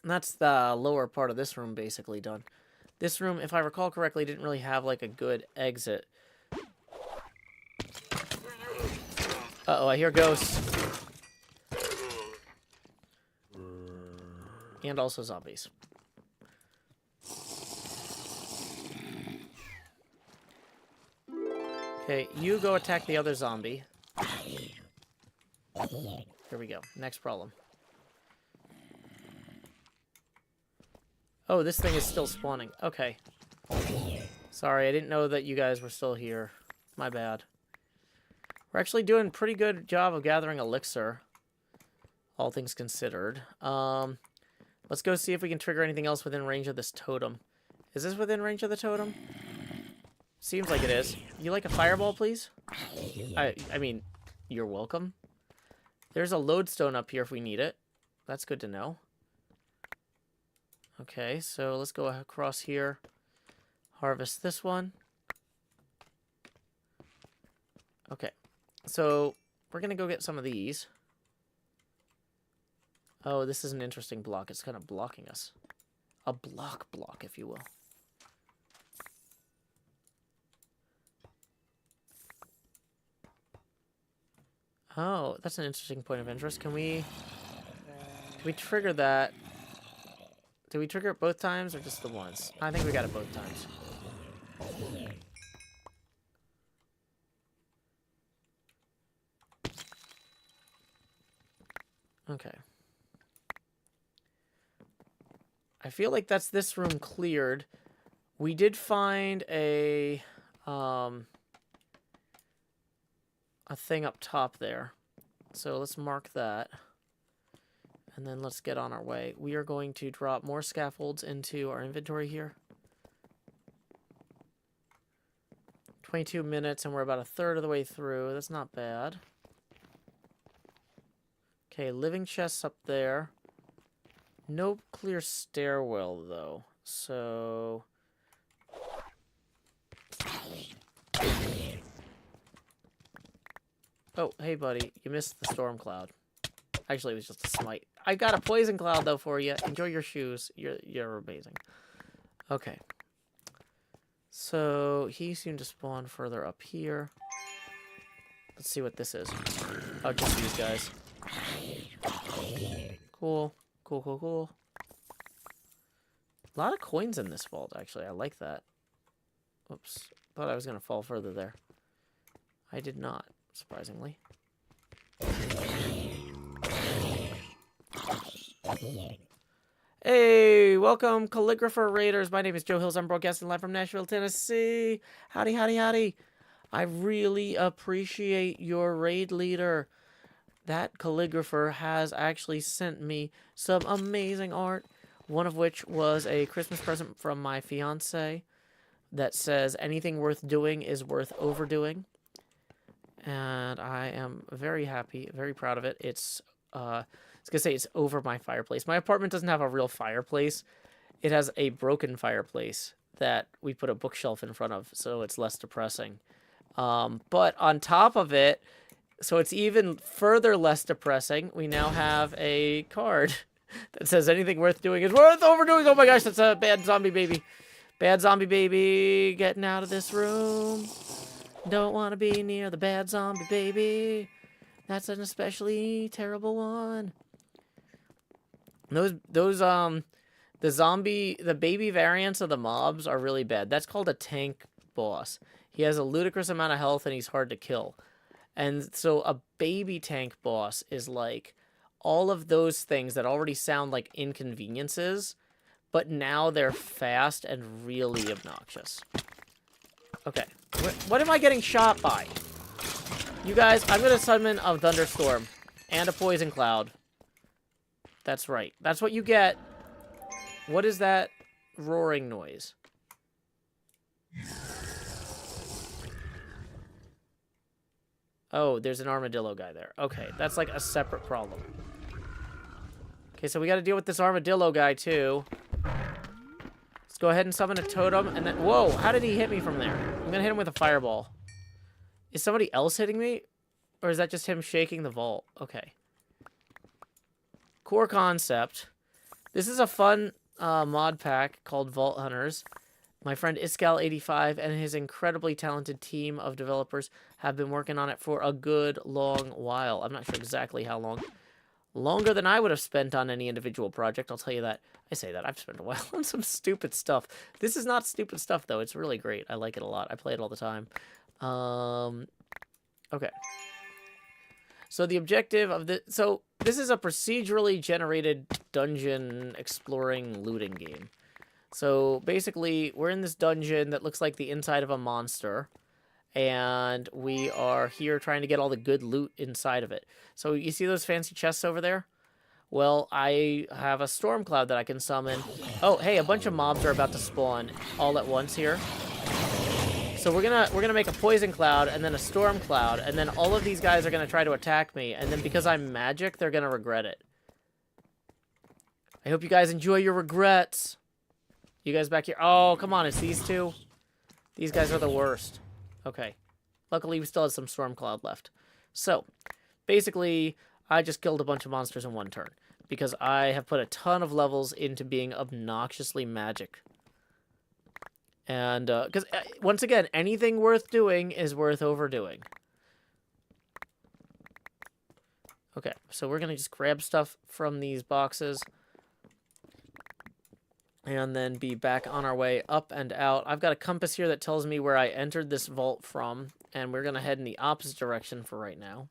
And that's the lower part of this room basically done. This room, if I recall correctly, didn't really have like a good exit. Uh-oh, I hear ghosts. And also zombies. Okay, you go attack the other zombie. Here we go. Next problem. Oh, this thing is still spawning. Okay. Sorry, I didn't know that you guys were still here. My bad. We're actually doing a pretty good job of gathering elixir. All things considered. Let's go see if we can trigger anything else within range of this totem. Is this within range of the totem? Seems like it is. You like a fireball, please? I mean, you're welcome. There's a lodestone up here if we need it. That's good to know. Okay, so let's go across here. Harvest this one. Okay. So, we're going to go get some of these. Oh, this is an interesting block. It's kind of blocking us. A block, if you will. Oh, that's an interesting point of interest. Can we trigger that? Did we trigger it both times or just the once? I think we got it both times. Okay. I feel like that's this room cleared. We did find a thing up top there. So let's mark that. And then let's get on our way. We are going to drop more scaffolds into our inventory here. 22 minutes, and we're about a third of the way through. That's not bad. Okay, living chests up there. No clear stairwell, though. So... Oh, hey, buddy. You missed the storm cloud. Actually, it was just a smite. I got a poison cloud, though, for you. Enjoy your shoes. You're amazing. Okay. So, he seemed to spawn further up here. Let's see what this is. Oh, just these guys. Cool. Cool. A lot of coins in this vault, actually. I like that. Oops. Thought I was going to fall further there. I did not, surprisingly. Hey, welcome, Calligrapher Raiders. My name is Joe Hills. I'm broadcasting live from Nashville, Tennessee. Howdy, howdy, howdy. I really appreciate your raid leader. That calligrapher has actually sent me some amazing art, one of which was a Christmas present from my fiance that says anything worth doing is worth overdoing. And I am very happy, very proud of it. It's I was gonna say it's over my fireplace. My apartment doesn't have a real fireplace. It has a broken fireplace that we put a bookshelf in front of, so it's less depressing. But on top of it, so it's even further less depressing, we now have a card that says anything worth doing is worth overdoing. Oh my gosh, that's a bad zombie baby. Bad zombie baby getting out of this room. Don't want to be near the bad zombie baby. That's an especially terrible one. The baby variants of the mobs are really bad. That's called a tank boss. He has a ludicrous amount of health and he's hard to kill. And so a baby tank boss is like all of those things that already sound like inconveniences, but now they're fast and really obnoxious. Okay. What am I getting shot by? You guys, I'm going to summon a thunderstorm and a poison cloud. That's right. That's what you get. What is that roaring noise? Oh, there's an armadillo guy there. Okay, that's like a separate problem. Okay, so we got to deal with this armadillo guy too. Let's go ahead and summon a totem and then... Whoa, how did he hit me from there? I'm going to hit him with a fireball. Is somebody else hitting me? Or is that just him shaking the vault? Okay. Core concept. This is a fun mod pack called Vault Hunters. My friend Iskal85 and his incredibly talented team of developers have been working on it for a good long while. I'm not sure exactly how long. Longer than I would have spent on any individual project, I'll tell you that. I say that. I've spent a while on some stupid stuff. This is not stupid stuff, though. It's really great. I like it a lot. I play it all the time. Okay. So the objective of the... So this is a procedurally generated dungeon exploring looting game. So basically, we're in this dungeon that looks like the inside of a monster. And we are here trying to get all the good loot inside of it. So you see those fancy chests over there? Well, I have a storm cloud that I can summon. Oh, hey, a bunch of mobs are about to spawn all at once here. So we're gonna make a poison cloud and then a storm cloud, and then all of these guys are gonna try to attack me, and then because I'm magic, they're gonna regret it. I hope you guys enjoy your regrets. You guys back here? Oh, come on, it's these two. These guys are the worst. Okay. Luckily, we still have some storm cloud left. So, basically, I just killed a bunch of monsters in one turn. Because I have put a ton of levels into being obnoxiously magic. And, because, once again, anything worth doing is worth overdoing. Okay, so we're going to just grab stuff from these boxes. And then be back on our way up and out. I've got a compass here that tells me where I entered this vault from. And we're going to head in the opposite direction for right now.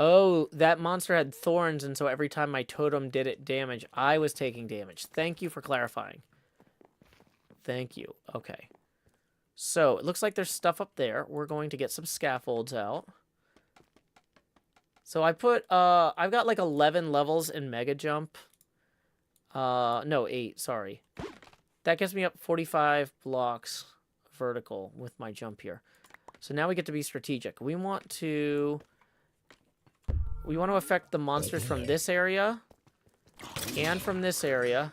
Oh, that monster had thorns, and so every time my totem did it damage, I was taking damage. Thank you for clarifying. Thank you. Okay. So, it looks like there's stuff up there. We're going to get some scaffolds out. So I put, I've got like 11 levels in Mega Jump. No, 8, sorry. That gets me up 45 blocks vertical with my jump here. So now we get to be strategic. We want to affect the monsters from this area, and from this area,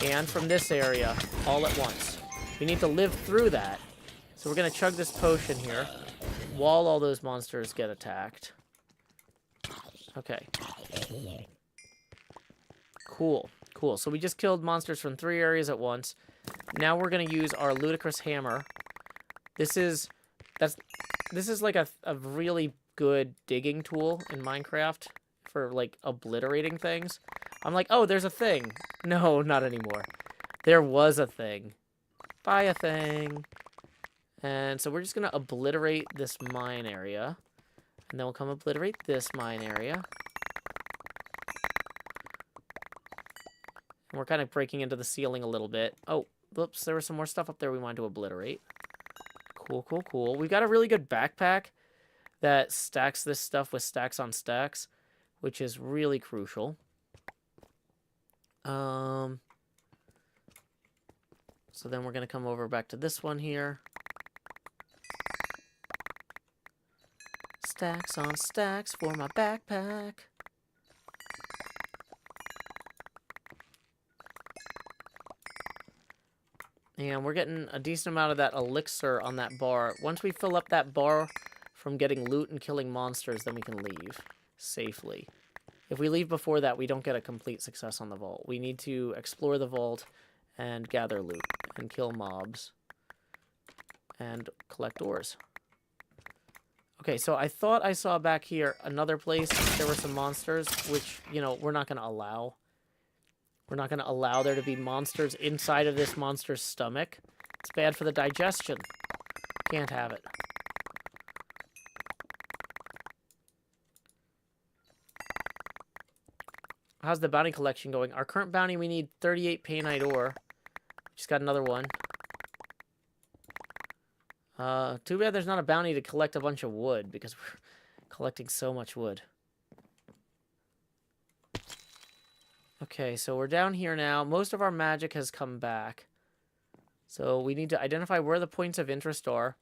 and from this area, all at once. We need to live through that. So we're going to chug this potion here, while all those monsters get attacked. Okay. Cool. Cool. So we just killed monsters from 3 areas at once. Now we're going to use our ludicrous hammer. This is like a really good digging tool in Minecraft for, like, obliterating things. I'm like, oh, there's a thing. No, not anymore. There was a thing. Buy a thing. And so we're just going to obliterate this mine area. And then we'll come obliterate this mine area. And we're kind of breaking into the ceiling a little bit. Oh, whoops, there was some more stuff up there we wanted to obliterate. Cool, cool, cool. We've got a really good backpack that stacks this stuff with stacks on stacks, which is really crucial. So then we're going to come over back to this one here. Stacks on stacks for my backpack. And we're getting a decent amount of that elixir on that bar. Once we fill up that bar from getting loot and killing monsters, then we can leave safely. If we leave before that, we don't get a complete success on the vault. We need to explore the vault and gather loot and kill mobs and collect ores. Okay, so I thought I saw back here another place there were some monsters, which, you know, we're not going to allow. We're not going to allow there to be monsters inside of this monster's stomach. It's bad for the digestion. Can't have it. How's the bounty collection going? Our current bounty, we need 38 painite ore. Just got another one. Too bad there's not a bounty to collect a bunch of wood, because we're collecting so much wood. Okay, so we're down here now. Most of our magic has come back. So we need to identify where the points of interest are,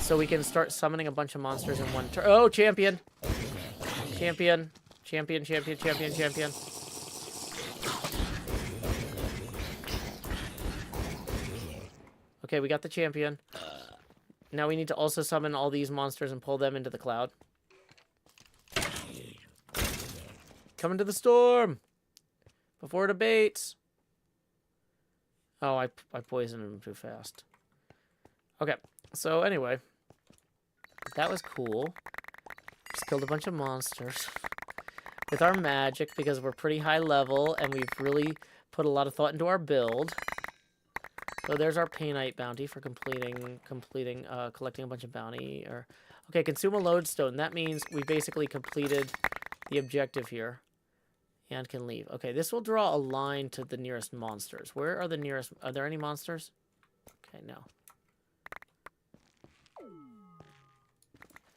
so we can start summoning a bunch of monsters in one turn. Oh, champion! Champion. Champion, champion, champion, champion. Okay, we got the champion. Now we need to also summon all these monsters and pull them into the cloud. Come into the storm! Before it abates! Oh, I poisoned him too fast. Okay, so anyway. That was cool. Just killed a bunch of monsters. With our magic, because we're pretty high level, and we've really put a lot of thought into our build. So there's our painite bounty for collecting a bunch of bounty. Okay, consume a lodestone. That means we basically completed the objective here. And can leave. Okay, this will draw a line to the nearest monsters. Where are the nearest... Are there any monsters? Okay, no.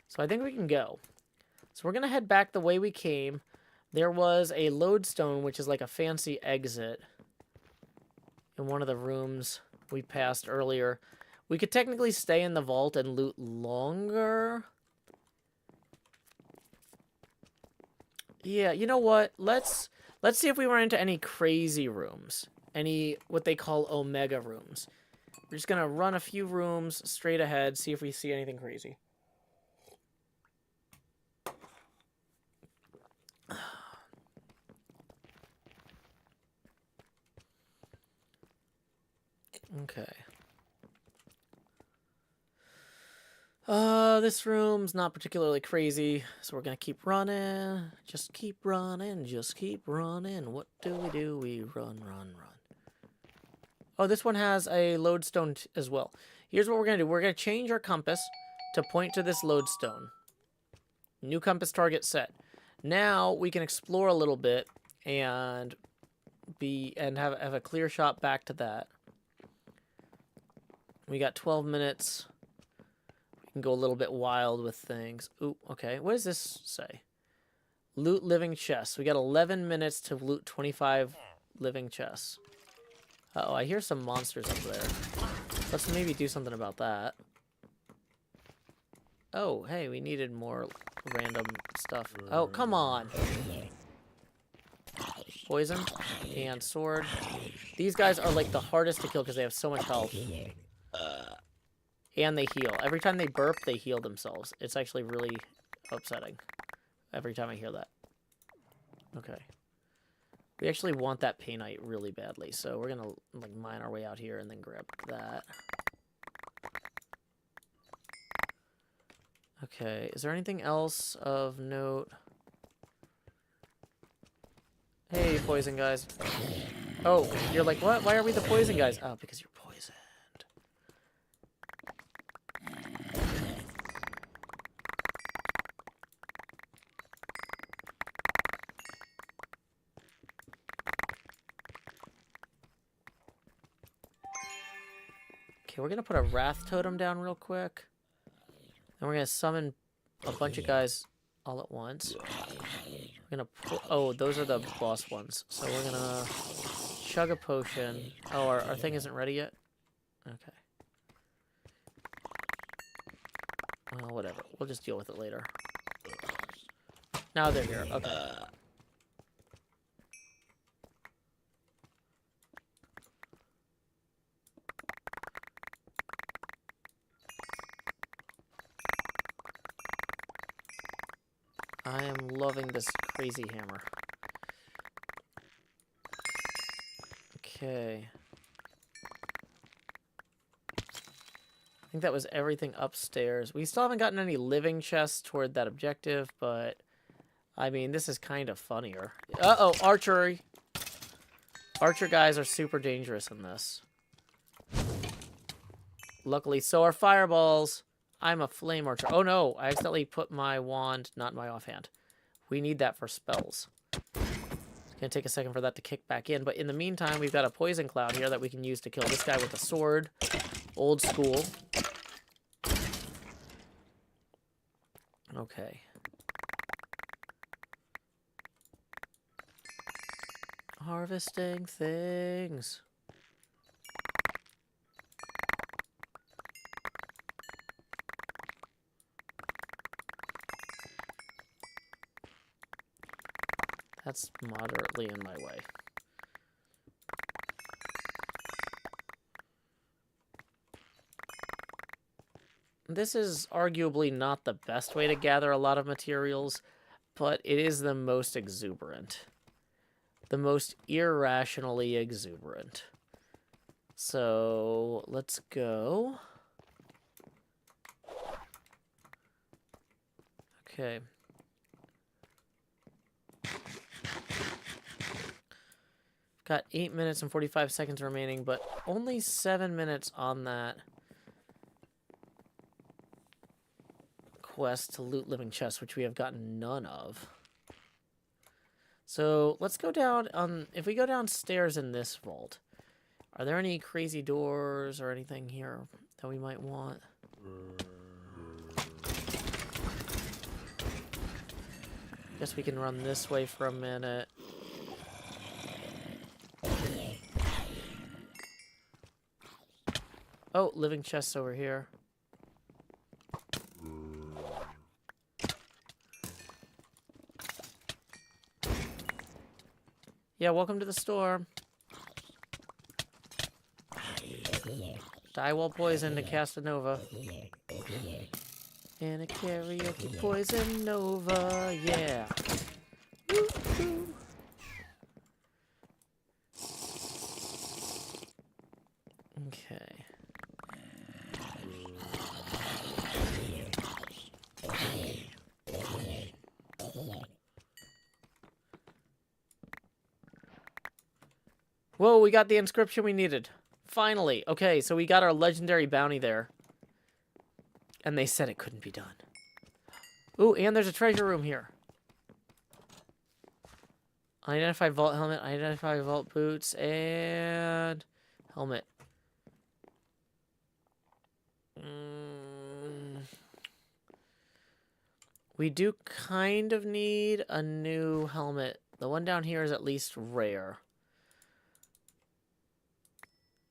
So I think we can go. So we're going to head back the way we came. There was a lodestone, which is like a fancy exit in one of the rooms we passed earlier. We could technically stay in the vault and loot longer. Yeah, you know what? Let's see if we run into any crazy rooms. Any what they call omega rooms. We're just gonna run a few rooms straight ahead, see if we see anything crazy. Okay. This room's not particularly crazy, so we're gonna keep running. Just keep running, just keep running. What do? We run, run, run. Oh, this one has a lodestone as well. Here's what we're gonna do. We're gonna change our compass to point to this lodestone. New compass target set. Now we can explore a little bit and have a clear shot back to that. We got 12 minutes. We can go a little bit wild with things. Ooh, okay. What does this say? Loot living chests. We got 11 minutes to loot 25 living chests. Uh-oh, I hear some monsters up there. Let's maybe do something about that. Oh, hey, we needed more random stuff. Oh, come on. Poison and sword. These guys are like the hardest to kill because they have so much health. And they heal. Every time they burp, they heal themselves. It's actually really upsetting every time I hear that. Okay. We actually want that painite really badly, so we're gonna like mine our way out here and then grab that. Okay, is there anything else of note? Hey, poison guys. Oh, you're like, what? Why are we the poison guys? Oh, because you're poisoned. Okay, we're gonna put a wrath totem down real quick. And we're gonna summon a bunch of guys all at once. We're gonna oh, those are the boss ones. So we're gonna chug a potion. Oh, our thing isn't ready yet? Okay. Well, whatever. We'll just deal with it later. Now they're here. Okay. I am loving this crazy hammer. Okay. I think that was everything upstairs. We still haven't gotten any living chests toward that objective, but I mean, this is kind of funnier. Uh-oh, archery. Archer guys are super dangerous in this. Luckily, so are fireballs. I'm a flame archer. Oh no, I accidentally put my wand, not in my offhand. We need that for spells. It's gonna take a second for that to kick back in, but in the meantime, we've got a poison cloud here that we can use to kill this guy with a sword. Old school. Okay. Harvesting things. That's moderately in my way. This is arguably not the best way to gather a lot of materials, but it is the most exuberant. The most irrationally exuberant. So, let's go. Okay. Got 8 minutes and 45 seconds remaining, but only 7 minutes on that quest to loot living chests, which we have gotten none of. So let's go down on, if we go downstairs in this vault, are there any crazy doors or anything here that we might want? Guess we can run this way for a minute. Oh, living chests over here. Yeah, welcome to the store. Die while poisoned to Castanova. And a karaoke poison nova, yeah. Woo-hoo. Okay. Whoa, we got the inscription we needed. Finally. Okay, so we got our legendary bounty there. And they said it couldn't be done. Ooh, and there's a treasure room here. Identify vault helmet, identify vault boots, and helmet. We do kind of need a new helmet. The one down here is at least rare.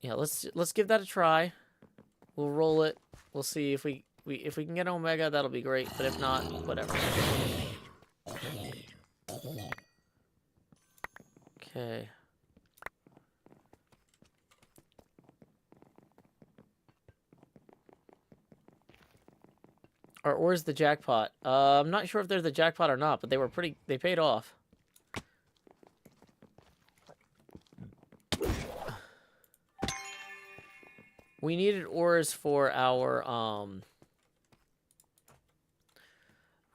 Yeah, let's give that a try. We'll roll it. We'll see if we can get Omega, that'll be great. But if not, whatever. Okay. Or is the jackpot? I'm not sure if they're the jackpot or not, but they paid off. We needed ores for our,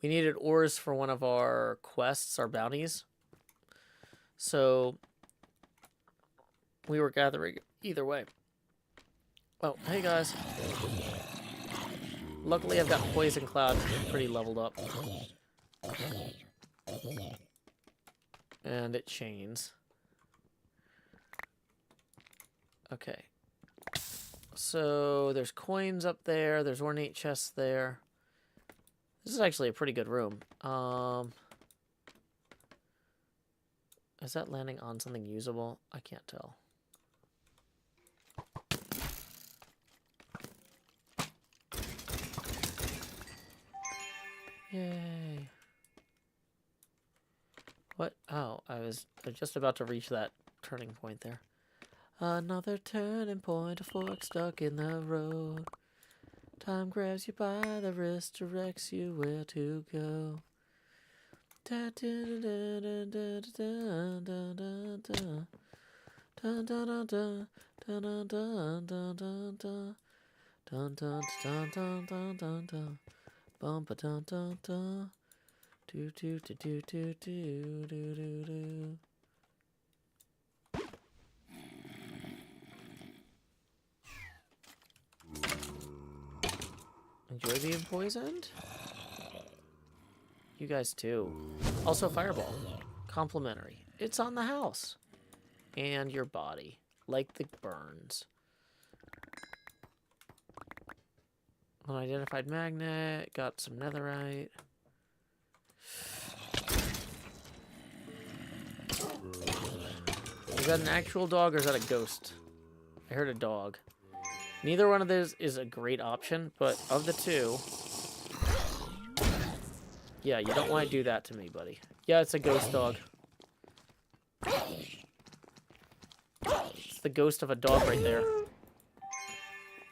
we needed ores for one of our quests, our bounties. So, we were gathering either way. Oh, hey guys. Luckily, I've got Poison Cloud pretty leveled up. And it chains. Okay. So, there's coins up there. There's ornate chests there. This is actually a pretty good room. Is that landing on something usable? I can't tell. Yay. What? Oh, I was just about to reach that turning point there. Another turning point, a fork stuck in the road. Time grabs you by the wrist, directs you where to go. Bumpa dun dun dun. Do do do do do do do do do. Enjoy being poisoned? You guys too. Also fireball. Complimentary. It's on the house. And your body. Like the burns. Unidentified magnet. Got some netherite. Is that an actual dog or is that a ghost? I heard a dog. Neither one of those is a great option, but of the two... Yeah, you don't want to do that to me, buddy. Yeah, it's a ghost dog. It's the ghost of a dog right there.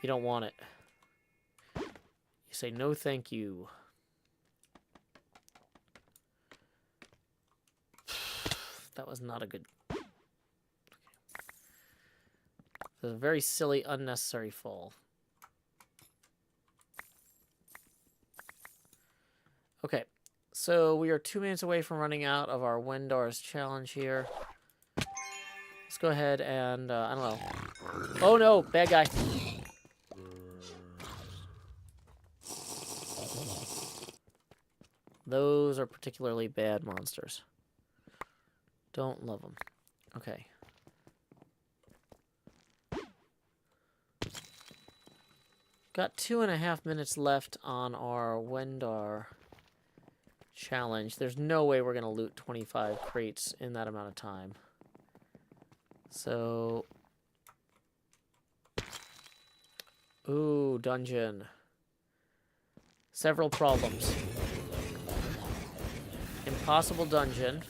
You don't want it. You say no thank you. That was not a good... It was a very silly, unnecessary fall. Okay, so we are 2 minutes away from running out of our Wendar's challenge here. Let's go ahead and, I don't know. Oh no, bad guy. Those are particularly bad monsters. Don't love them. Okay. Got 2.5 minutes left on our Wendar challenge. There's no way we're going to loot 25 crates in that amount of time. So... Ooh, dungeon. Several problems. Impossible dungeon.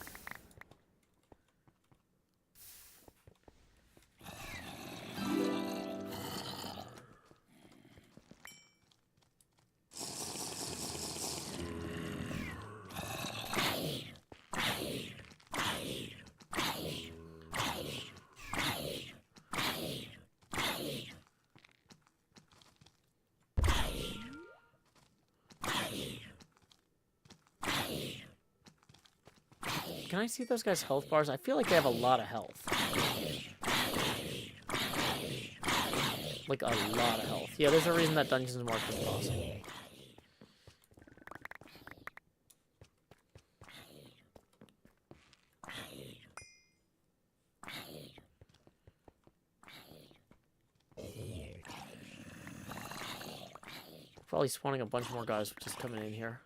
Can I see those guys' health bars? I feel like they have a lot of health. Like, a lot of health. Yeah, there's a reason that Dungeons & Marks is awesome. Probably spawning a bunch more guys just coming in here.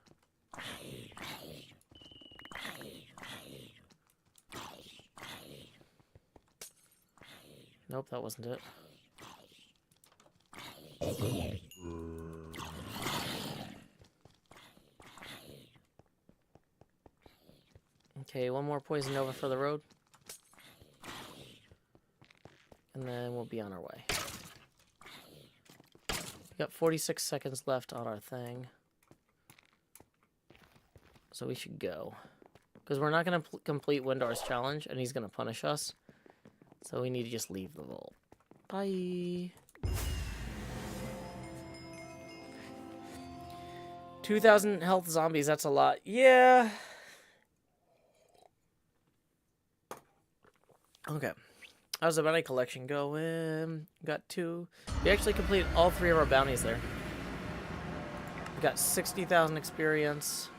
Nope, that wasn't it. Okay, one more poison nova for the road. And then we'll be on our way. We got 46 seconds left on our thing. So we should go. Because we're not going to complete Windar's challenge, and he's going to punish us. So we need to just leave the vault. Bye. 2,000 health zombies, that's a lot. Yeah. Okay. How's the bounty collection going? Got 2. We actually completed all 3 of our bounties there. We got 60,000 experience.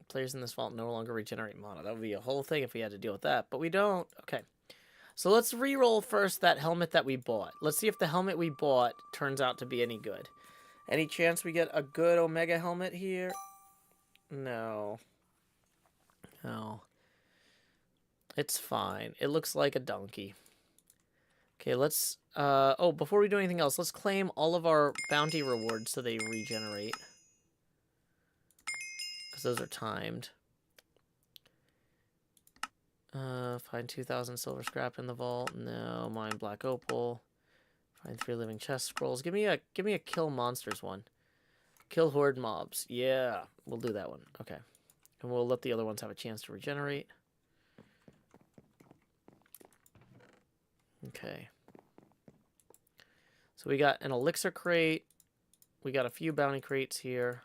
Players in this vault no longer regenerate mana. That would be a whole thing if we had to deal with that, but we don't. Okay. So let's re-roll first that helmet that we bought. Let's see if the helmet we bought turns out to be any good. Any chance we get a good Omega helmet here? No. No. It's fine. It looks like a donkey. Okay, let's... oh, before we do anything else, let's claim all of our bounty rewards so they regenerate. Because those are timed. Find 2,000 silver scrap in the vault. No, mine black opal. Find 3 living chest scrolls. Give me a kill monsters one. Kill horde mobs. Yeah, we'll do that one. Okay. And we'll let the other ones have a chance to regenerate. Okay. So we got an elixir crate. We got a few bounty crates here.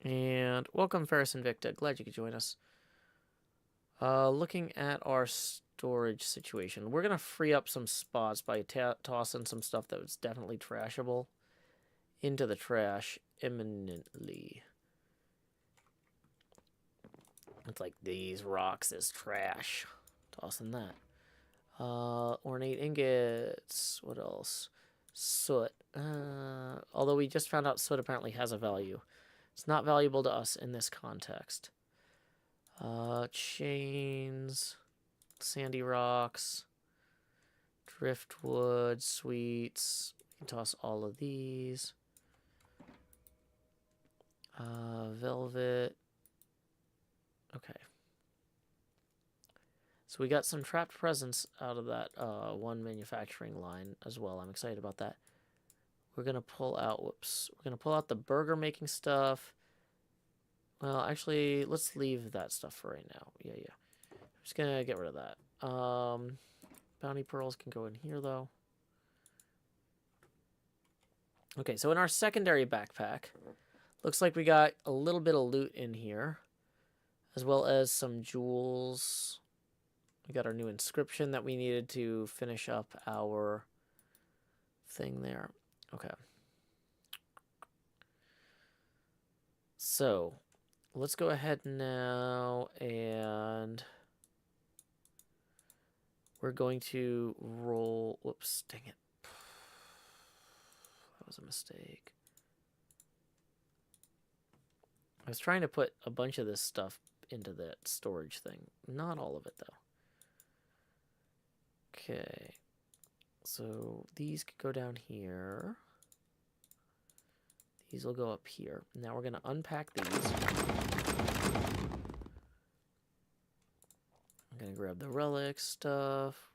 And welcome, Ferris Invicta. Glad you could join us. Looking at our storage situation. We're going to free up some spots by tossing some stuff that was definitely trashable into the trash imminently. It's like these rocks is trash. Tossing that. Ornate ingots. What else? Soot. Although we just found out soot apparently has a value. It's not valuable to us in this context. Chains. Sandy rocks. Driftwood. Sweets. We can toss all of these. Velvet. Okay. So we got some trapped presents out of that one manufacturing line as well. I'm excited about that. We're going to pull out, whoops. We're going to pull out the burger making stuff. Well, actually, let's leave that stuff for right now. Yeah. I'm just going to get rid of that. Bounty pearls can go in here, though. Okay, so in our secondary backpack, looks like we got a little bit of loot in here, as well as some jewels. We got our new inscription that we needed to finish up our thing there. Okay. So, let's go ahead now and we're going to roll... Whoops, dang it. That was a mistake. I was trying to put a bunch of this stuff into that storage thing. Not all of it, though. Okay. So, these could go down here. These will go up here. Now we're going to unpack these. I'm going to grab the relic stuff.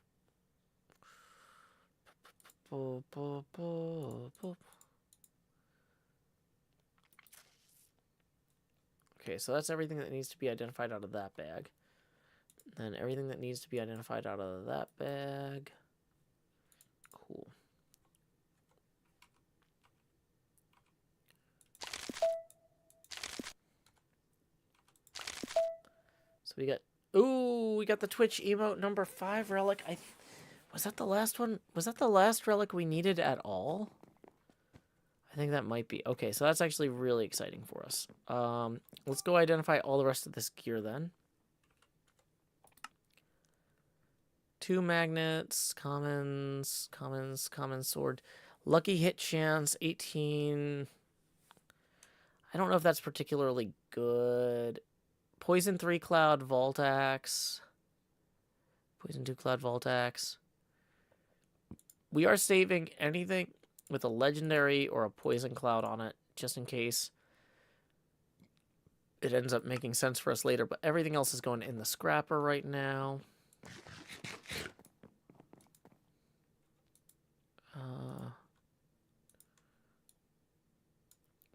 Okay, so that's everything that needs to be identified out of that bag. Then everything that needs to be identified out of that bag. Cool. we got... Ooh, we got the Twitch emote number 5 relic. Was that the last one? Was that the last relic we needed at all? I think that might be. Okay, so that's actually really exciting for us. Let's go identify all the rest of this gear then. 2 magnets, common sword. Lucky hit chance, 18. I don't know if that's particularly good. Poison 3 cloud, vault axe. Poison 2 cloud, vault axe. We are saving anything with a legendary or a poison cloud on it, just in case it ends up making sense for us later. But everything else is going in the scrapper right now.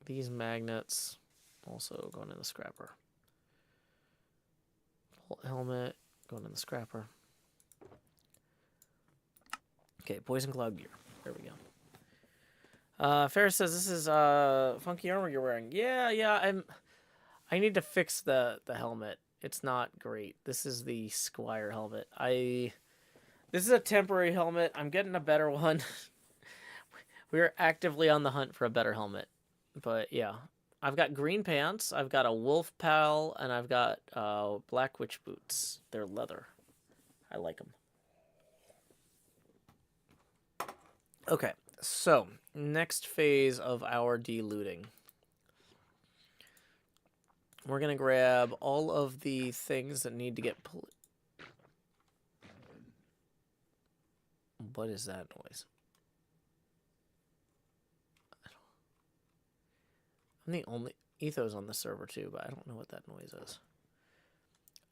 These magnets also going in the scrapper. Full helmet going in the scrapper. Okay, poison cloud gear. There we go. Ferris says this is funky armor you're wearing. Yeah. I need to fix the helmet. It's not great. This is the Squire helmet. This is a temporary helmet. I'm getting a better one. We're actively on the hunt for a better helmet. But yeah, I've got green pants, I've got a wolf pal, and I've got black witch boots. They're leather. I like them. Okay, so next phase of our delooting. We're going to grab all of the things that need to get... What is that noise? I'm the only ethos on the server too, but I don't know what that noise is.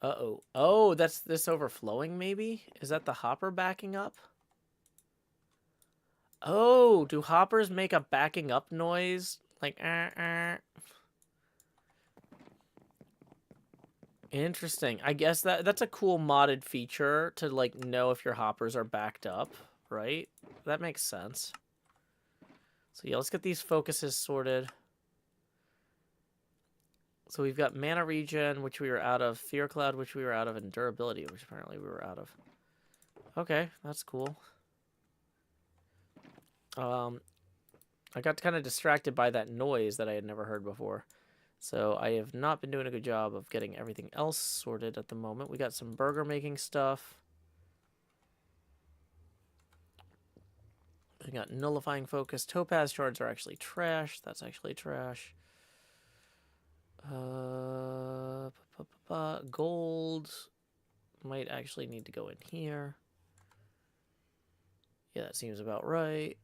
Uh-oh. Oh, that's this overflowing maybe? Is that the hopper backing up? Oh, do hoppers make a backing up noise? Like, Interesting. I guess that's a cool modded feature to, like, know if your hoppers are backed up, right? That makes sense. So, yeah, let's get these focuses sorted. So we've got mana regen, which we were out of, fear cloud, which we were out of, and durability, which apparently we were out of. Okay, that's cool. I got kind of distracted by that noise that I had never heard before. So I have not been doing a good job of getting everything else sorted at the moment. We got some burger making stuff. We got nullifying focus. Topaz shards are actually trash. That's actually trash. Gold might actually need to go in here. Yeah, that seems about right.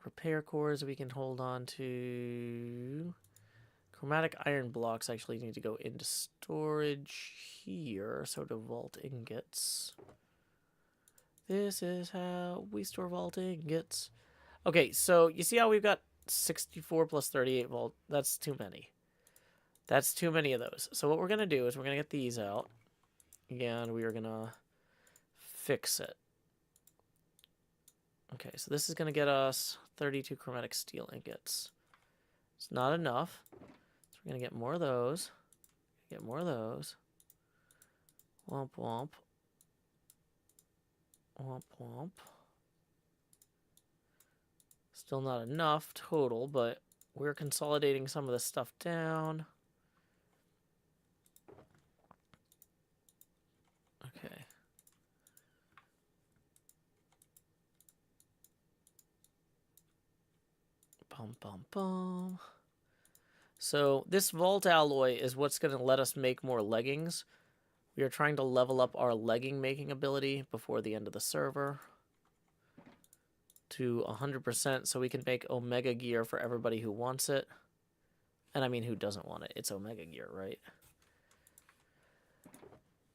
Repair cores we can hold on to. Chromatic iron blocks actually need to go into storage here. So do vault ingots. This is how we store vault ingots. Okay, so you see how we've got 64 plus 38 volt? That's too many. That's too many of those. So what we're going to do is we're going to get these out. And we are going to fix it. Okay, so this is going to get us 32 chromatic steel ingots. It's not enough. So we're going to get more of those. Get more of those. Womp womp. Womp womp. Still not enough total, but we're consolidating some of this stuff down. Okay. Bum, bum, bum. So this vault alloy is what's going to let us make more leggings. We are trying to level up our legging making ability before the end of the server to 100% so we can make Omega gear for everybody who wants it. And I mean, who doesn't want it? It's Omega gear, right?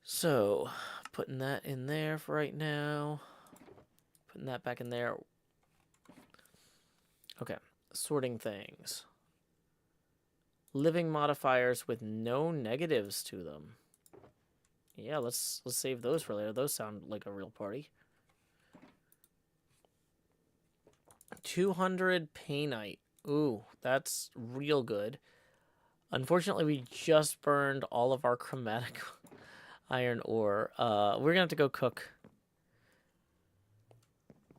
So, putting that in there for right now. Putting that back in there. Okay, sorting things. Living modifiers with no negatives to them. Yeah, let's save those for later. Those sound like a real party. 200 painite. Ooh, that's real good. Unfortunately, we just burned all of our chromatic iron ore. We're gonna have to go cook.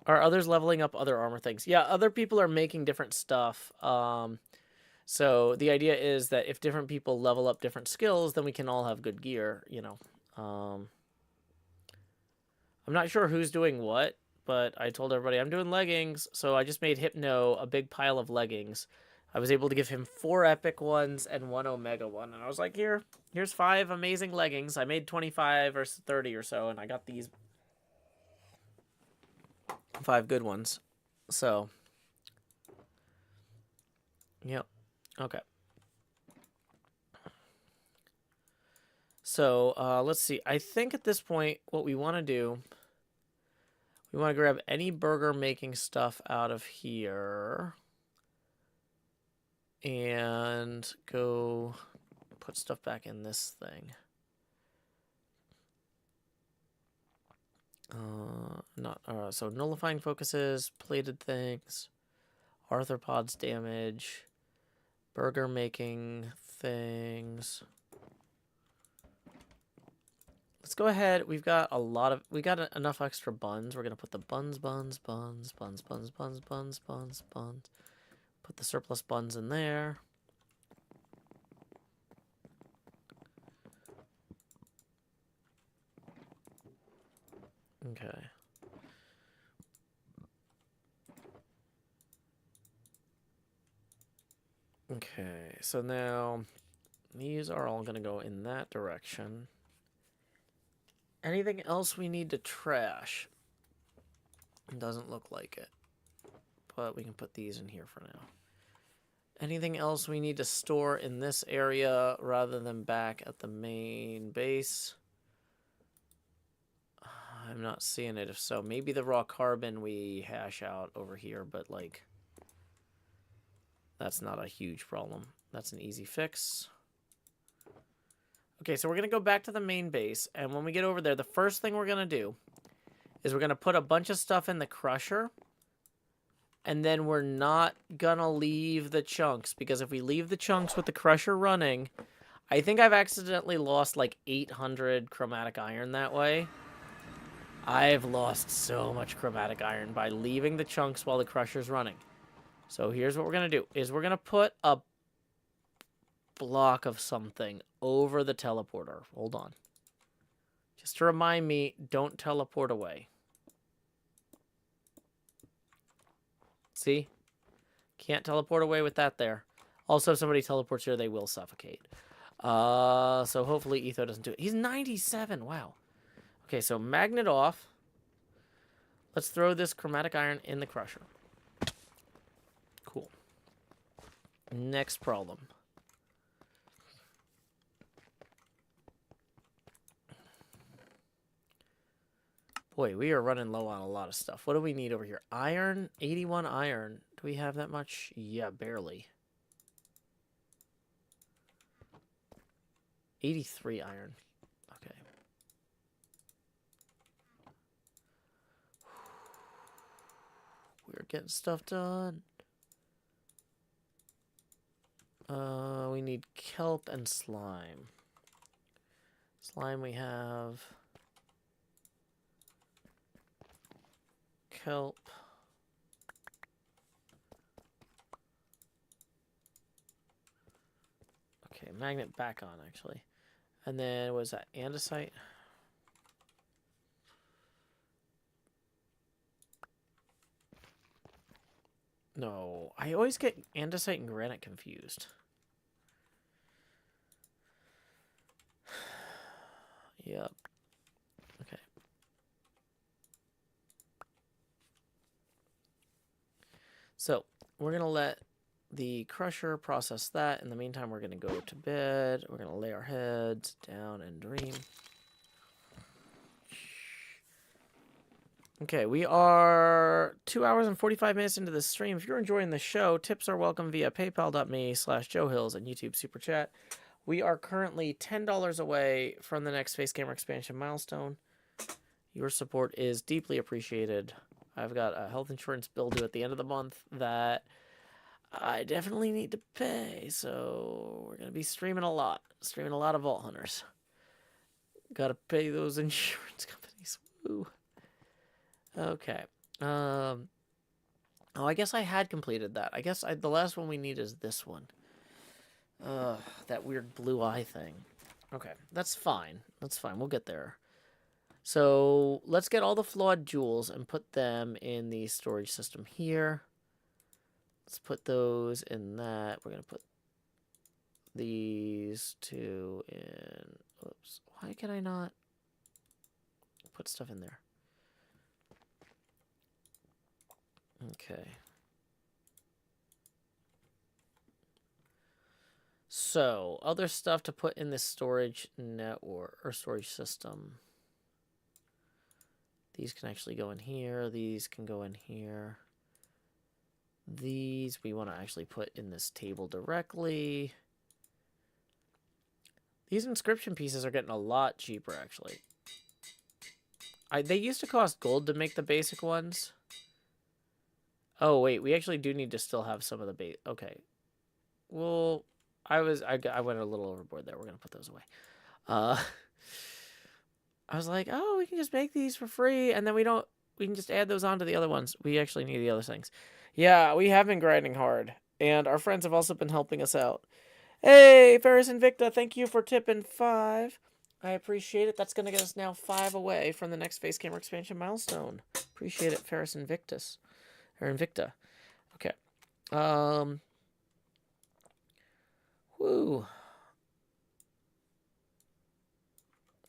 Are others leveling up other armor things? Yeah, other people are making different stuff. So the idea is that if different people level up different skills, then we can all have good gear, you know. I'm not sure who's doing what, but I told everybody I'm doing leggings, so I just made Hypno a big pile of leggings. I was able to give him 4 epic ones and 1 omega one, and I was like, here's 5 amazing leggings. I made 25 or 30 or so, and I got these 5 good ones. So, yep. Okay. So, let's see. I think at this point, what we want to do, we want to grab any burger making stuff out of here and go put stuff back in this thing. So nullifying focuses, plated things, arthropods damage, burger making things. Let's go ahead. We got enough extra buns. We're gonna put the buns. Put the surplus buns in there. Okay. Okay, so now these are all gonna go in that direction. Anything else we need to trash? Doesn't look like it. But we can put these in here for now. Anything else we need to store in this area rather than back at the main base? I'm not seeing it. If so, maybe the raw carbon we hash out over here, but like, that's not a huge problem. That's an easy fix. Okay, so we're going to go back to the main base, and when we get over there, the first thing we're going to do is we're going to put a bunch of stuff in the crusher, and then we're not going to leave the chunks, because if we leave the chunks with the crusher running, I think I've accidentally lost like 800 chromatic iron that way. I've lost so much chromatic iron by leaving the chunks while the crusher's running. So here's what we're going to do, is we're going to put a block of something over the teleporter. Hold on. Just to remind me, don't teleport away. See? Can't teleport away with that there. Also, if somebody teleports here, they will suffocate. So hopefully Etho doesn't do it. He's 97. Wow. Okay, so magnet off. Let's throw this chromatic iron in the crusher. Cool. Next problem. Boy, we are running low on a lot of stuff. What do we need over here? Iron? 81 iron. Do we have that much? Yeah, barely. 83 iron. Okay. We're getting stuff done. We need kelp and slime. Slime we have. Kelp. Okay, magnet back on, actually. And then, was that andesite? No, I always get andesite and granite confused. Yep. Okay. So, we're going to let the crusher process that. In the meantime, we're going to go to bed. We're going to lay our heads down and dream. Okay, we are 2 hours and 45 minutes into the stream. If you're enjoying the show, tips are welcome via paypal.me/JoeHills and YouTube Super Chat. We are currently $10 away from the next face camera expansion milestone. Your support is deeply appreciated. I've got a health insurance bill due at the end of the month that I definitely need to pay, so we're gonna be streaming a lot. Streaming a lot of Vault Hunters. Gotta pay those insurance companies. Woo. Okay. Oh, I guess I had completed that. I guess the last one we need is this one. That weird blue eye thing. Okay, that's fine. That's fine. We'll get there. So let's get all the flawed jewels and put them in the storage system here. Let's put those in that. We're going to put these two in. Oops. Why can I not put stuff in there? Okay. So, other stuff to put in this storage network or storage system. These can actually go in here. These can go in here. These we want to actually put in this table directly. These inscription pieces are getting a lot cheaper, actually. They used to cost gold to make the basic ones. Oh, wait. We actually do need to still have some of the base. Okay. Well, I went a little overboard there. We're going to put those away. I was like, oh, we can just make these for free, and then we can just add those on to the other ones. We actually need the other things. Yeah, we have been grinding hard, and our friends have also been helping us out. Hey, Ferris Invicta, thank you for tipping 5. I appreciate it. That's going to get us now 5 away from the next face camera expansion milestone. Appreciate it, Ferris Invictus. Or Invicta. Okay. Woo.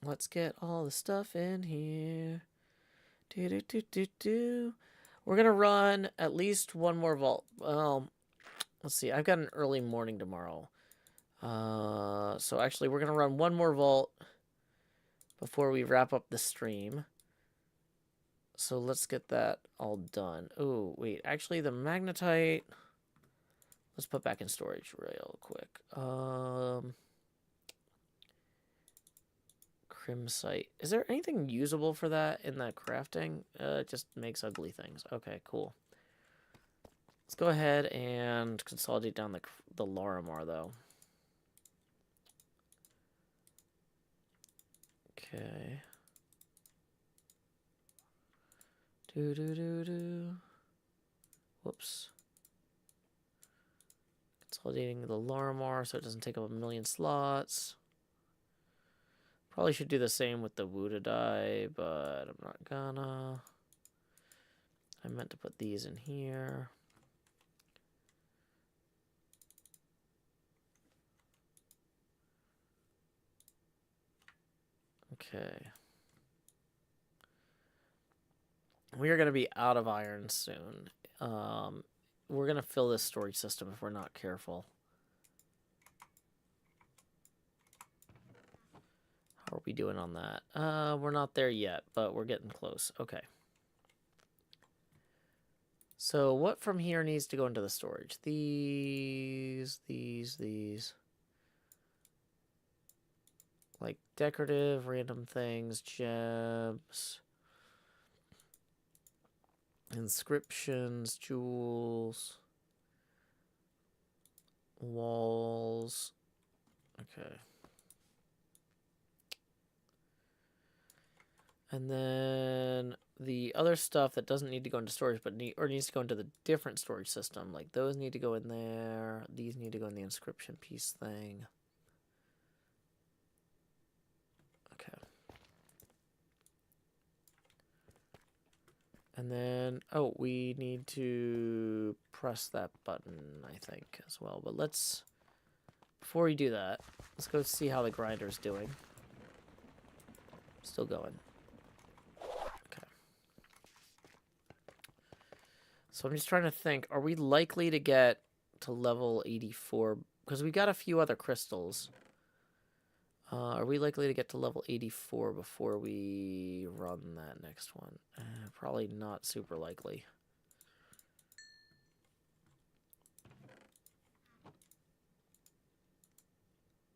Let's get all the stuff in here. We're going to run at least one more vault. Well, let's see. I've got an early morning tomorrow. So actually, we're going to run one more vault before we wrap up the stream. So let's get that all done. Oh, wait. Actually, the magnetite... Let's put back in storage real quick. Crimsite. Is there anything usable for that in that crafting? It just makes ugly things. Okay, cool. Let's go ahead and consolidate down the Larimar, though. Okay. Whoops. Consolidating the Larimar so it doesn't take up a million slots. Probably should do the same with the Woodadai, but I'm not gonna. I meant to put these in here. Okay. We are going to be out of iron soon. We're going to fill this storage system if we're not careful. How are we doing on that? We're not there yet, but we're getting close. Okay. So what from here needs to go into the storage? These. Like decorative, random things, gems, inscriptions, jewels, walls. Okay. And then the other stuff that doesn't need to go into storage, but needs to go into the different storage system, like those need to go in there. These need to go in the inscription piece thing. Okay. And then, oh, we need to press that button, I think, as well. But let's, before we do that, let's go see how the grinder's doing. Still going. Okay. So I'm just trying to think, are we likely to get to level 84? Because we got a few other crystals. Are we likely to get to level 84 before we run that next one? Probably not super likely.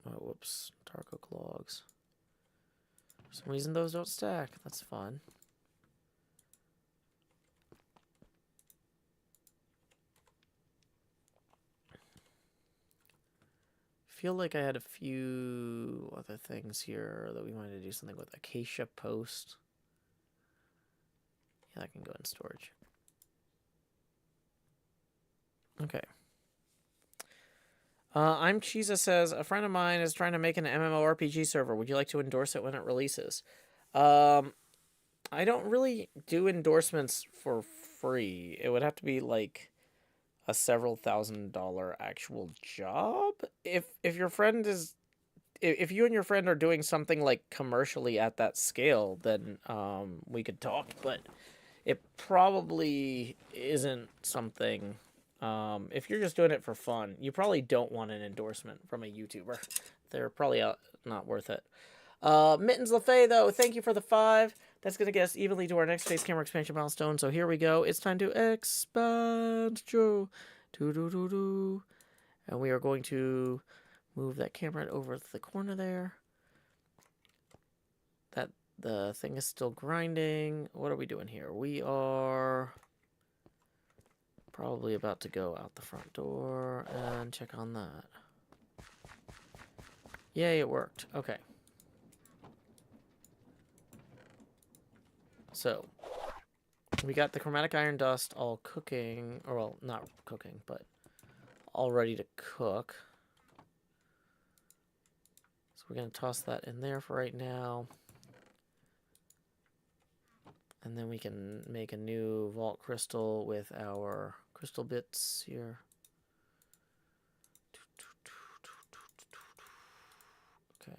Oh, whoops. Dark oak logs. For some reason those don't stack. That's fun. feel like I had a few other things here that we wanted to do something with. Acacia post. Yeah, that can go in storage. Okay. I'm Cheesa says, a friend of mine is trying to make an MMORPG server. Would you like to endorse it when it releases? I don't really do endorsements for free. It would have to be like a several $1,000 actual job. If your friend is, if you and your friend are doing something like commercially at that scale, then we could talk. But it probably isn't something. If you're just doing it for fun, you probably don't want an endorsement from a YouTuber. They're probably not worth it. Mittens LaFay, though, thank you for the 5. That's going to get us evenly to our next face camera expansion milestone. So here we go. It's time to expand, Joe. Do-do-do-do. And we are going to move that camera over to the corner there. The thing is still grinding. What are we doing here? We are probably about to go out the front door and check on that. Yay, it worked. Okay. So, we got the chromatic iron dust all cooking, or well, not cooking, but all ready to cook. So we're going to toss that in there for right now. And then we can make a new vault crystal with our crystal bits here. Okay.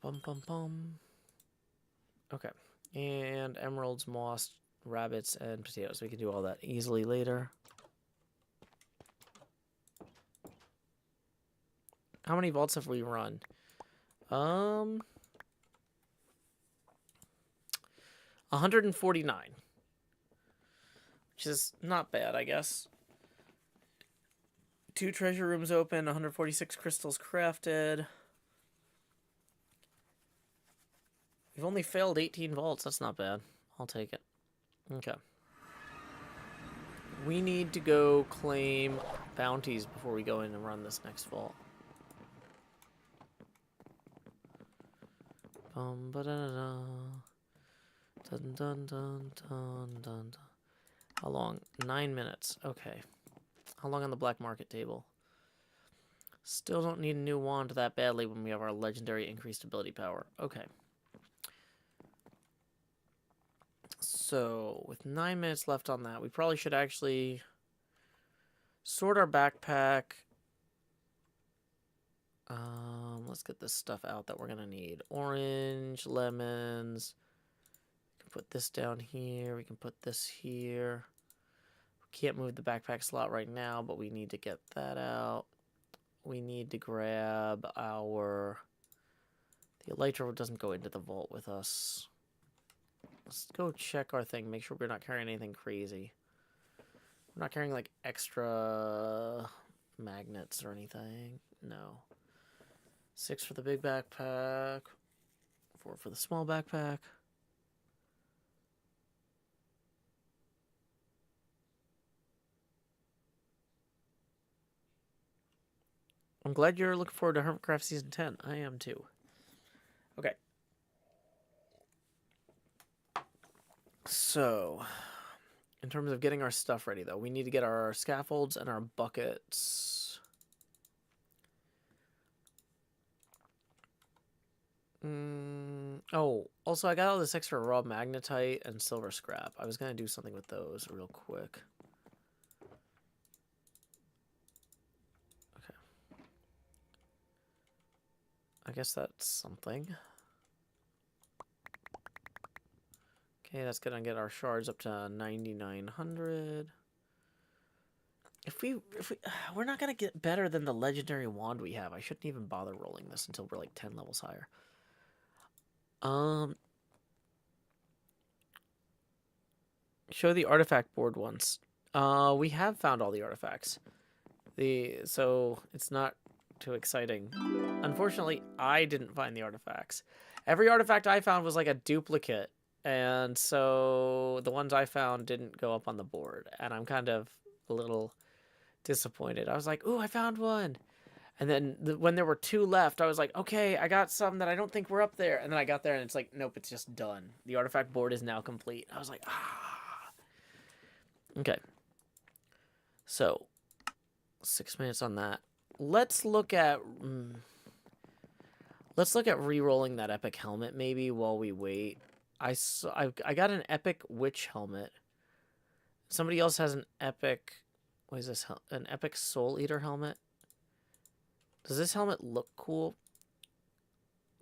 Bum, bum, bum. Okay. And emeralds, moss, rabbits, and potatoes. We can do all that easily later. How many vaults have we run? 149. Which is not bad, I guess. 2 treasure rooms open, 146 crystals crafted. We've only failed 18 vaults. That's not bad. I'll take it. Okay. We need to go claim bounties before we go in and run this next vault. Dun, dun, dun, dun, dun, dun. How long? 9 minutes. Okay. How long on the black market table? Still don't need a new wand that badly when we have our legendary increased ability power. Okay. So, with 9 minutes left on that, we probably should actually sort our backpack. Let's get this stuff out that we're going to need. Orange, lemons. We can put this down here. We can put this here. We can't move the backpack slot right now, but we need to get that out. We need to grab our... The elytra doesn't go into the vault with us. Let's go check our thing. Make sure we're not carrying anything crazy. We're not carrying, like, extra magnets or anything. No. 6 for the big backpack. 4 for the small backpack. I'm glad you're looking forward to Hermitcraft Season 10. I am too. Okay. So, in terms of getting our stuff ready, though, we need to get our scaffolds and our buckets. Oh, also, I got all this extra raw magnetite and silver scrap. I was going to do something with those real quick. Okay. I guess that's something. Okay, that's going to get our shards up to 9,900. We're not going to get better than the legendary wand we have. I shouldn't even bother rolling this until we're like 10 levels higher. Show the artifact board once. We have found all the artifacts. So it's not too exciting. Unfortunately, I didn't find the artifacts. Every artifact I found was like a duplicate And so the ones I found didn't go up on the board, and I'm kind of a little disappointed. I was like, ooh, I found one. And then when there were 2 left, I was like, okay, I got some that I don't think were up there. And then I got there, and it's like, nope, it's just done. The artifact board is now complete. I was like, ah. Okay. So, 6 minutes on that. Let's look at re-rolling that epic helmet maybe while we wait. I got an epic witch helmet. Somebody else has an epic. What is this? An epic soul eater helmet. Does this helmet look cool?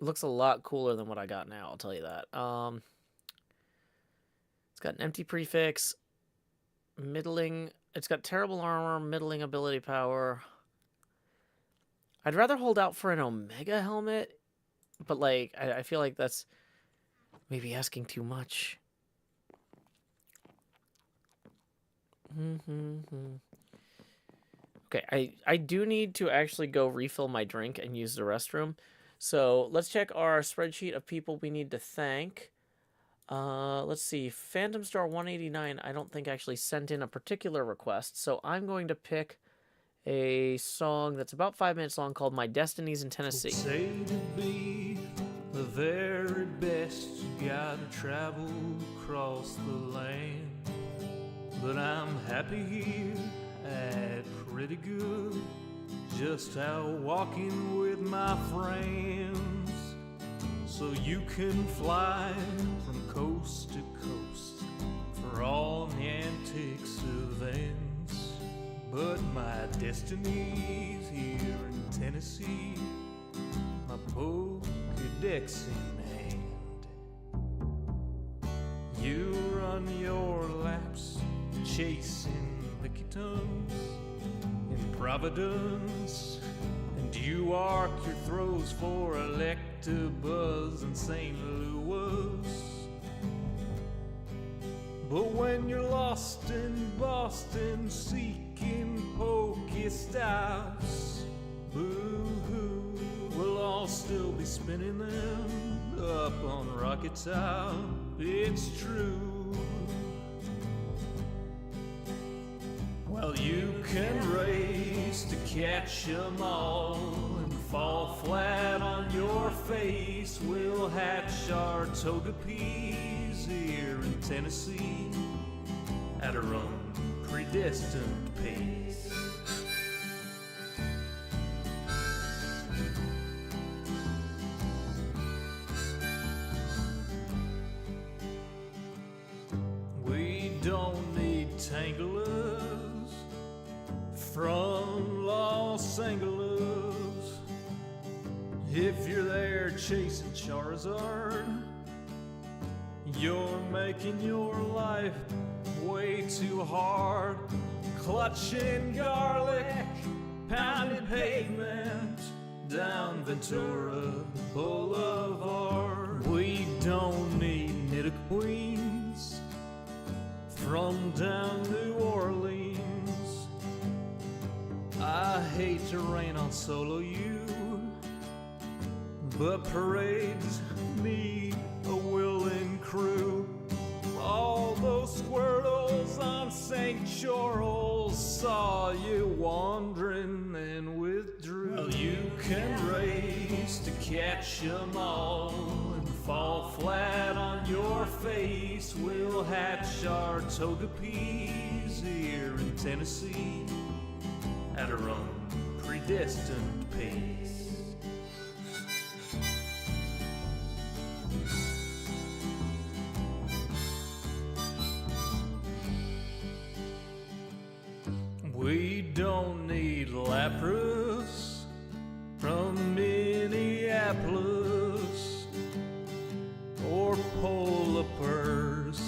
It looks a lot cooler than what I got now, I'll tell you that. It's got an empty prefix, middling. It's got terrible armor, middling ability power. I'd rather hold out for an Omega helmet, but like I feel like that's maybe asking too much. Okay, I do need to actually go refill my drink and use the restroom. So let's check our spreadsheet of people we need to thank. Let's see, Phantom Star 189 I don't think actually sent in a particular request, so I'm going to pick a song that's about 5 minutes long called My Destiny's in Tennessee. Say to be the very best, you gotta travel across the land. But I'm happy here at pretty good, just out walking with my friends. So you can fly from coast to coast for all the antics events. But my destiny's here in Tennessee, my Pokedex in hand. You run your laps chasing the Ketones in Providence, and you arc your throws for Electabuzz in St. Louis. But when you're lost in Boston seeking Pokestops, boo-hoo, we'll all still be spinning them up on Rocket Top. It's true. Well, you can race to catch 'em all and fall flat on your face. We'll hatch our Togepi's here in Tennessee at our own predestined pace. We don't need Tanglers from Los Angeles. If you're there chasing Charizard, you're making your life way too hard. Clutching garlic, pounding pavement down Ventura Boulevard. We don't need Nidoqueens from down New Orleans. I hate to rain on solo you, but parades need a willing crew. All those squirtles on St. Charles saw you wandering and withdrew. Well, you can race to catch 'em all and fall flat on your face. We'll hatch our Togepi's here in Tennessee at our own predestined pace. We don't need Lapras from Minneapolis or Polipers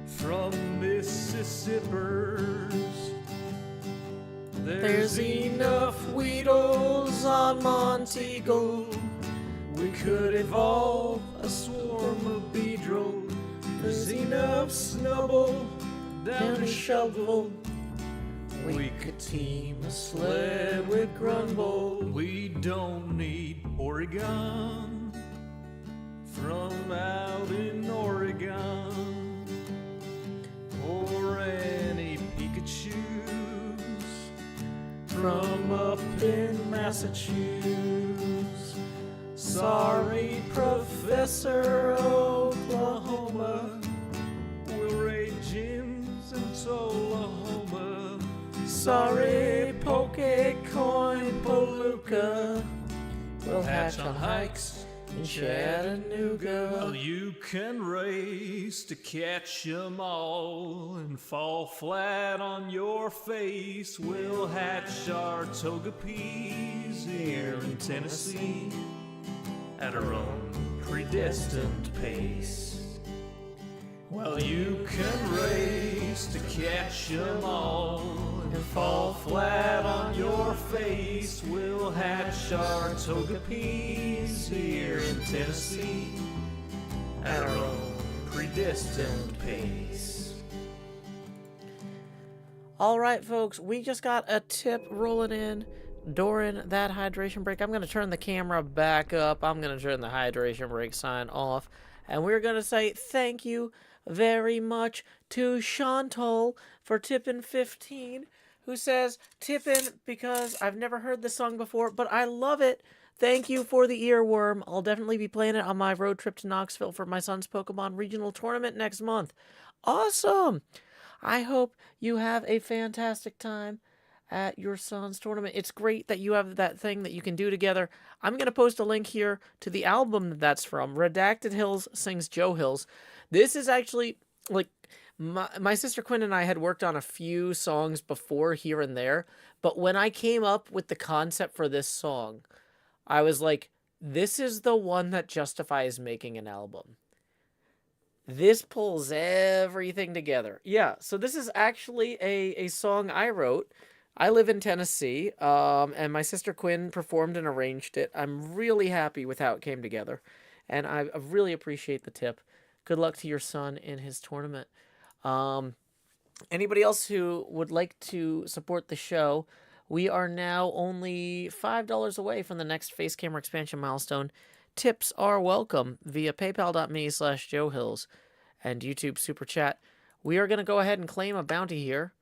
from Mississippers. There's enough Weedles on Montego. We could evolve a swarm of Beedrill. There's enough Snubbull down to Shovel. We could team a sled with Grunbull. We don't need Oregon from out in Oregon, or any Pikachus from up in Massachusetts. Sorry, Professor Oklahoma, we'll raid gyms in Tullahoma. Sorry, Pokecoin Palooka, we'll hatch on hikes in Chattanooga. Well, you can race to catch 'em all and fall flat on your face. We'll hatch our toga peas here in Tennessee at our own predestined pace. Well, you can race to catch 'em all and fall flat on your face. We'll hatch our toga peas here in Tennessee at our own predestined pace. All right, folks, we just got a tip rolling in during that hydration break. I'm going to turn the camera back up. I'm going to turn the hydration break sign off. And we're going to say thank you very much to Chantal for tipping 15, who says, tipping because I've never heard this song before, but I love it. Thank you for the earworm. I'll definitely be playing it on my road trip to Knoxville for my son's Pokemon regional tournament next month. Awesome! I hope you have a fantastic time at your son's tournament. It's great that you have that thing that you can do together. I'm going to post a link here to the album that's from. Redacted Hills sings Joe Hills. This is actually, like, my sister Quinn and I had worked on a few songs before here and there, but when I came up with the concept for this song, I was like, this is the one that justifies making an album. This pulls everything together. Yeah, so this is actually a song I wrote. I live in Tennessee, and my sister Quinn performed and arranged it. I'm really happy with how it came together, and I really appreciate the tip. Good luck to your son in his tournament. Anybody else who would like to support the show, we are now only $5 away from the next face camera expansion milestone. Tips are welcome via paypal.me/JoeHills and YouTube Super Chat. We are going to go ahead and claim a bounty here.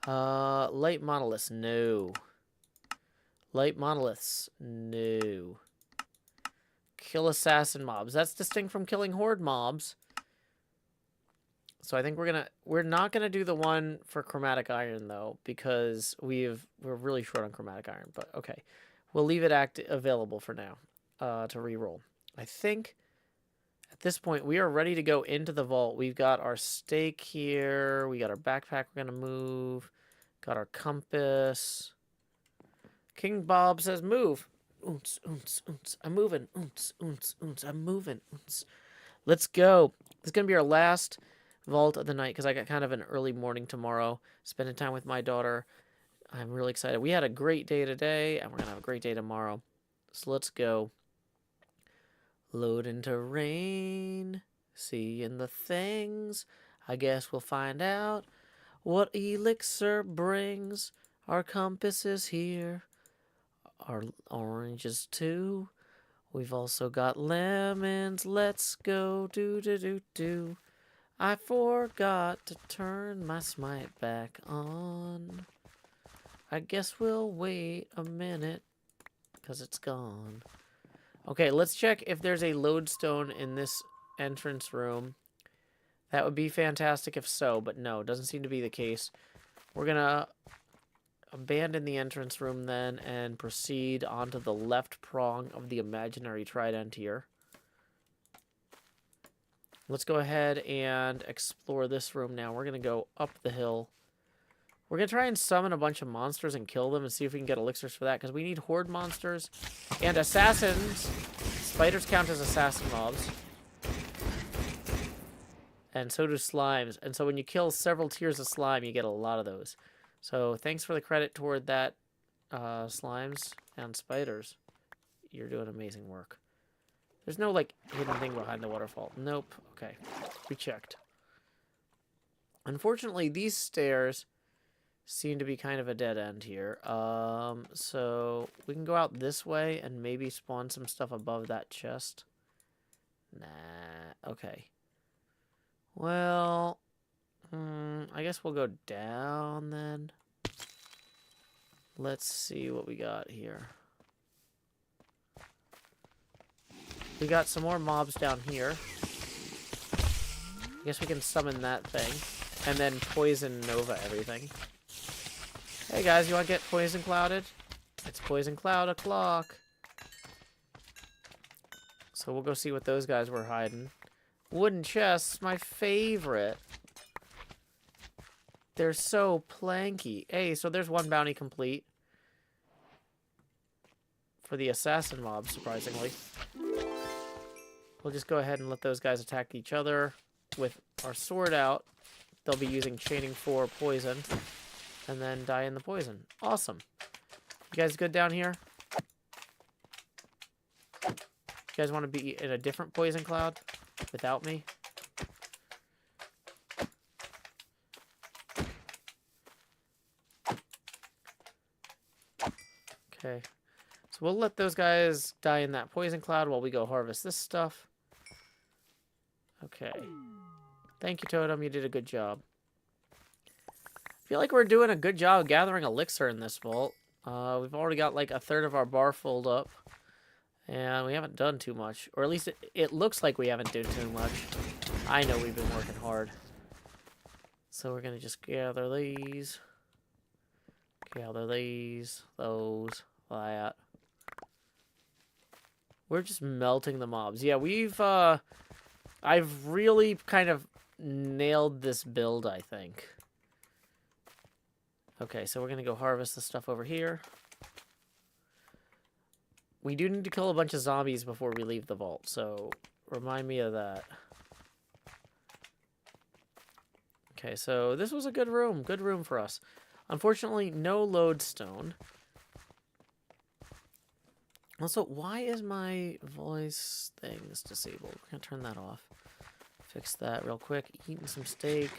Light monoliths, no. Light monoliths, no. Kill assassin mobs. That's distinct from killing horde mobs. So I think we're not gonna do the one for chromatic iron though, because we're really short on chromatic iron. But okay, we'll leave it available for now to reroll. I think at this point we are ready to go into the vault. We've got our stake here. We got our backpack we're gonna move. Got our compass. King Bob says move. Oons, oons, oons. I'm moving. Oons, oons, oons. I'm moving. Oons. Let's go. This is gonna be our last vault of the night because I got kind of an early morning tomorrow, spending time with my daughter. I'm really excited. We had a great day today, and we're gonna have a great day tomorrow. So let's go. Load into rain, seeing the things. I guess we'll find out what elixir brings. Our compass is here. Our oranges too. We've also got lemons. Let's go. Do. I forgot to turn my smite back on. I guess we'll wait a minute because it's gone. Okay, let's check if there's a lodestone in this entrance room. That would be fantastic if so, but no, doesn't seem to be the case. We're going to abandon the entrance room then and proceed onto the left prong of the imaginary trident here. Let's go ahead and explore this room now. We're going to go up the hill. We're going to try and summon a bunch of monsters and kill them and see if we can get elixirs for that, because we need horde monsters and assassins. Spiders count as assassin mobs. And so do slimes. And so when you kill several tiers of slime, you get a lot of those. So thanks for the credit toward that, slimes and spiders. You're doing amazing work. There's no, like, hidden thing behind the waterfall. Nope. Okay. We checked. Unfortunately, these stairs seem to be kind of a dead end here. So we can go out this way and maybe spawn some stuff above that chest. Nah. Okay. Well, I guess we'll go down then. Let's see what we got here. We got some more mobs down here. I guess we can summon that thing. And then poison Nova everything. Hey guys, you want to get poison clouded? It's poison cloud o'clock. So we'll go see what those guys were hiding. Wooden chests, my favorite. They're so planky. Hey, so there's one bounty complete. For the assassin mob, surprisingly. We'll just go ahead and let those guys attack each other with our sword out. They'll be using chaining for poison. And then die in the poison. Awesome. You guys good down here? You guys want to be in a different poison cloud without me? Okay. So we'll let those guys die in that poison cloud while we go harvest this stuff. Okay. Thank you, Totem. You did a good job. I feel like we're doing a good job gathering elixir in this vault. We've already got like a third of our bar filled up. And we haven't done too much. Or at least it looks like we haven't done too much. I know we've been working hard. So we're going to just gather these. Gather these. Those. That. We're just melting the mobs. Yeah, I've really kind of nailed this build, I think. Okay, so we're going to go harvest the stuff over here. We do need to kill a bunch of zombies before we leave the vault, so remind me of that. Okay, so this was a good room. Good room for us. Unfortunately, no lodestone. Also, why is my voice things disabled? We're going to turn that off. Fix that real quick. Eating some steak.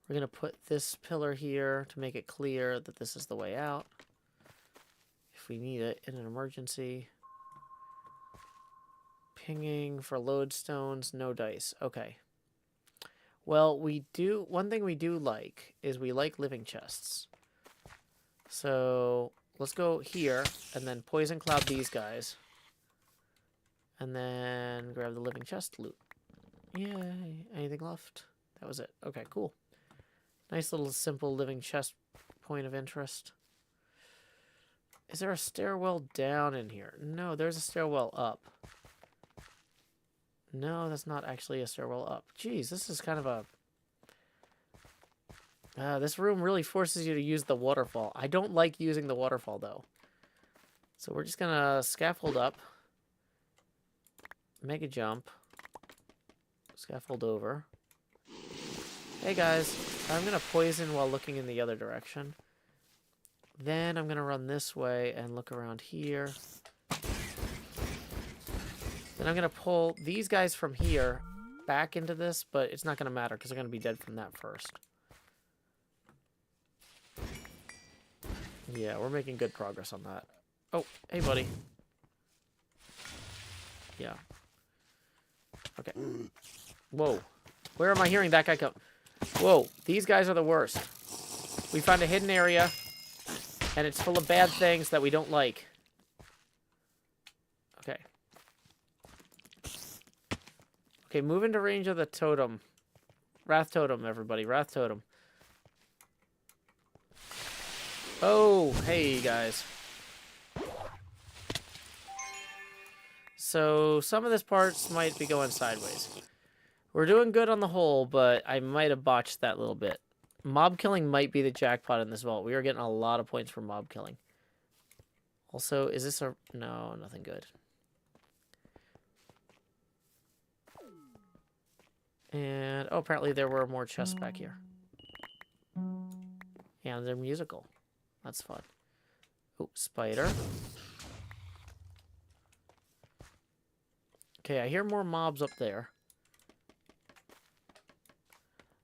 We're going to put this pillar here to make it clear that this is the way out. If we need it in an emergency. Pinging for lodestones, no dice. Okay. Well, one thing we do like is we like living chests. So let's go here and then poison cloud these guys. And then grab the living chest loot. Yay. Anything left? That was it. Okay, cool. Nice little simple living chest point of interest. Is there a stairwell down in here? No, there's a stairwell up. No, that's not actually a stairwell up. Jeez, this is kind of a... this room really forces you to use the waterfall. I don't like using the waterfall, though. So we're just going to scaffold up. Make a jump. Scaffold over. Hey, guys. I'm going to poison while looking in the other direction. Then I'm going to run this way and look around here. Then I'm going to pull these guys from here back into this, but it's not going to matter because they're going to be dead from that first. Yeah, we're making good progress on that. Oh, hey, buddy. Yeah. Okay. Whoa. Where am I hearing that guy come? Whoa, these guys are the worst. We found a hidden area, and it's full of bad things that we don't like. Okay. Okay, move into range of the totem. Wrath totem, everybody. Wrath totem. Oh, hey, guys. So, some of this parts might be going sideways. We're doing good on the whole, but I might have botched that little bit. Mob killing might be the jackpot in this vault. We are getting a lot of points for mob killing. Also, is this a... No, nothing good. And, oh, apparently there were more chests back here. And they're musical. That's fun. Oh, spider. Okay, I hear more mobs up there.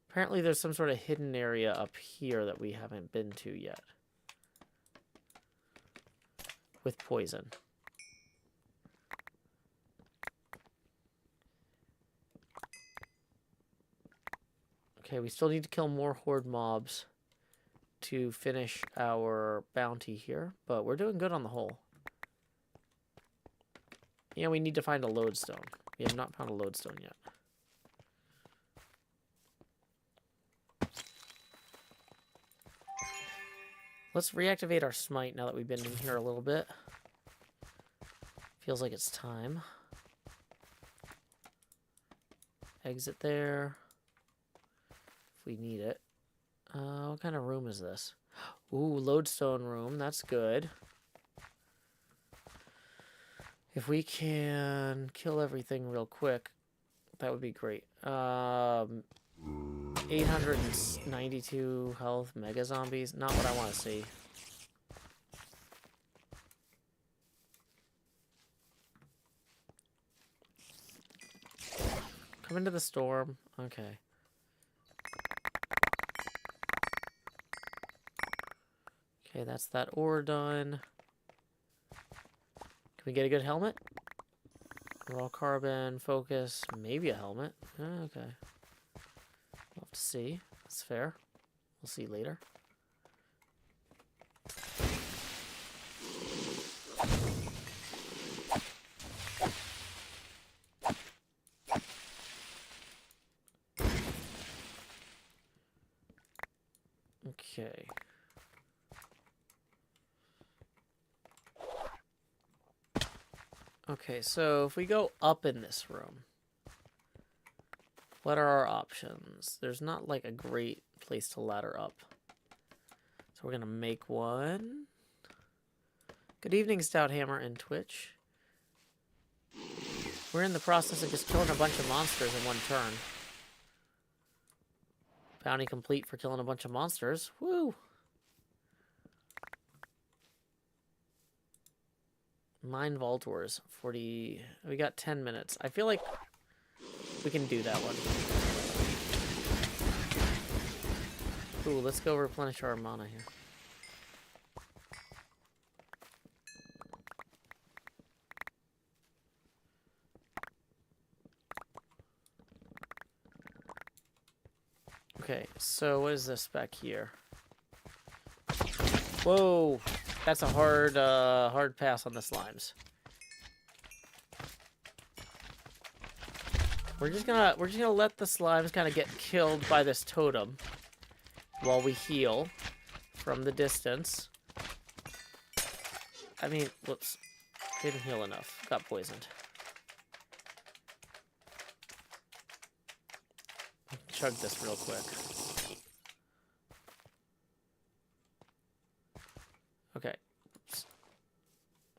Apparently there's some sort of hidden area up here that we haven't been to yet. With poison. Okay, we still need to kill more horde mobs to finish our bounty here, but we're doing good on the whole. Yeah, we need to find a lodestone. We have not found a lodestone yet. Let's reactivate our smite now that we've been in here a little bit. Feels like it's time. Exit there. If we need it. What kind of room is this? Ooh, lodestone room. That's good. If we can kill everything real quick, that would be great. 892 health, mega zombies. Not what I want to see. Come into the storm. Okay. Okay, that's that ore done. Can we get a good helmet? Raw carbon, focus, maybe a helmet. Okay. We'll have to see. That's fair. We'll see later. Okay. Okay, so if we go up in this room, what are our options? There's not like a great place to ladder up. So we're gonna make one. Good evening, Stout Hammer and Twitch. We're in the process of just killing a bunch of monsters in one turn. Bounty complete for killing a bunch of monsters. Woo! Mine Vaultors, 40... We got 10 minutes. I feel like we can do that one. Ooh, let's go replenish our mana here. Okay, so what is this back here? Whoa! That's a hard pass on the slimes. We're just gonna let the slimes kind of get killed by this totem while we heal from the distance. I mean, whoops, didn't heal enough. Got poisoned. Chug this real quick. Okay.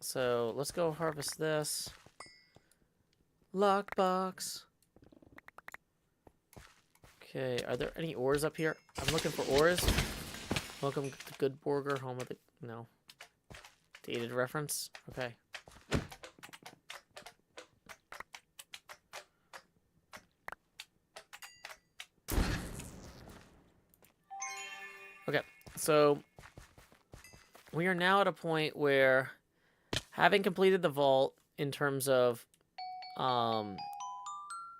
So let's go harvest this. Lockbox. Okay, are there any ores up here? I'm looking for ores. Welcome to Good Burger, home of the... No. Dated reference? Okay. Okay, so we are now at a point where, having completed the vault in terms of,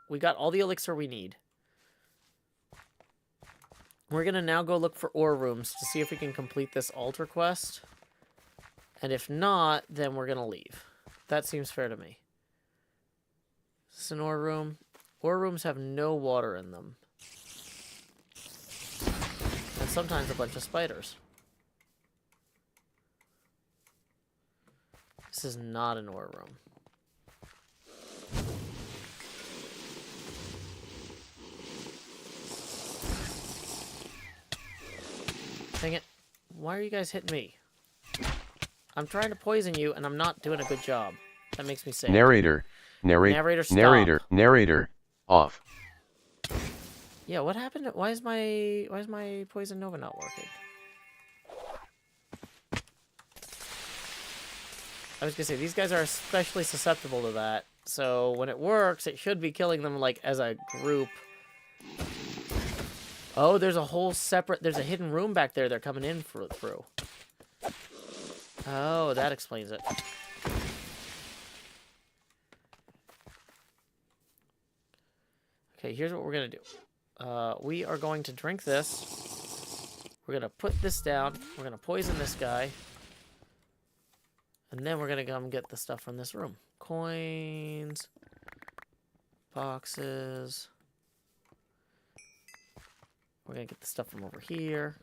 we got all the elixir we need. We're going to now go look for ore rooms to see if we can complete this altar quest. And if not, then we're going to leave. That seems fair to me. Is this an ore room? Ore rooms have no water in them. And sometimes a bunch of spiders. This is not an ore room. Dang it. Why are you guys hitting me? I'm trying to poison you, and I'm not doing a good job. That makes me sick. Narrator, narrator, off. Yeah, what happened? Why is my Poison Nova not working? I was gonna say, these guys are especially susceptible to that. So when it works, it should be killing them, like, as a group. Oh, there's a whole separate... There's a hidden room back there they're coming in through. Oh, that explains it. Okay, here's what we're gonna do. we are going to drink this. We're going to put this down. We're going to poison this guy. And then we're going to come get the stuff from this room. Coins. Boxes. We're going to get the stuff from over here.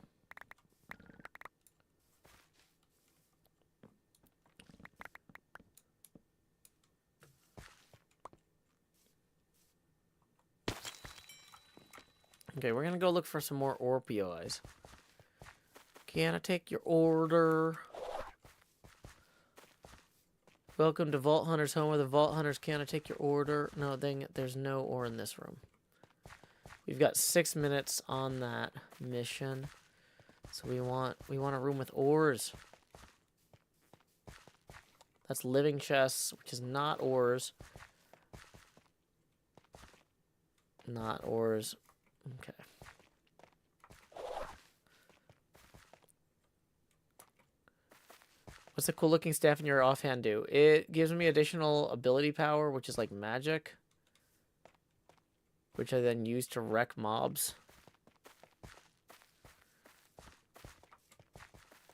Okay, we're gonna go look for some more opioids. Can I take your order? Welcome to Vault Hunter's home where the Vault Hunters. Can I take your order? No, dang it, there's no ore in this room. We've got 6 minutes on that mission. So we want a room with ores. That's living chests, which is not ores. Not ores. Okay. What's the cool looking staff in your offhand do? It gives me additional ability power, which is like magic. Which I then use to wreck mobs.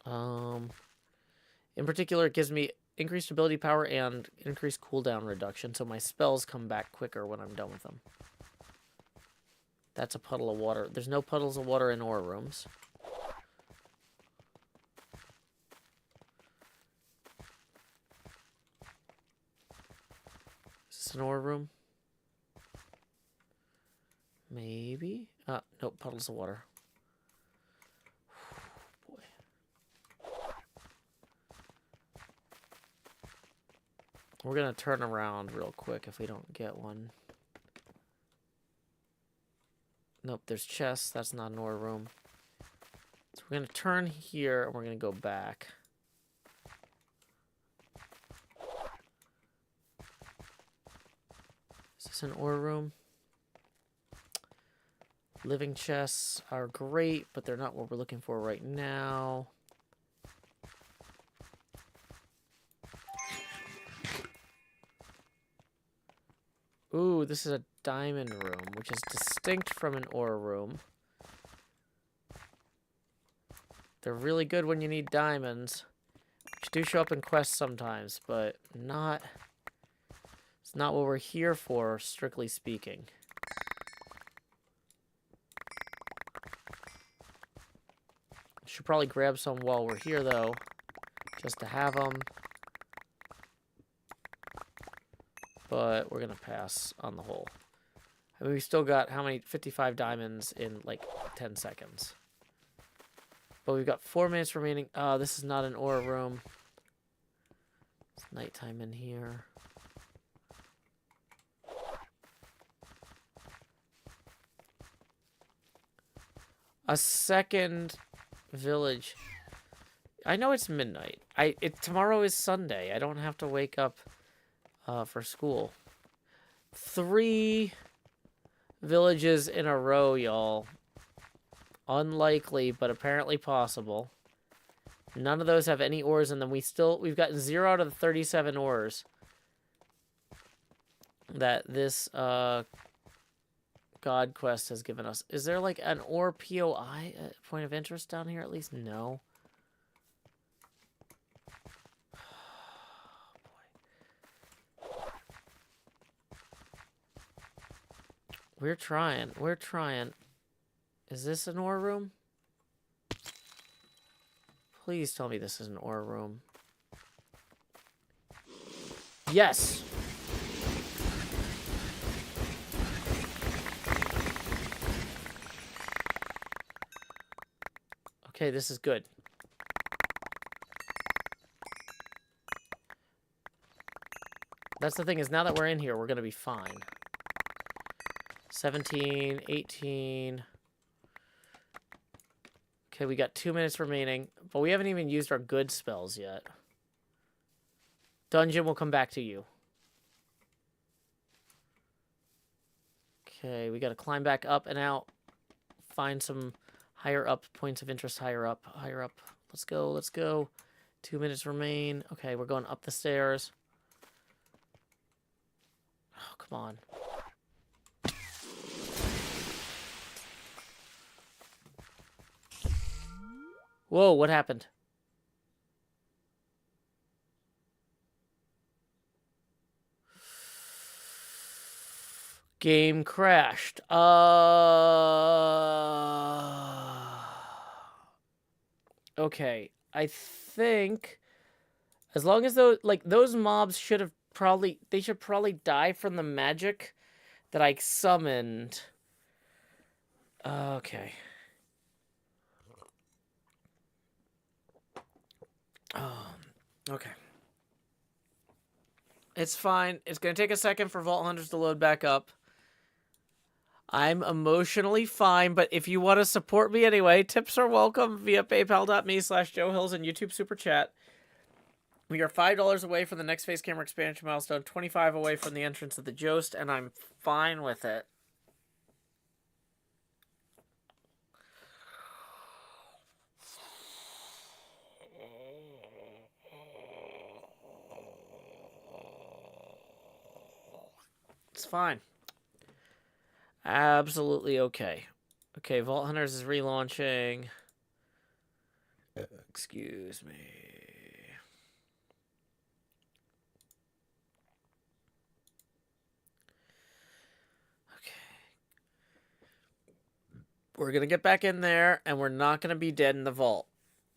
In particular, it gives me increased ability power and increased cooldown reduction, so my spells come back quicker when I'm done with them. That's a puddle of water. There's no puddles of water in ore rooms. Is this an ore room? Maybe? Nope, puddles of water. Boy. We're gonna turn around real quick if we don't get one. Nope, there's chests. That's not an ore room. So we're going to turn here, and we're going to go back. Is this an ore room? Living chests are great, but they're not what we're looking for right now. Ooh, this is a diamond room, which is distinct from an ore room. They're really good when you need diamonds, which do show up in quests sometimes, but not... It's not what we're here for, strictly speaking. Should probably grab some while we're here, though, just to have them. But we're going to pass on the whole. I mean, we still got, how many? 55 diamonds in, like, 10 seconds. But we've got 4 minutes remaining. This is not an ore room. It's nighttime in here. A second village. I know it's midnight. Tomorrow is Sunday. I don't have to wake up for school. 3 villages in a row, y'all. Unlikely, but apparently possible. None of those have any ores in them. We've gotten 0 out of the 37 ores that this God quest has given us. Is there like an ore POI, point of interest down here at least? No. We're trying. We're trying. Is this an ore room? Please tell me this is an ore room. Yes! Okay, this is good. That's the thing, is now that we're in here, we're gonna be fine. 17, 18. Okay, we got 2 minutes remaining, but we haven't even used our good spells yet. Dungeon will come back to you. Okay, we gotta climb back up and out. Find some higher up points of interest, higher up, higher up. Let's go, let's go. 2 minutes remain. Okay, we're going up the stairs. Oh, come on. Whoa, what happened? Game crashed. Okay. I think as long as those mobs should have they should probably die from the magic that I summoned. Okay. Okay. It's fine. It's going to take a second for Vault Hunters to load back up. I'm emotionally fine, but if you want to support me anyway, tips are welcome via paypal.me/JoeHills and YouTube Super Chat. We are $5 away from the next face camera expansion milestone, 25 away from the entrance of the Joust, and I'm fine with it. It's fine. Absolutely okay. Okay, Vault Hunters is relaunching. Excuse me. Okay. We're going to get back in there, and we're not going to be dead in the vault.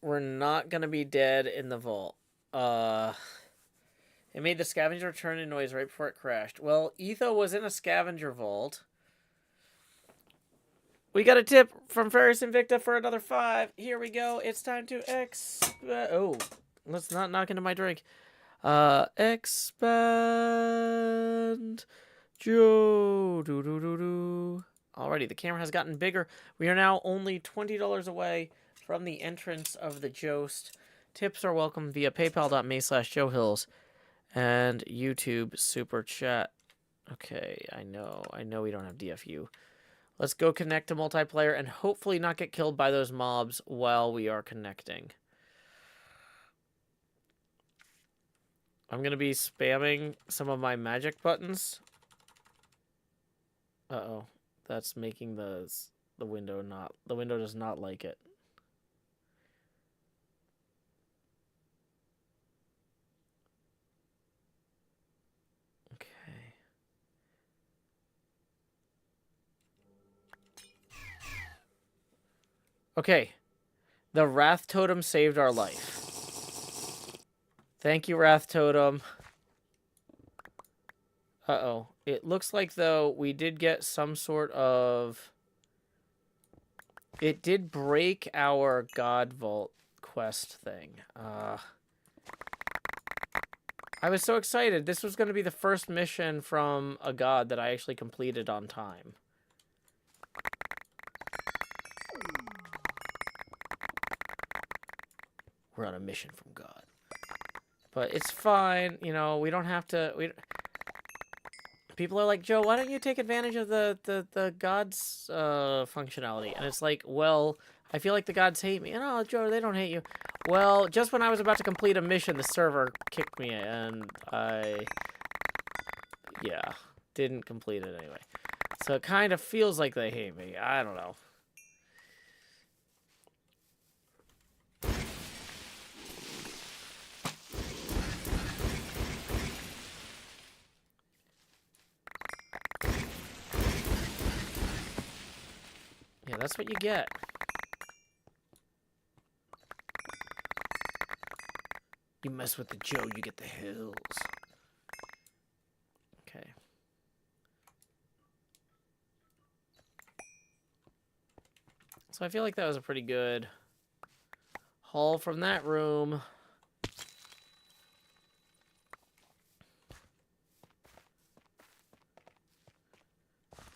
We're not going to be dead in the vault. It made the scavenger return in noise right before it crashed. Well, Etho was in a scavenger vault. We got a tip from Ferris Invicta for another 5. Here we go. It's time to oh, let's not knock into my drink. Expand Joe. Alrighty, the camera has gotten bigger. We are now only $20 away from the entrance of the Joust. Tips are welcome via paypal.me/JoeHills and YouTube Super Chat. Okay, I know we don't have DFU. Let's go connect to multiplayer and hopefully not get killed by those mobs while we are connecting. I'm going to be spamming some of my magic buttons. Uh-oh. That's making the window not... The window does not like it. Okay. Okay. The Wrath Totem saved our life. Thank you, Wrath Totem. Uh-oh. It looks like, though, we did get some sort of... It did break our God Vault quest thing. I was so excited. This was going to be the first mission from a god that I actually completed on time. We're on a mission from God. But it's fine. You know, we don't have to... People are like, Joe, why don't you take advantage of the gods functionality? And it's like, well, I feel like the gods hate me. No, Joe, they don't hate you. Well, just when I was about to complete a mission, the server kicked me, and yeah, didn't complete it anyway. So it kind of feels like they hate me. I don't know. Yeah, that's what you get. You mess with the Joe, you get the hills. Okay. So I feel like that was a pretty good haul from that room.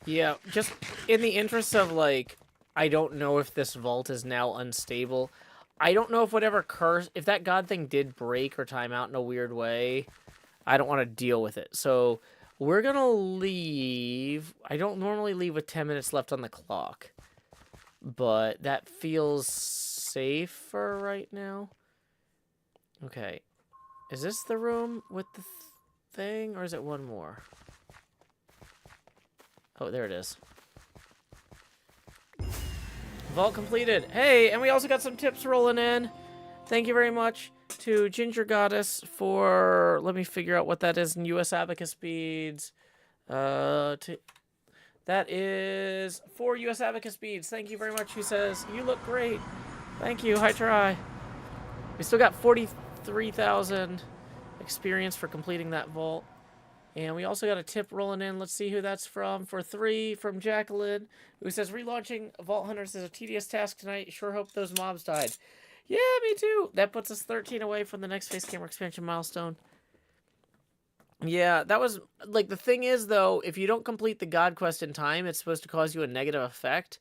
Yeah, just in the interest of, like, I don't know if this vault is now unstable. I don't know if whatever curse, if that god thing did break or time out in a weird way, I don't want to deal with it. So we're going to leave. I don't normally leave with 10 minutes left on the clock, but that feels safer right now. Okay. Is this the room with the thing, or is it one more? Oh, there it is. vault completed. Hey, and we also got some tips rolling in. Thank you very much to Ginger Goddess for, let me figure out what that is in US Abacus beads. That is 4 US Abacus beads. Thank you very much. She says, you look great. Thank you. Hi, try. We still got 43,000 experience for completing that vault. And we also got a tip rolling in. Let's see who that's from. For 3, from Jacqueline, who says, relaunching Vault Hunters is a tedious task tonight. Sure hope those mobs died. Yeah, me too. That puts us 13 away from the next face camera expansion milestone. Yeah, that was, like, the thing is, though, if you don't complete the God Quest in time, it's supposed to cause you a negative effect.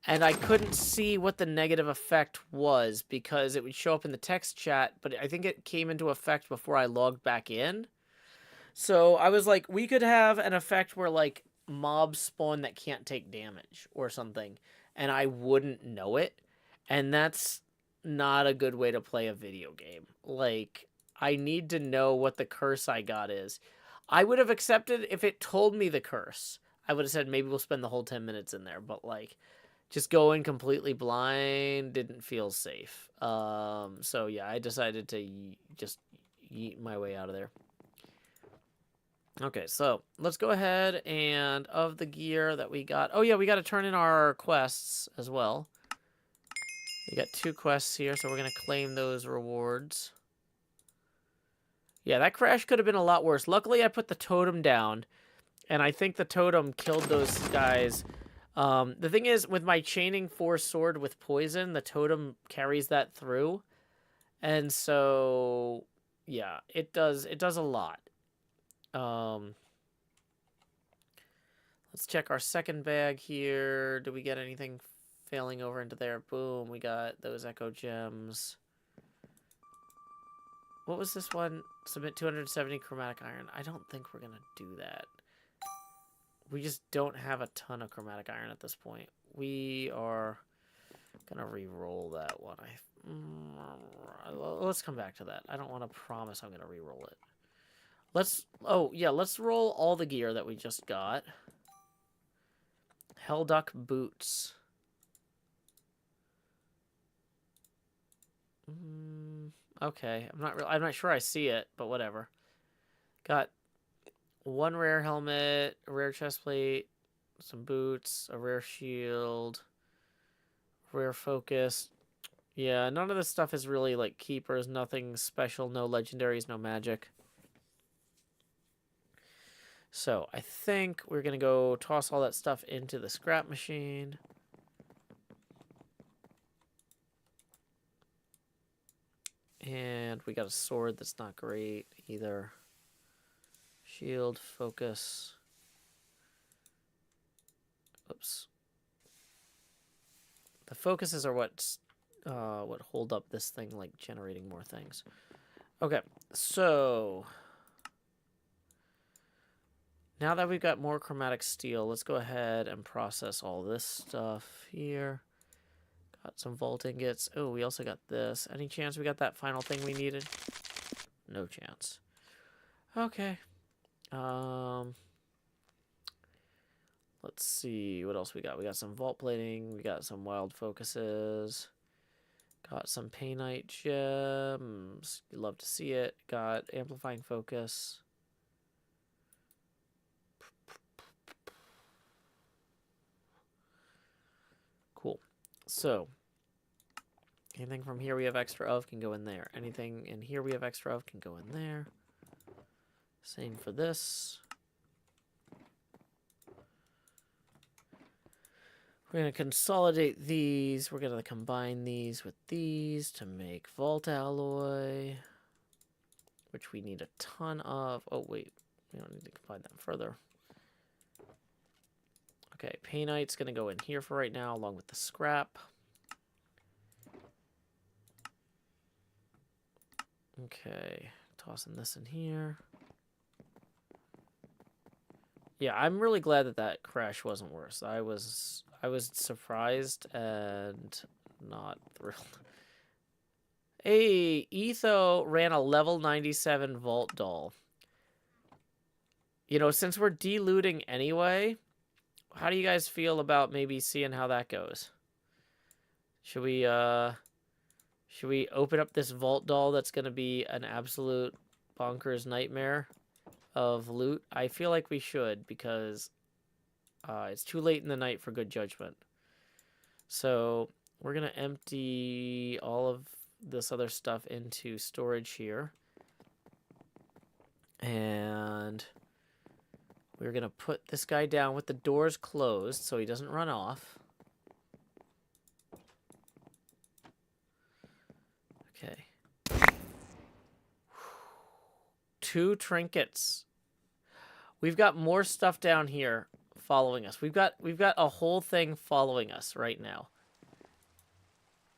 And I couldn't see what the negative effect was because it would show up in the text chat, but I think it came into effect before I logged back in. So I was like, we could have an effect where, like, mobs spawn that can't take damage or something, and I wouldn't know it. And that's not a good way to play a video game. Like, I need to know what the curse I got is. I would have accepted if it told me the curse. I would have said maybe we'll spend the whole 10 minutes in there, but, like, just going completely blind didn't feel safe. So yeah, I decided to just yeet my way out of there. Okay, so let's go ahead and of the gear that we got. Oh yeah, we got to turn in our quests as well. We got 2 quests here, so we're going to claim those rewards. Yeah, that crash could have been a lot worse. Luckily, I put the totem down, and I think the totem killed those guys. The thing is, with my chaining 4 sword with poison, the totem carries that through. And so, yeah, it does a lot. Let's check our second bag here. Do we get anything failing over into there? Boom, we got those echo gems. What was this one? Submit 270 chromatic iron. I don't think we're going to do that. We just don't have a ton of chromatic iron at this point. We are going to re-roll that one. Let's come back to that. I don't want to promise I'm going to re-roll it. Let's roll all the gear that we just got. Hellduck boots. Okay, I'm not sure I see it, but whatever. Got 1 rare helmet, a rare chestplate, some boots, a rare shield, rare focus. Yeah, none of this stuff is really like keepers, nothing special, no legendaries, no magic. So I think we're going to go toss all that stuff into the scrap machine. And we got a sword that's not great either. Shield, focus. Oops. The focuses are what hold up this thing, like generating more things. Okay, so now that we've got more chromatic steel, let's go ahead and process all this stuff here. Got some vault ingots. Oh, we also got this. Any chance we got that final thing we needed? No chance. Okay. Let's see what else we got. We got some vault plating. We got some wild focuses. Got some painite gems. You'd love to see it. Got amplifying focus. Cool. So, anything from here we have extra of can go in there. Anything in here we have extra of can go in there. Same for this. We're going to consolidate these. We're going to combine these with these to make vault alloy, which we need a ton of. Oh, wait. We don't need to combine that further. Okay, painite's going to go in here for right now, along with the scrap. Okay, tossing this in here. Yeah, I'm really glad that that crash wasn't worse. I was surprised and not thrilled. Hey, Etho ran a level 97 vault doll. You know, since we're delooting anyway, how do you guys feel about maybe seeing how that goes? Should we open up this vault doll that's gonna be an absolute bonkers nightmare of loot? I feel like we should, because it's too late in the night for good judgment. So we're gonna empty all of this other stuff into storage here. And we're gonna put this guy down with the doors closed so he doesn't run off. Okay. 2 trinkets. We've got more stuff down here following us. We've got a whole thing following us right now.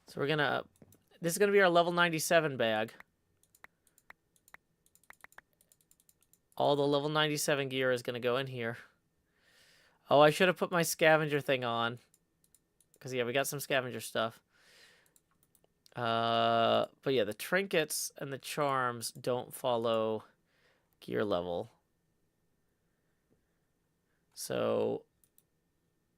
So we're gonna... This is gonna be our level 97 bag. All the level 97 gear is gonna go in here. Oh, I should have put my scavenger thing on. Because, yeah, we got some scavenger stuff. But yeah, the trinkets and the charms don't follow gear level. So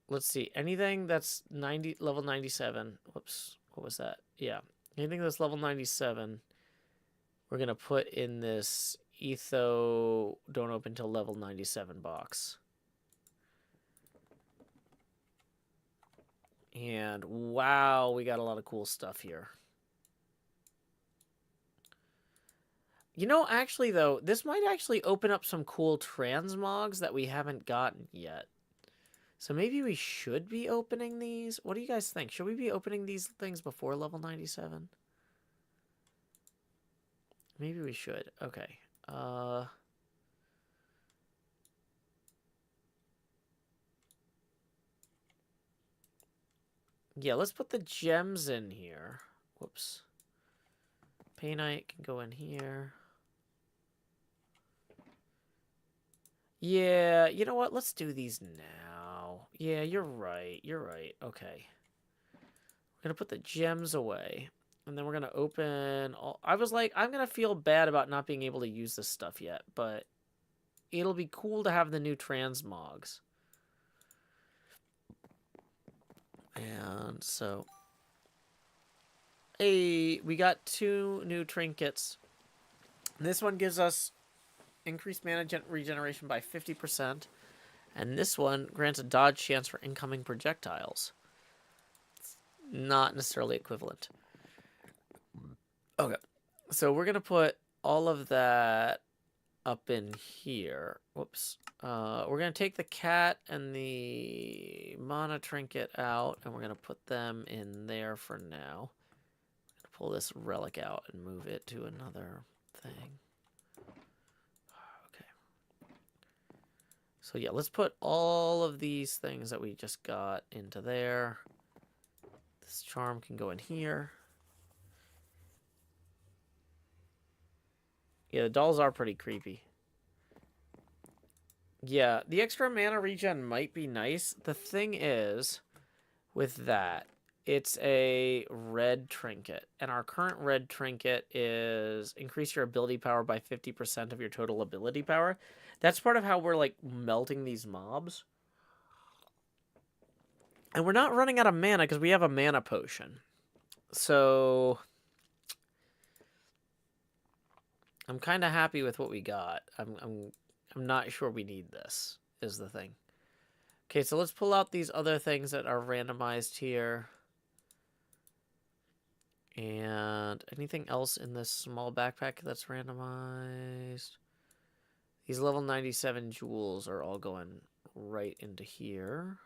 let's see. Anything that's level 97. Whoops. What was that? Yeah. Anything that's level 97, we're gonna put in this Etho don't open till level 97 box. And wow, we got a lot of cool stuff here. You know, actually, though, this might actually open up some cool transmogs that we haven't gotten yet. So maybe we should be opening these. What do you guys think? Should we be opening these things before level 97? Maybe we should. Okay. Yeah, let's put the gems in here. Whoops. Painite can go in here. Yeah, you know what? Let's do these now. Yeah, you're right. You're right. Okay. We're going to put the gems away. And then we're going to open all... I was like, I'm going to feel bad about not being able to use this stuff yet. But it'll be cool to have the new transmogs. And so... Hey, we got 2 new trinkets. This one gives us increased mana regeneration by 50%. And this one grants a dodge chance for incoming projectiles. It's not necessarily equivalent. Okay. So we're going to put all of that up in here. Whoops. We're going to take the cat and the mana trinket out. And we're going to put them in there for now. Pull this relic out and move it to another thing. Okay. So yeah, let's put all of these things that we just got into there. This charm can go in here. Yeah, the dolls are pretty creepy. Yeah, the extra mana regen might be nice. The thing is, with that, it's a red trinket. And our current red trinket is increase your ability power by 50% of your total ability power. That's part of how we're, like, melting these mobs. And we're not running out of mana because we have a mana potion. So... I'm kind of happy with what we got. I'm not sure we need this, is the thing. Okay, so let's pull out these other things that are randomized here. And anything else in this small backpack that's randomized? These level 97 jewels are all going right into here.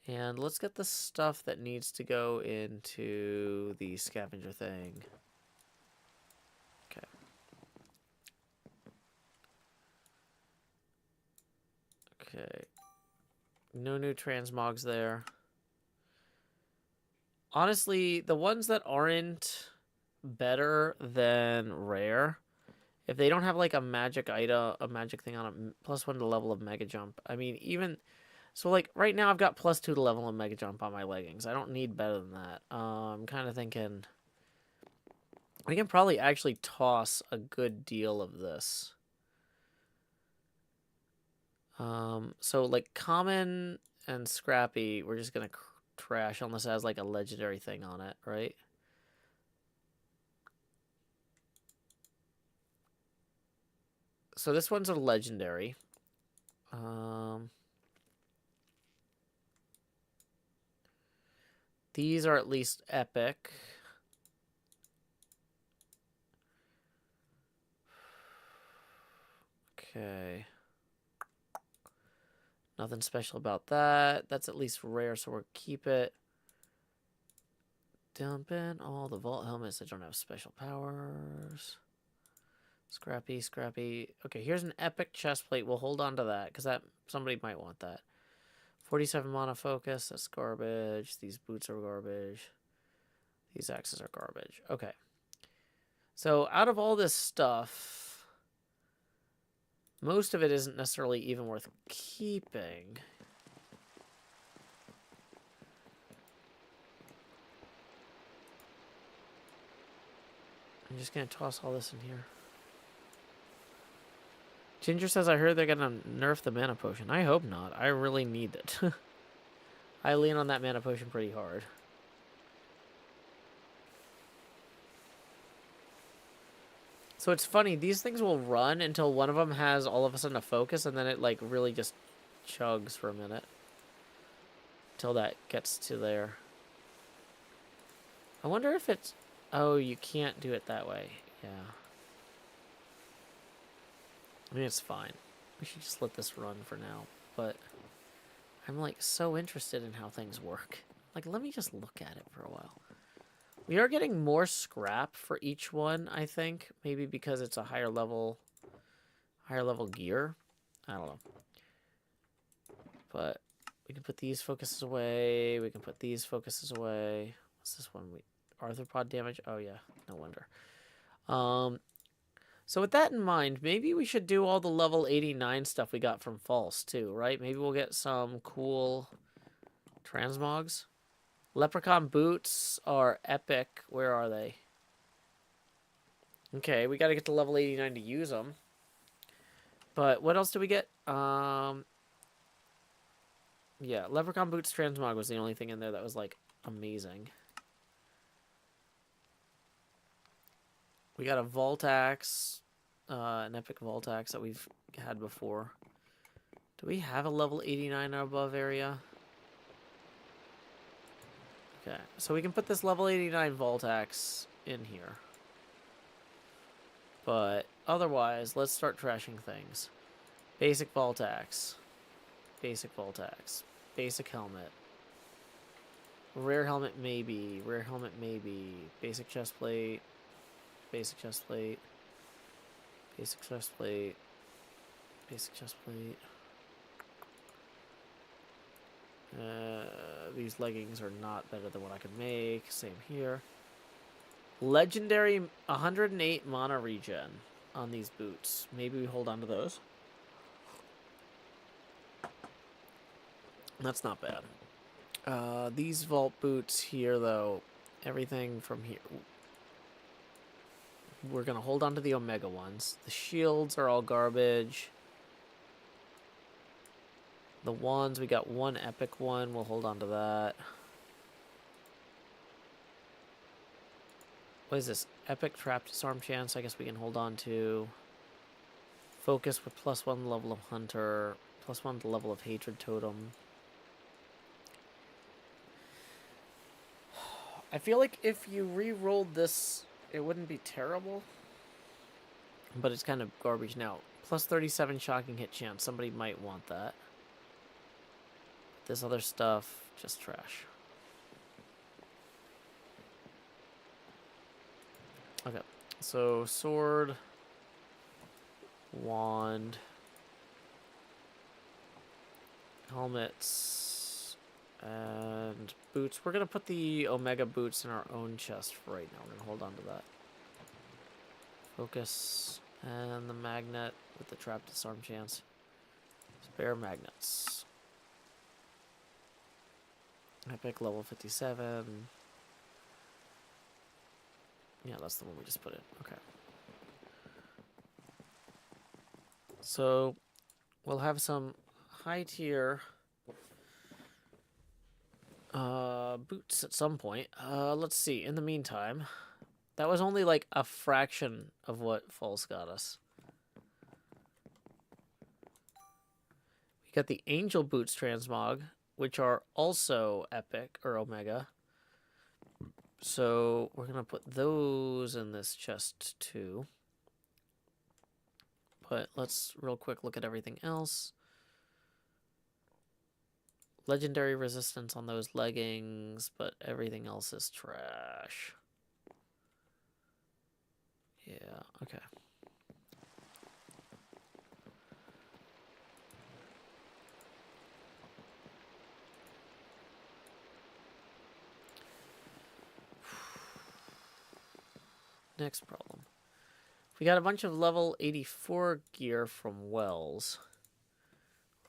And let's get the stuff that needs to go into the scavenger thing. Okay. Okay. No new transmogs there. Honestly, the ones that aren't better than rare, if they don't have like a magic item, a magic thing on it, +1 to level of mega jump. I mean, even so, like right now I've got +2 to level of mega jump on my leggings. I don't need better than that. I'm kind of thinking we can probably actually toss a good deal of this. So like common and scrappy, we're just gonna trash unless it has like a legendary thing on it, right? So this one's a legendary. These are at least epic. Okay. Nothing special about that. That's at least rare, so we'll keep it. Dumping all the vault helmets that don't have special powers. Scrappy, scrappy. Okay, here's an epic chest plate. We'll hold on to that, because that somebody might want that. 47 mana focus. That's garbage. These boots are garbage. These axes are garbage. Okay. So out of all this stuff, most of it isn't necessarily even worth keeping. I'm just going to toss all this in here. Ginger says, I heard they're going to nerf the mana potion. I hope not. I really need it. I lean on that mana potion pretty hard. So it's funny, these things will run until one of them has all of a sudden a focus, and then it like really just chugs for a minute. Until that gets to there. I wonder if it's... Oh, you can't do it that way. Yeah. I mean, it's fine. We should just let this run for now. But I'm like so interested in how things work. Like, let me just look at it for a while. We are getting more scrap for each one, I think. Maybe because it's a higher level gear. I don't know. But we can put these focuses away. We can put these focuses away. What's this one? Arthropod damage? Oh, yeah. No wonder. So with that in mind, maybe we should do all the level 89 stuff we got from False, too, right? Maybe we'll get some cool transmogs. Leprechaun boots are epic. Where are they? Okay, we got to get to level 89 to use them. But what else do we get? Yeah, Leprechaun boots transmog was the only thing in there that was, like, amazing. We got a Vault Axe, an epic Vault Axe that we've had before. Do we have a level 89 or above area? Okay, so we can put this level 89 Vault Axe in here. But otherwise, let's start trashing things. Basic Vault Axe. Basic Vault Axe. Basic helmet. Rare helmet maybe. Rare helmet maybe. Basic chest plate. Basic chest plate. Basic chest plate. Basic chest plate. These leggings are not better than what I could make. Same here. Legendary 108 mana regen on these boots. Maybe we hold on to those. That's not bad. These vault boots here, though, everything from here. We're going to hold on to the Omega ones. The shields are all garbage. The wands, we got one epic one. We'll hold on to that. What is this? Epic trap disarm chance. I guess we can hold on to. Focus with +1 level of hunter. +1 level of hatred totem. I feel like if you re-rolled this, it wouldn't be terrible. But it's kind of garbage now. +37 shocking hit chance. Somebody might want that. This other stuff, just trash. Okay, so sword, wand, helmets, and boots. We're going to put the Omega boots in our own chest for right now. We're going to hold on to that. Focus, and the magnet with the trap disarm chance. Spare magnets. Epic level 57. Yeah, that's the one we just put in. Okay. So, we'll have some high tier boots at some point. Let's see. In the meantime, that was only like a fraction of what false got us. We got the angel boots transmog, which are also epic or omega. So we're gonna put those in this chest too. But let's real quick look at everything else. Legendary resistance on those leggings, but everything else is trash. Yeah, okay. Next problem. We got a bunch of level 84 gear from Wells.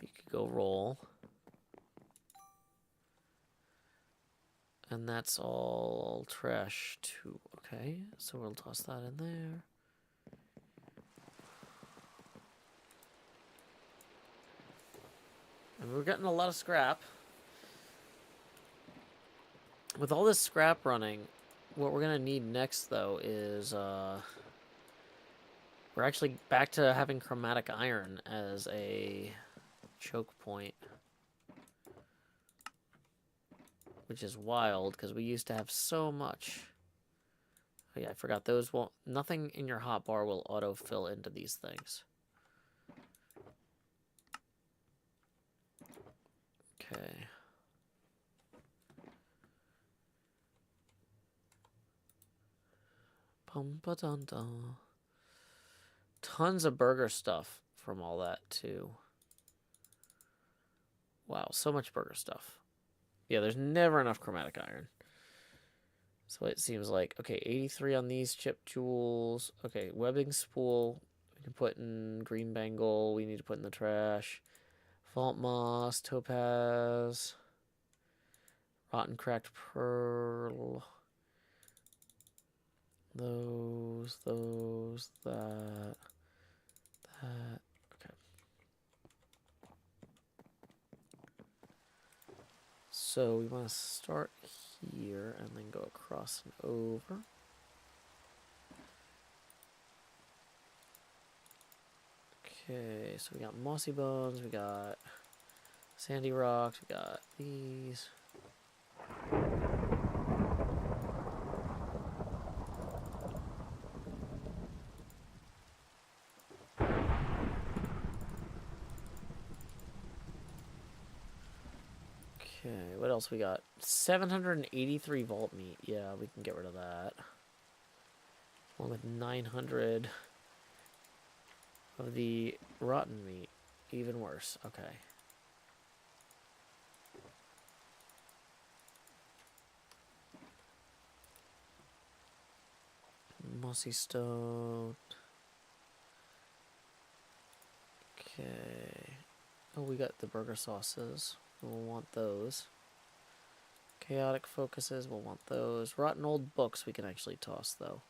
We could go roll. And that's all trash too. Okay, so we'll toss that in there. And we're getting a lot of scrap. With all this scrap running, what we're gonna need next though is we're actually back to having chromatic iron as a choke point. Which is wild, because we used to have so much. Oh yeah, I forgot those won't... Nothing in your hotbar will auto-fill into these things. Okay. Bum-ba-dun-dun. Tons of burger stuff from all that, too. Wow, so much burger stuff. Yeah, there's never enough chromatic iron. So it seems like, okay, 83 on these chip jewels. Okay, webbing spool. We can put in green bangle. We need to put in the trash. Vault moss, topaz. Rotten cracked pearl. Those, that. Okay. So we want to start here and then go across and over. Okay, so we got mossy bones, we got sandy rocks, we got these. Okay, what else we got? 783 vault meat. Yeah, we can get rid of that. Along with 900 of the rotten meat. Even worse. Okay. Mossy stone. Okay. Oh, we got the burger sauces. We'll want those. Chaotic focuses, we'll want those. Rotten old books we can actually toss, though.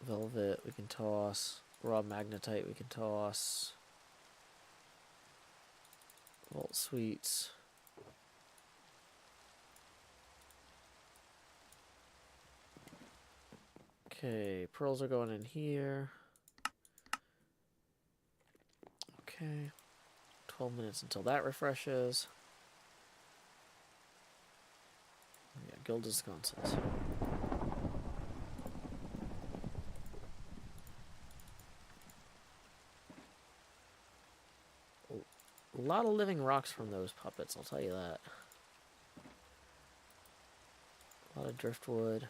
Velvet we can toss. Raw magnetite we can toss. Vault sweets. Okay, pearls are going in here. Okay. 12 minutes until that refreshes. Yeah, gilded sconces. A lot of living rocks from those puppets, I'll tell you that. A lot of driftwood.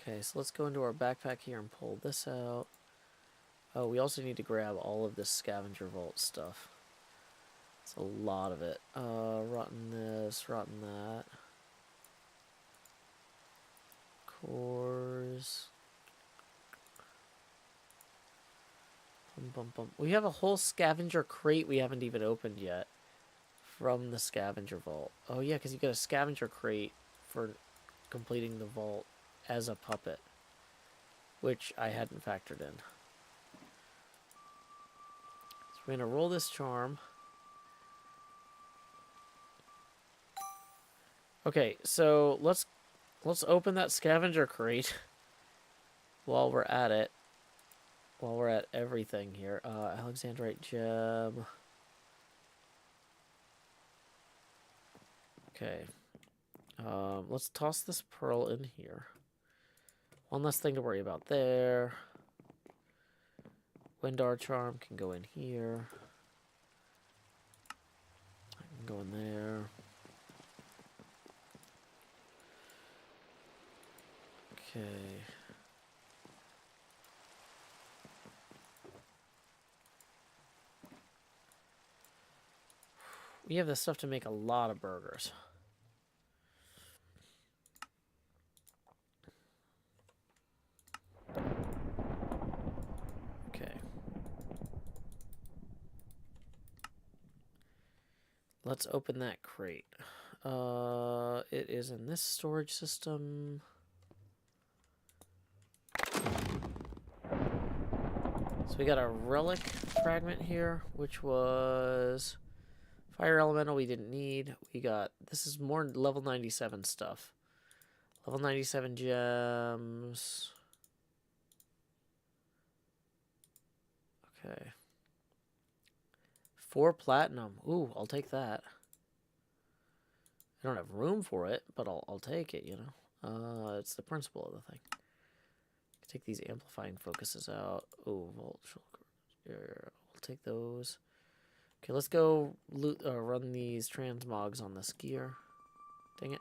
Okay, so let's go into our backpack here and pull this out. Oh, we also need to grab all of this scavenger vault stuff. It's a lot of it. Rotten this, rotten that. Cores. Bum, bum, bum. We have a whole scavenger crate we haven't even opened yet from the scavenger vault. Oh yeah, because you get a scavenger crate for completing the vault as a puppet. which I hadn't factored in. So we're gonna roll this charm. Okay, so let's open that scavenger crate while we're at it. While we're at everything here. Alexandrite gem. Okay. Let's toss this pearl in here. One less thing to worry about there. Windar charm can go in here. I can go in there. Okay. We have the stuff to make a lot of burgers. Okay. Let's open that crate. It is in this storage system. So we got a relic fragment here, which was fire elemental we didn't need. We got, this is more level 97 stuff. Level 97 gems. Okay. 4 platinum. Ooh, I'll take that. I don't have room for it, but I'll take it, you know. It's the principle of the thing. Take these amplifying focuses out. Oh, Vault. Yeah, we'll take those. Okay, let's go run these transmogs on this gear. Dang it.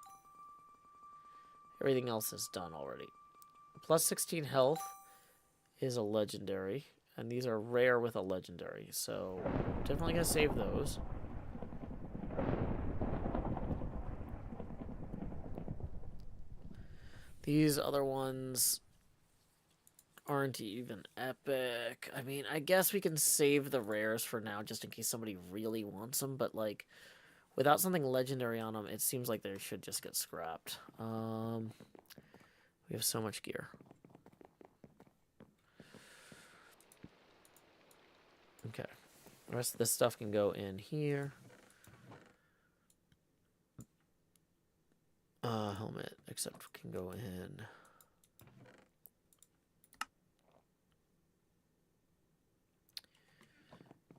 Everything else is done already. Plus 16 health is a legendary. And these are rare with a legendary. So, definitely going to save those. These other ones aren't even epic. I mean, I guess we can save the rares for now just in case somebody really wants them, but like without something legendary on them, it seems like they should just get scrapped. We have so much gear. Okay. The rest of this stuff can go in here. Helmet, except can go in.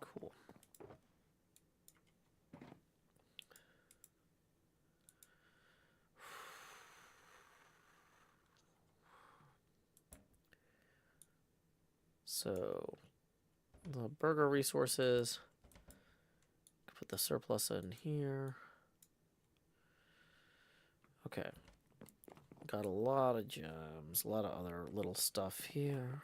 Cool. So, the burger resources. Put the surplus in here. Okay. Got a lot of gems, a lot of other little stuff here.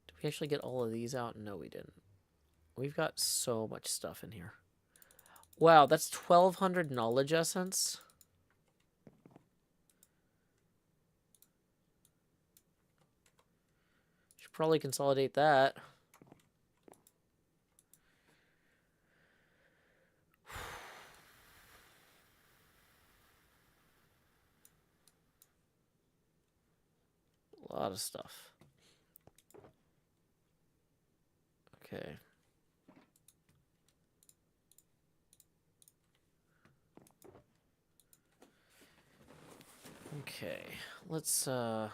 Did we actually get all of these out? No, we didn't. We've got so much stuff in here. Wow, that's 1,200 knowledge essence. Should probably consolidate that. A lot of stuff. Okay. Okay, let's, yeah,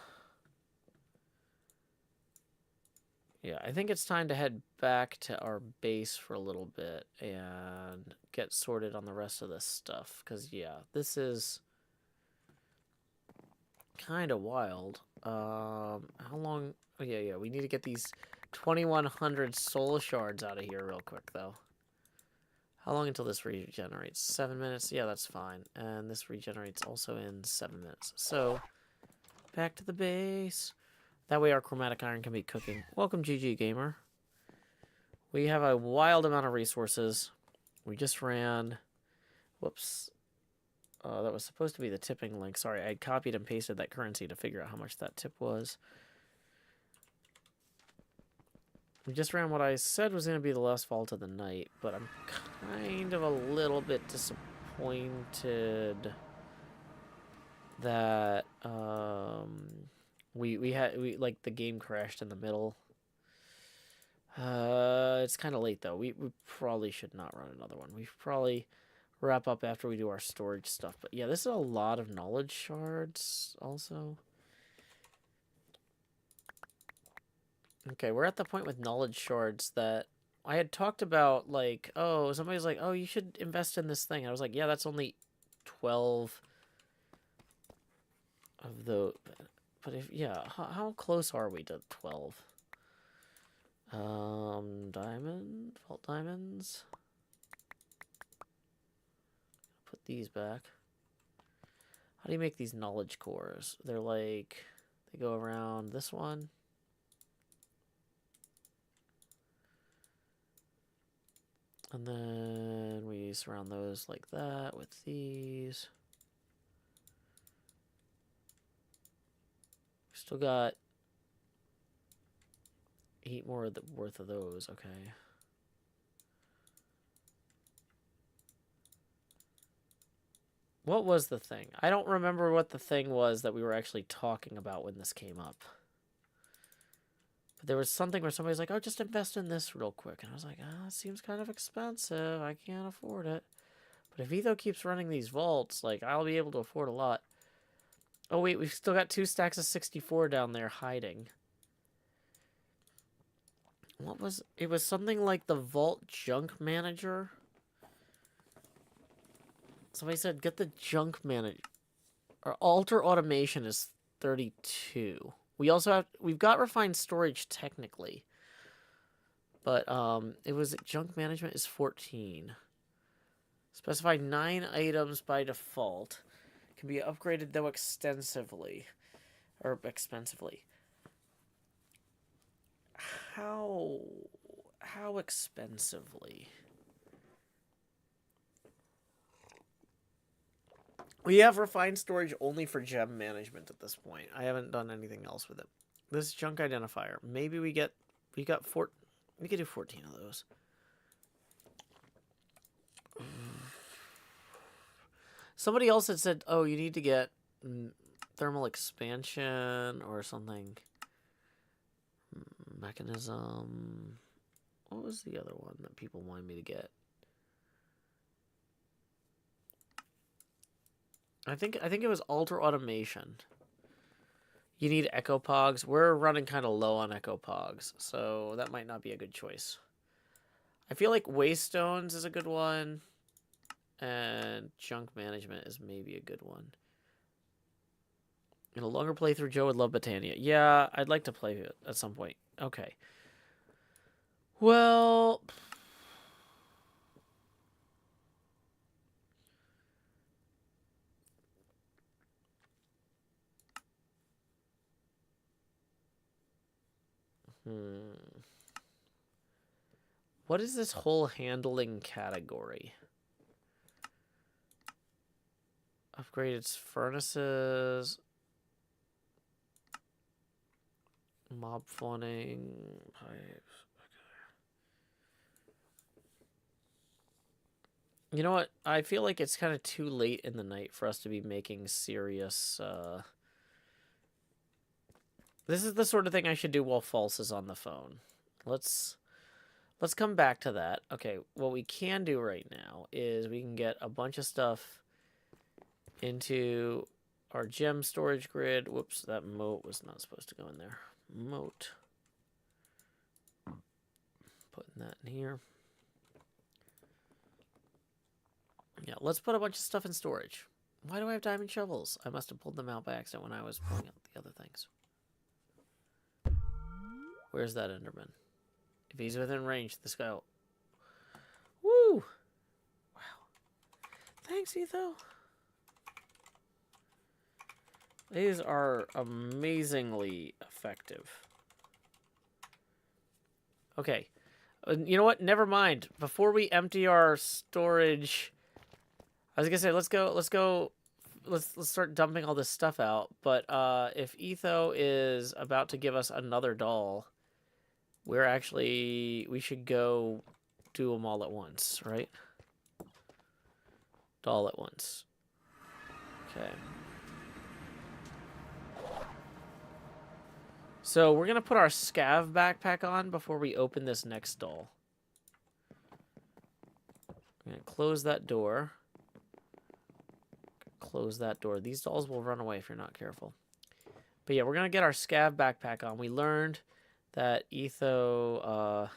I think it's time to head back to our base for a little bit and get sorted on the rest of this stuff, because, yeah, this is kind of wild. How long, oh, yeah, we need to get these 2,100 soul shards out of here real quick, though. How long until this regenerates? 7 minutes? Yeah, that's fine. And this regenerates also in 7 minutes. So, back to the base. That way our chromatic iron can be cooking. Welcome, GG Gamer. We have a wild amount of resources. We just ran... Whoops. That was supposed to be the tipping link. Sorry, I copied and pasted that currency to figure out how much that tip was. We just ran what I said was going to be the last vault of the night, but I'm kind of a little bit disappointed that we like the game crashed in the middle. It's kind of late though. We probably should not run another one. We should probably wrap up after we do our storage stuff. But yeah, this is a lot of knowledge shards also. Okay, we're at the point with knowledge shards that I had talked about, like, oh, somebody's like, oh, you should invest in this thing. I was like, yeah, that's only 12 of those. But if, yeah, how close are we to 12? Diamond, vault diamonds. Put these back. How do you make these knowledge cores? They're like, they go around this one. And then we surround those like that with these. We still got 8 more worth of those, okay. What was the thing? I don't remember what the thing was that we were actually talking about when this came up. But there was something where somebody's like, oh, just invest in this real quick. And I was like, ah, it seems kind of expensive. I can't afford it. But if Etho keeps running these vaults, like, I'll be able to afford a lot. Oh, wait, we've still got 2 stacks of 64 down there hiding. What was... It was something like the Vault Junk Manager. Somebody said, get the Junk Manager. Our Alter Automation is 32. We also have... We've got Refined Storage, technically. But, it was... Junk Management is 14. Specify 9 items by default. Can be upgraded, though, extensively. Or expensively. How expensively? We have refined storage only for gem management at this point. I haven't done anything else with it. This junk identifier. Maybe we got we could do 14 of those. Somebody else had said, oh, you need to get thermal expansion or something. Mechanism. What was the other one that people wanted me to get? I think it was Alter Automation. You need Echo Pogs. We're running kind of low on Echo Pogs, so that might not be a good choice. I feel like Waystones is a good one, and Junk Management is maybe a good one. In a longer playthrough, Joe would love Botania. Yeah, I'd like to play it at some point. Okay. Well... What is this whole handling category? Upgraded furnaces. Mob fawning. Pipes. Okay. You know what? I feel like it's kind of too late in the night for us to be making serious... This is the sort of thing I should do while False is on the phone. Let's come back to that. Okay, what we can do right now is we can get a bunch of stuff into our gem storage grid. Whoops, that moat was not supposed to go in there. Moat. Putting that in here. Yeah, let's put a bunch of stuff in storage. Why do I have diamond shovels? I must have pulled them out by accident when I was pulling out the other things. Where's that Enderman? If he's within range, this guy will... Woo! Wow. Thanks, Etho. These are amazingly effective. Okay. You know what? Never mind. Before we empty our storage... I was gonna say, let's start dumping all this stuff out. But if Etho is about to give us another doll... we should go do them all at once, right? All at once. Okay. So we're going to put our scav backpack on before we open this next doll. I'm going to close that door. Close that door. These dolls will run away if you're not careful. But yeah, we're going to get our scav backpack on. We learned that Etho,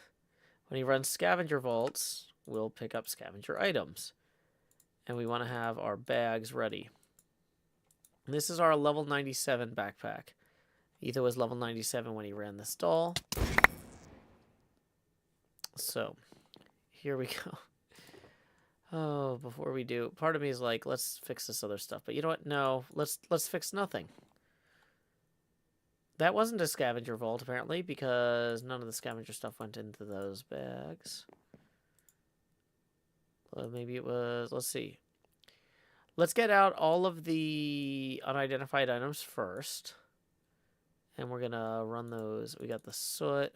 when he runs scavenger vaults, will pick up scavenger items. And we want to have our bags ready. And this is our level 97 backpack. Etho was level 97 when he ran this doll. So, here we go. Oh, before we do, part of me is like, let's fix this other stuff. But you know what? No, let's fix nothing. That wasn't a scavenger vault, apparently, because none of the scavenger stuff went into those bags. Well, maybe it was... Let's see. Let's get out all of the unidentified items first. And we're going to run those. We got the soot.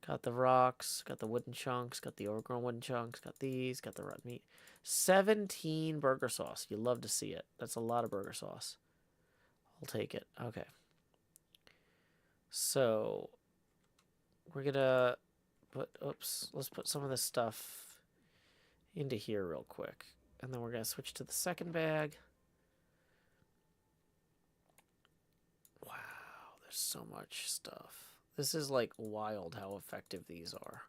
Got the rocks. Got the wooden chunks. Got the overgrown wooden chunks. Got these. Got the red meat. 17 burger sauce. You love to see it. That's a lot of burger sauce. I'll take it. Okay. So, we're going to put... Oops. Let's put some of this stuff into here real quick. And then we're going to switch to the second bag. Wow, there's so much stuff. This is like wild how effective these are.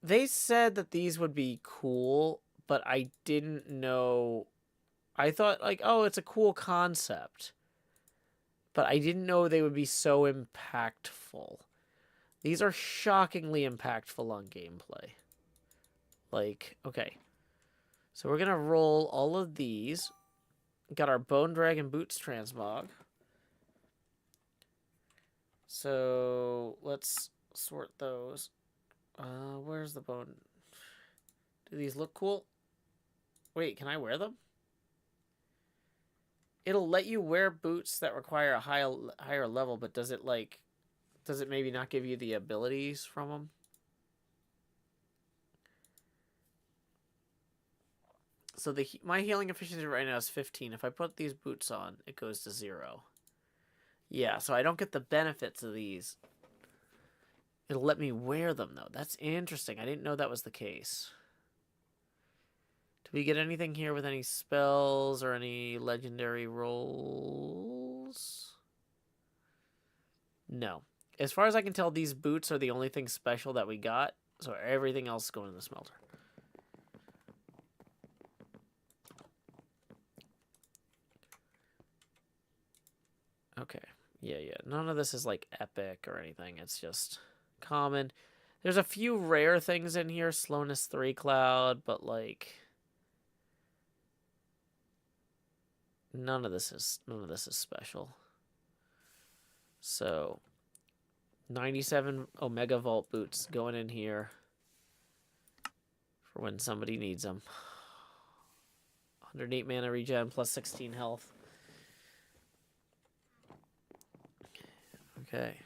They said that these would be cool, but I didn't know. I thought like, oh, it's a cool concept. But I didn't know they would be so impactful. These are shockingly impactful on gameplay. Like, okay. So we're going to roll all of these. Got our Bone Dragon Boots transmog. So let's sort those. Where's the bone? Do these look cool? Wait, can I wear them? It'll let you wear boots that require a higher level, but does it maybe not give you the abilities from them? So my healing efficiency right now is 15. If I put these boots on, it goes to 0. Yeah, so I don't get the benefits of these. It'll let me wear them, though. That's interesting. I didn't know that was the case. Do we get anything here with any spells or any legendary rolls? No. As far as I can tell, these boots are the only thing special that we got. So everything else is going in the smelter. Okay. Yeah. None of this is like epic or anything. It's just common. There's a few rare things in here. Slowness 3 cloud, but like none of this is special. So 97 Omega Vault boots going in here for when somebody needs them. 108 mana regen plus 16 health. Okay.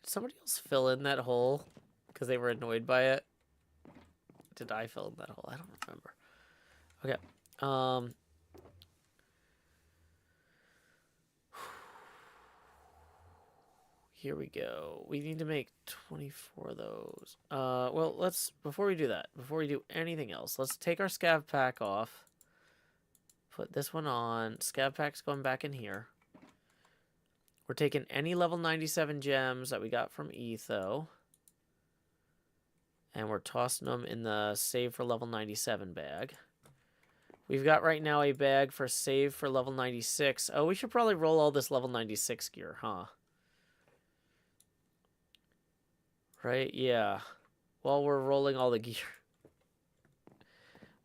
Did somebody else fill in that hole because they were annoyed by it? Did I fill in that hole? I don't remember. Okay. Here we go. We need to make 24 of those. Well, before we do that, before we do anything else, let's take our scav pack off. Put this one on. Scav pack's going back in here. We're taking any level 97 gems that we got from Etho. And we're tossing them in the save for level 97 bag. We've got right now a bag for save for level 96. Oh, we should probably roll all this level 96 gear, huh? Right? Yeah. While we're rolling all the gear.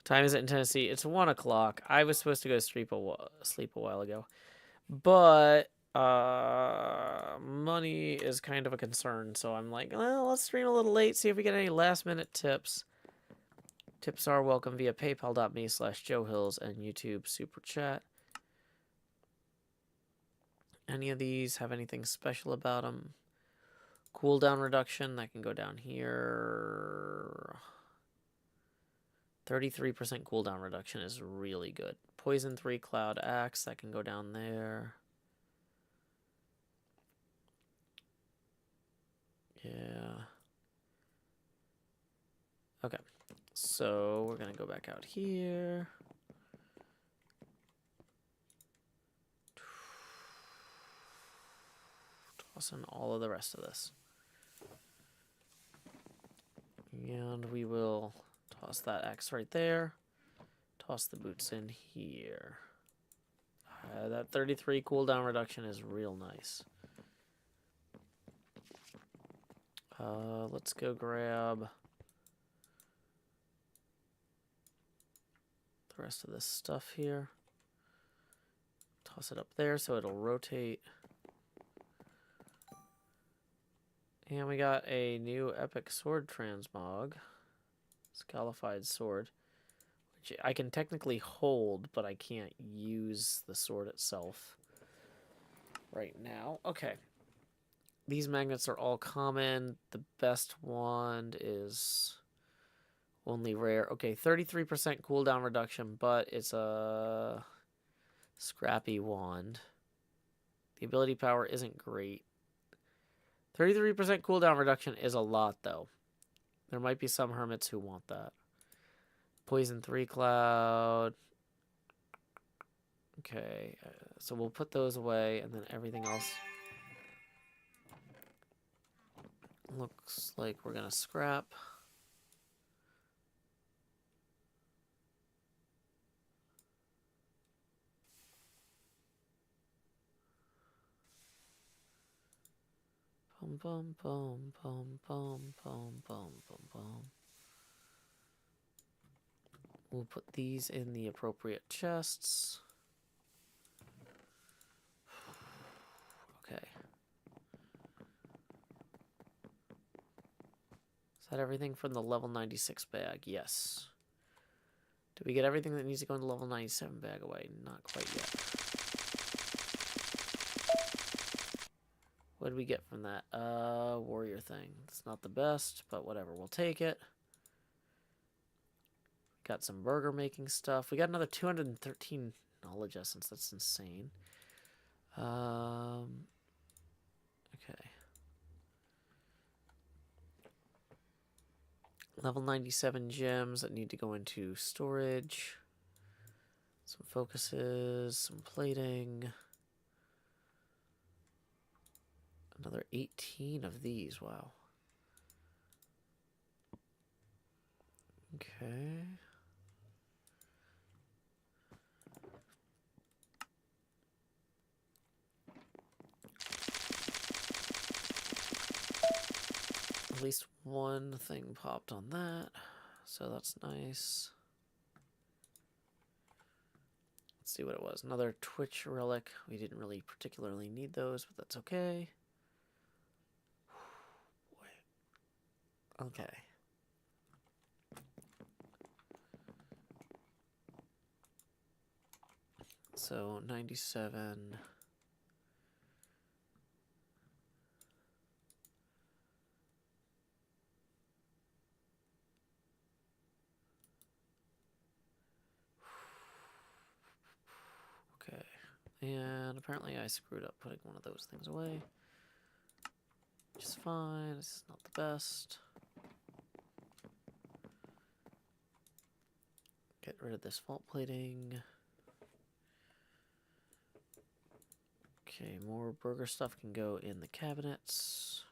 Time is it in Tennessee? It's 1 o'clock. I was supposed to go to sleep a while ago. But money is kind of a concern. So I'm like, well, let's stream a little late. See if we get any last minute tips. Tips are welcome via paypal.me/JoeHills and YouTube Super Chat. any of these have anything special about them? Cooldown reduction, that can go down here. 33% cooldown reduction is really good. Poison 3 Cloud Axe, that can go down there. Yeah. Okay. So we're going to go back out here. Toss in all of the rest of this. And we will toss that axe right there. Toss the boots in here. That 33 cooldown reduction is real nice. Let's go grab the rest of this stuff here. Toss it up there so it'll rotate. And we got a new epic sword transmog. Scalified sword. Which I can technically hold, but I can't use the sword itself right now. Okay. These magnets are all common. The best wand is only rare. Okay, 33% cooldown reduction, but it's a scrappy wand. The ability power isn't great. 33% cooldown reduction is a lot, though. There might be some hermits who want that. Poison 3 Cloud. Okay, so we'll put those away, and then everything else looks like we're gonna scrap. Bum bum bum bum bum bum bum bum bum. We'll put these in the appropriate chests. Okay. Is that everything from the level 96 bag? Yes. Did we get everything that needs to go in the level 97 bag away? Not quite yet. What did we get from that? Warrior thing. It's not the best, but whatever. We'll take it. Got some burger making stuff. We got another 213 knowledge essence. That's insane. Okay. Level 97 gems that need to go into storage. Some focuses, some plating. Another 18 of these. Wow. Okay. At least one thing popped on that, so that's nice. Let's see what it was. Another Twitch relic. We didn't really particularly need those, but that's okay. Boy. Okay. So 97. Okay, and apparently I screwed up putting one of those things away, which is fine. This is not the best. Get rid of this vault plating. Okay, more burger stuff can go in the cabinets.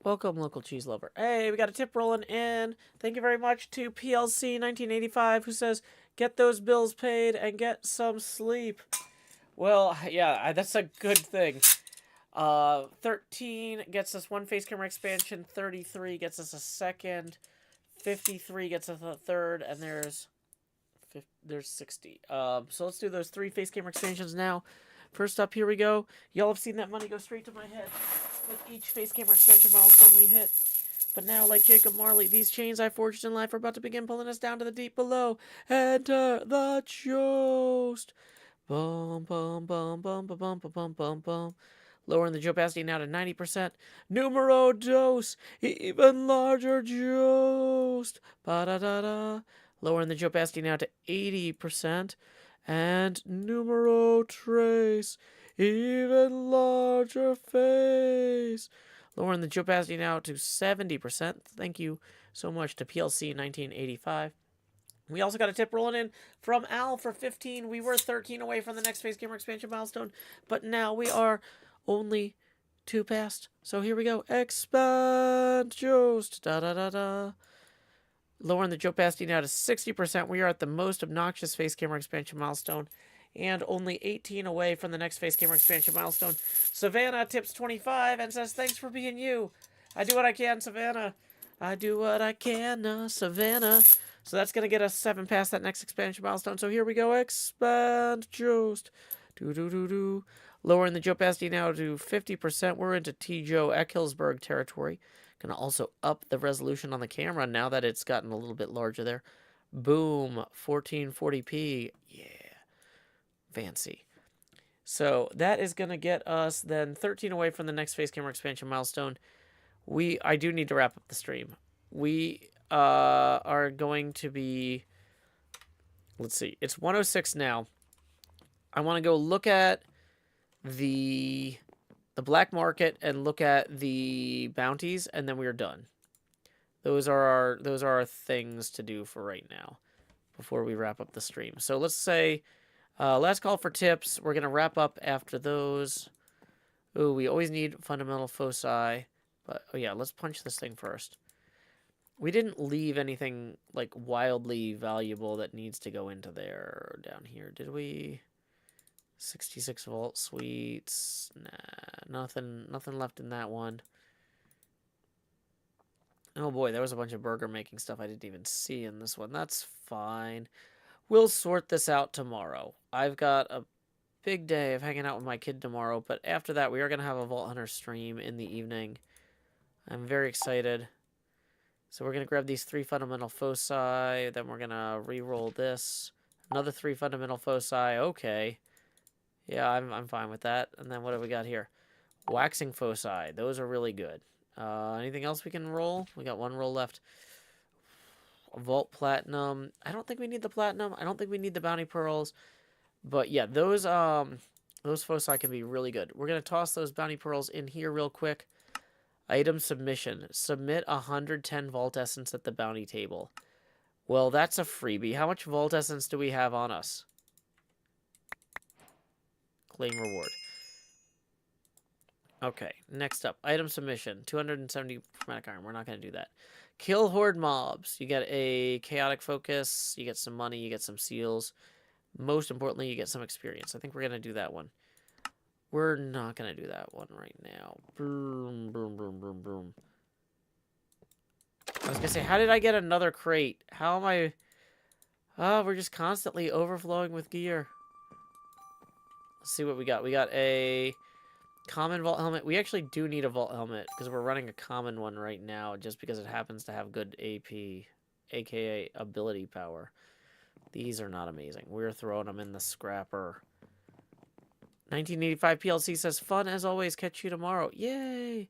Welcome, local cheese lover. Hey, we got a tip rolling in. Thank you very much to PLC 1985, who says, get those bills paid and get some sleep. Well, yeah, that's a good thing. 13 gets us one face camera expansion. 33 gets us a second. 53 gets us a third, and there's 60. So let's do those 3 face camera expansions now. First up, here we go. Y'all have seen that money go straight to my head with each face camera expansion milestone we hit. But now, like Jacob Marley, these chains I forged in life are about to begin pulling us down to the deep below. Enter the Jost. Bum, bum, bum, bum, bum, bum, bum, bum, bum. Lowering the opacity now to 90%. Numero dos. Even larger Jost. Ba-da-da-da. Lowering the opacity now to 80%. And numero tres. Even larger face. Lowering the opacity now to 70%. Thank you so much to PLC 1985. We also got a tip rolling in from Al for 15. We were 13 away from the next face camera expansion milestone, but now we are only 2 past. So here we go. Expand Jost. Da-da-da-da. Lowering the opacity now to 60%. We are at the most obnoxious face camera expansion milestone, and only 18 away from the next face camera expansion milestone. Savannah tips 25 and says, thanks for being you. I do what I can, Savannah. I do what I can, Savannah. So that's going to get us 7 past that next expansion milestone. So here we go. Expand Jost. Do-do-do-do. Lowering the opacity now to 50%. We're into T. Joe Eckhillsburg territory. Going to also up the resolution on the camera now that it's gotten a little bit larger there. Boom. 1440p. Yeah. Fancy. So that is going to get us then 13 away from the next face camera expansion milestone. I do need to wrap up the stream. We are going to be, let's see, it's 106 now. I want to go look at the black market and look at the bounties, and then we are done. Those are our things to do for right now before we wrap up the stream. So let's say last call for tips. We're going to wrap up after those. Ooh, we always need fundamental foci. But, oh yeah, let's punch this thing first. We didn't leave anything, like, wildly valuable that needs to go into there or down here, did we? 66 volt suites. Nah, nothing left in that one. Oh boy, there was a bunch of burger making stuff I didn't even see in this one. That's fine. We'll sort this out tomorrow. I've got a big day of hanging out with my kid tomorrow, but after that we are going to have a Vault Hunter stream in the evening. I'm very excited. So we're going to grab these 3 fundamental foci, then we're going to re-roll this. Another 3 fundamental foci, okay. Yeah, I'm fine with that. And then what do we got here? Waxing foci, those are really good. Anything else we can roll? We got 1 roll left. Vault platinum. I don't think we need the platinum. I don't think we need the bounty pearls. But yeah, those foci can be really good. We're going to toss those bounty pearls in here real quick. Item submission. Submit 110 Vault Essence at the bounty table. Well, that's a freebie. How much Vault Essence do we have on us? Claim reward. Okay, next up. Item submission. 270 chromatic iron. We're not going to do that. Kill horde mobs. You get a chaotic focus. You get some money. You get some seals. Most importantly, you get some experience. I think we're going to do that one. We're not going to do that one right now. Boom, boom, boom, boom, boom. I was going to say, how did I get another crate? How am I... Oh, we're just constantly overflowing with gear. Let's see what we got. We got a common vault helmet. We actually do need a vault helmet because we're running a common one right now just because it happens to have good AP, aka ability power. These are not amazing. We're throwing them in the scrapper. 1985 PLC says, fun as always. Catch you tomorrow. Yay!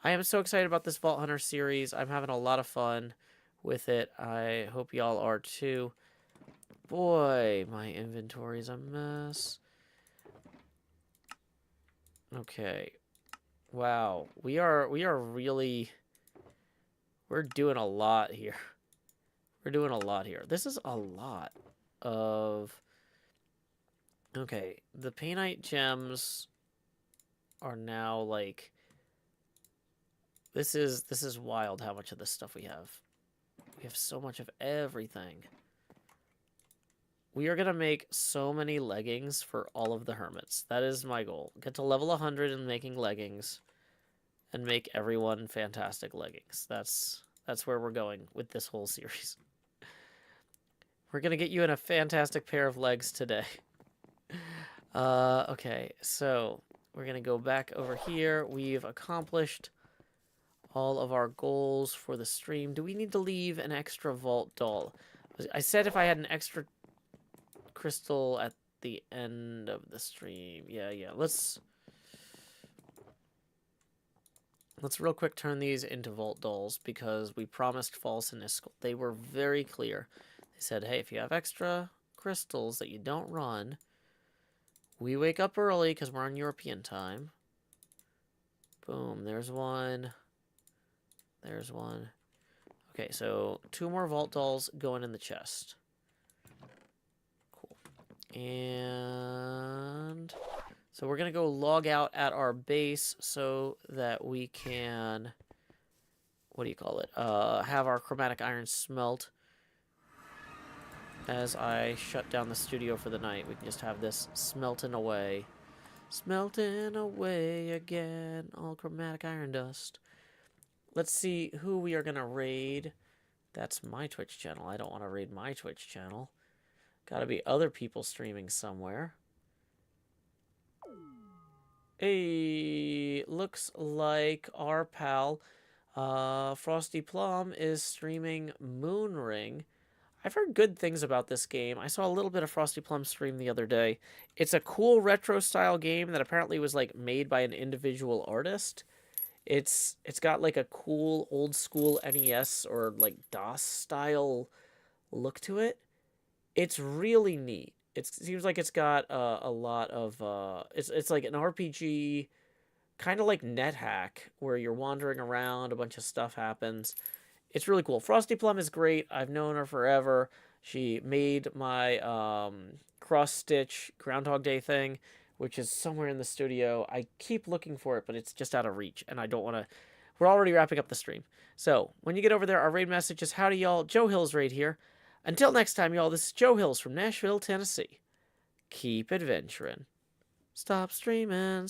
I am so excited about this Vault Hunter series. I'm having a lot of fun with it. I hope y'all are too. Boy, my inventory's a mess. Okay. Wow. We are really... We're doing a lot here. We're doing a lot here. This is a lot of... Okay, the painite gems are now like this is wild how much of this stuff we have. We have so much of everything. We are gonna make so many leggings for all of the hermits. That is my goal. Get to level 100 in making leggings and make everyone fantastic leggings. That's where we're going with this whole series. We're gonna get you in a fantastic pair of legs today. Okay, so we're gonna go back over here. We've accomplished all of our goals for the stream. Do we need to leave an extra vault doll? I said if I had an extra crystal at the end of the stream. Yeah. Let's real quick turn these into vault dolls because we promised False and Iskall. They were very clear. They said, hey, if you have extra crystals that you don't run, we wake up early because we're on European time. Boom, there's one. There's one. Okay, so 2 more vault dolls going in the chest. Cool. And so we're going to go log out at our base so that we can, what do you call it, have our chromatic iron smelt. As I shut down the studio for the night, we can just have this smelting away. Smelting away again, all chromatic iron dust. Let's see who we are going to raid. That's my Twitch channel. I don't want to raid my Twitch channel. Gotta be other people streaming somewhere. Hey, looks like our pal Frosty Plum is streaming Moonring. I've heard good things about this game. I saw a little bit of Frosty Plum stream the other day. It's a cool retro style game that apparently was like made by an individual artist. It's got like a cool old school NES or like DOS style look to it. It's really neat. It seems like it's got a lot of it's like an RPG, kind of like NetHack, where you're wandering around, a bunch of stuff happens. It's really cool. Frosty Plum is great. I've known her forever. She made my cross-stitch Groundhog Day thing, which is somewhere in the studio. I keep looking for it, but it's just out of reach, and I don't want to... We're already wrapping up the stream. So, when you get over there, our raid message is, howdy, y'all. Joe Hill's raid here. Until next time, y'all, this is Joe Hills from Nashville, Tennessee. Keep adventuring. Stop streaming.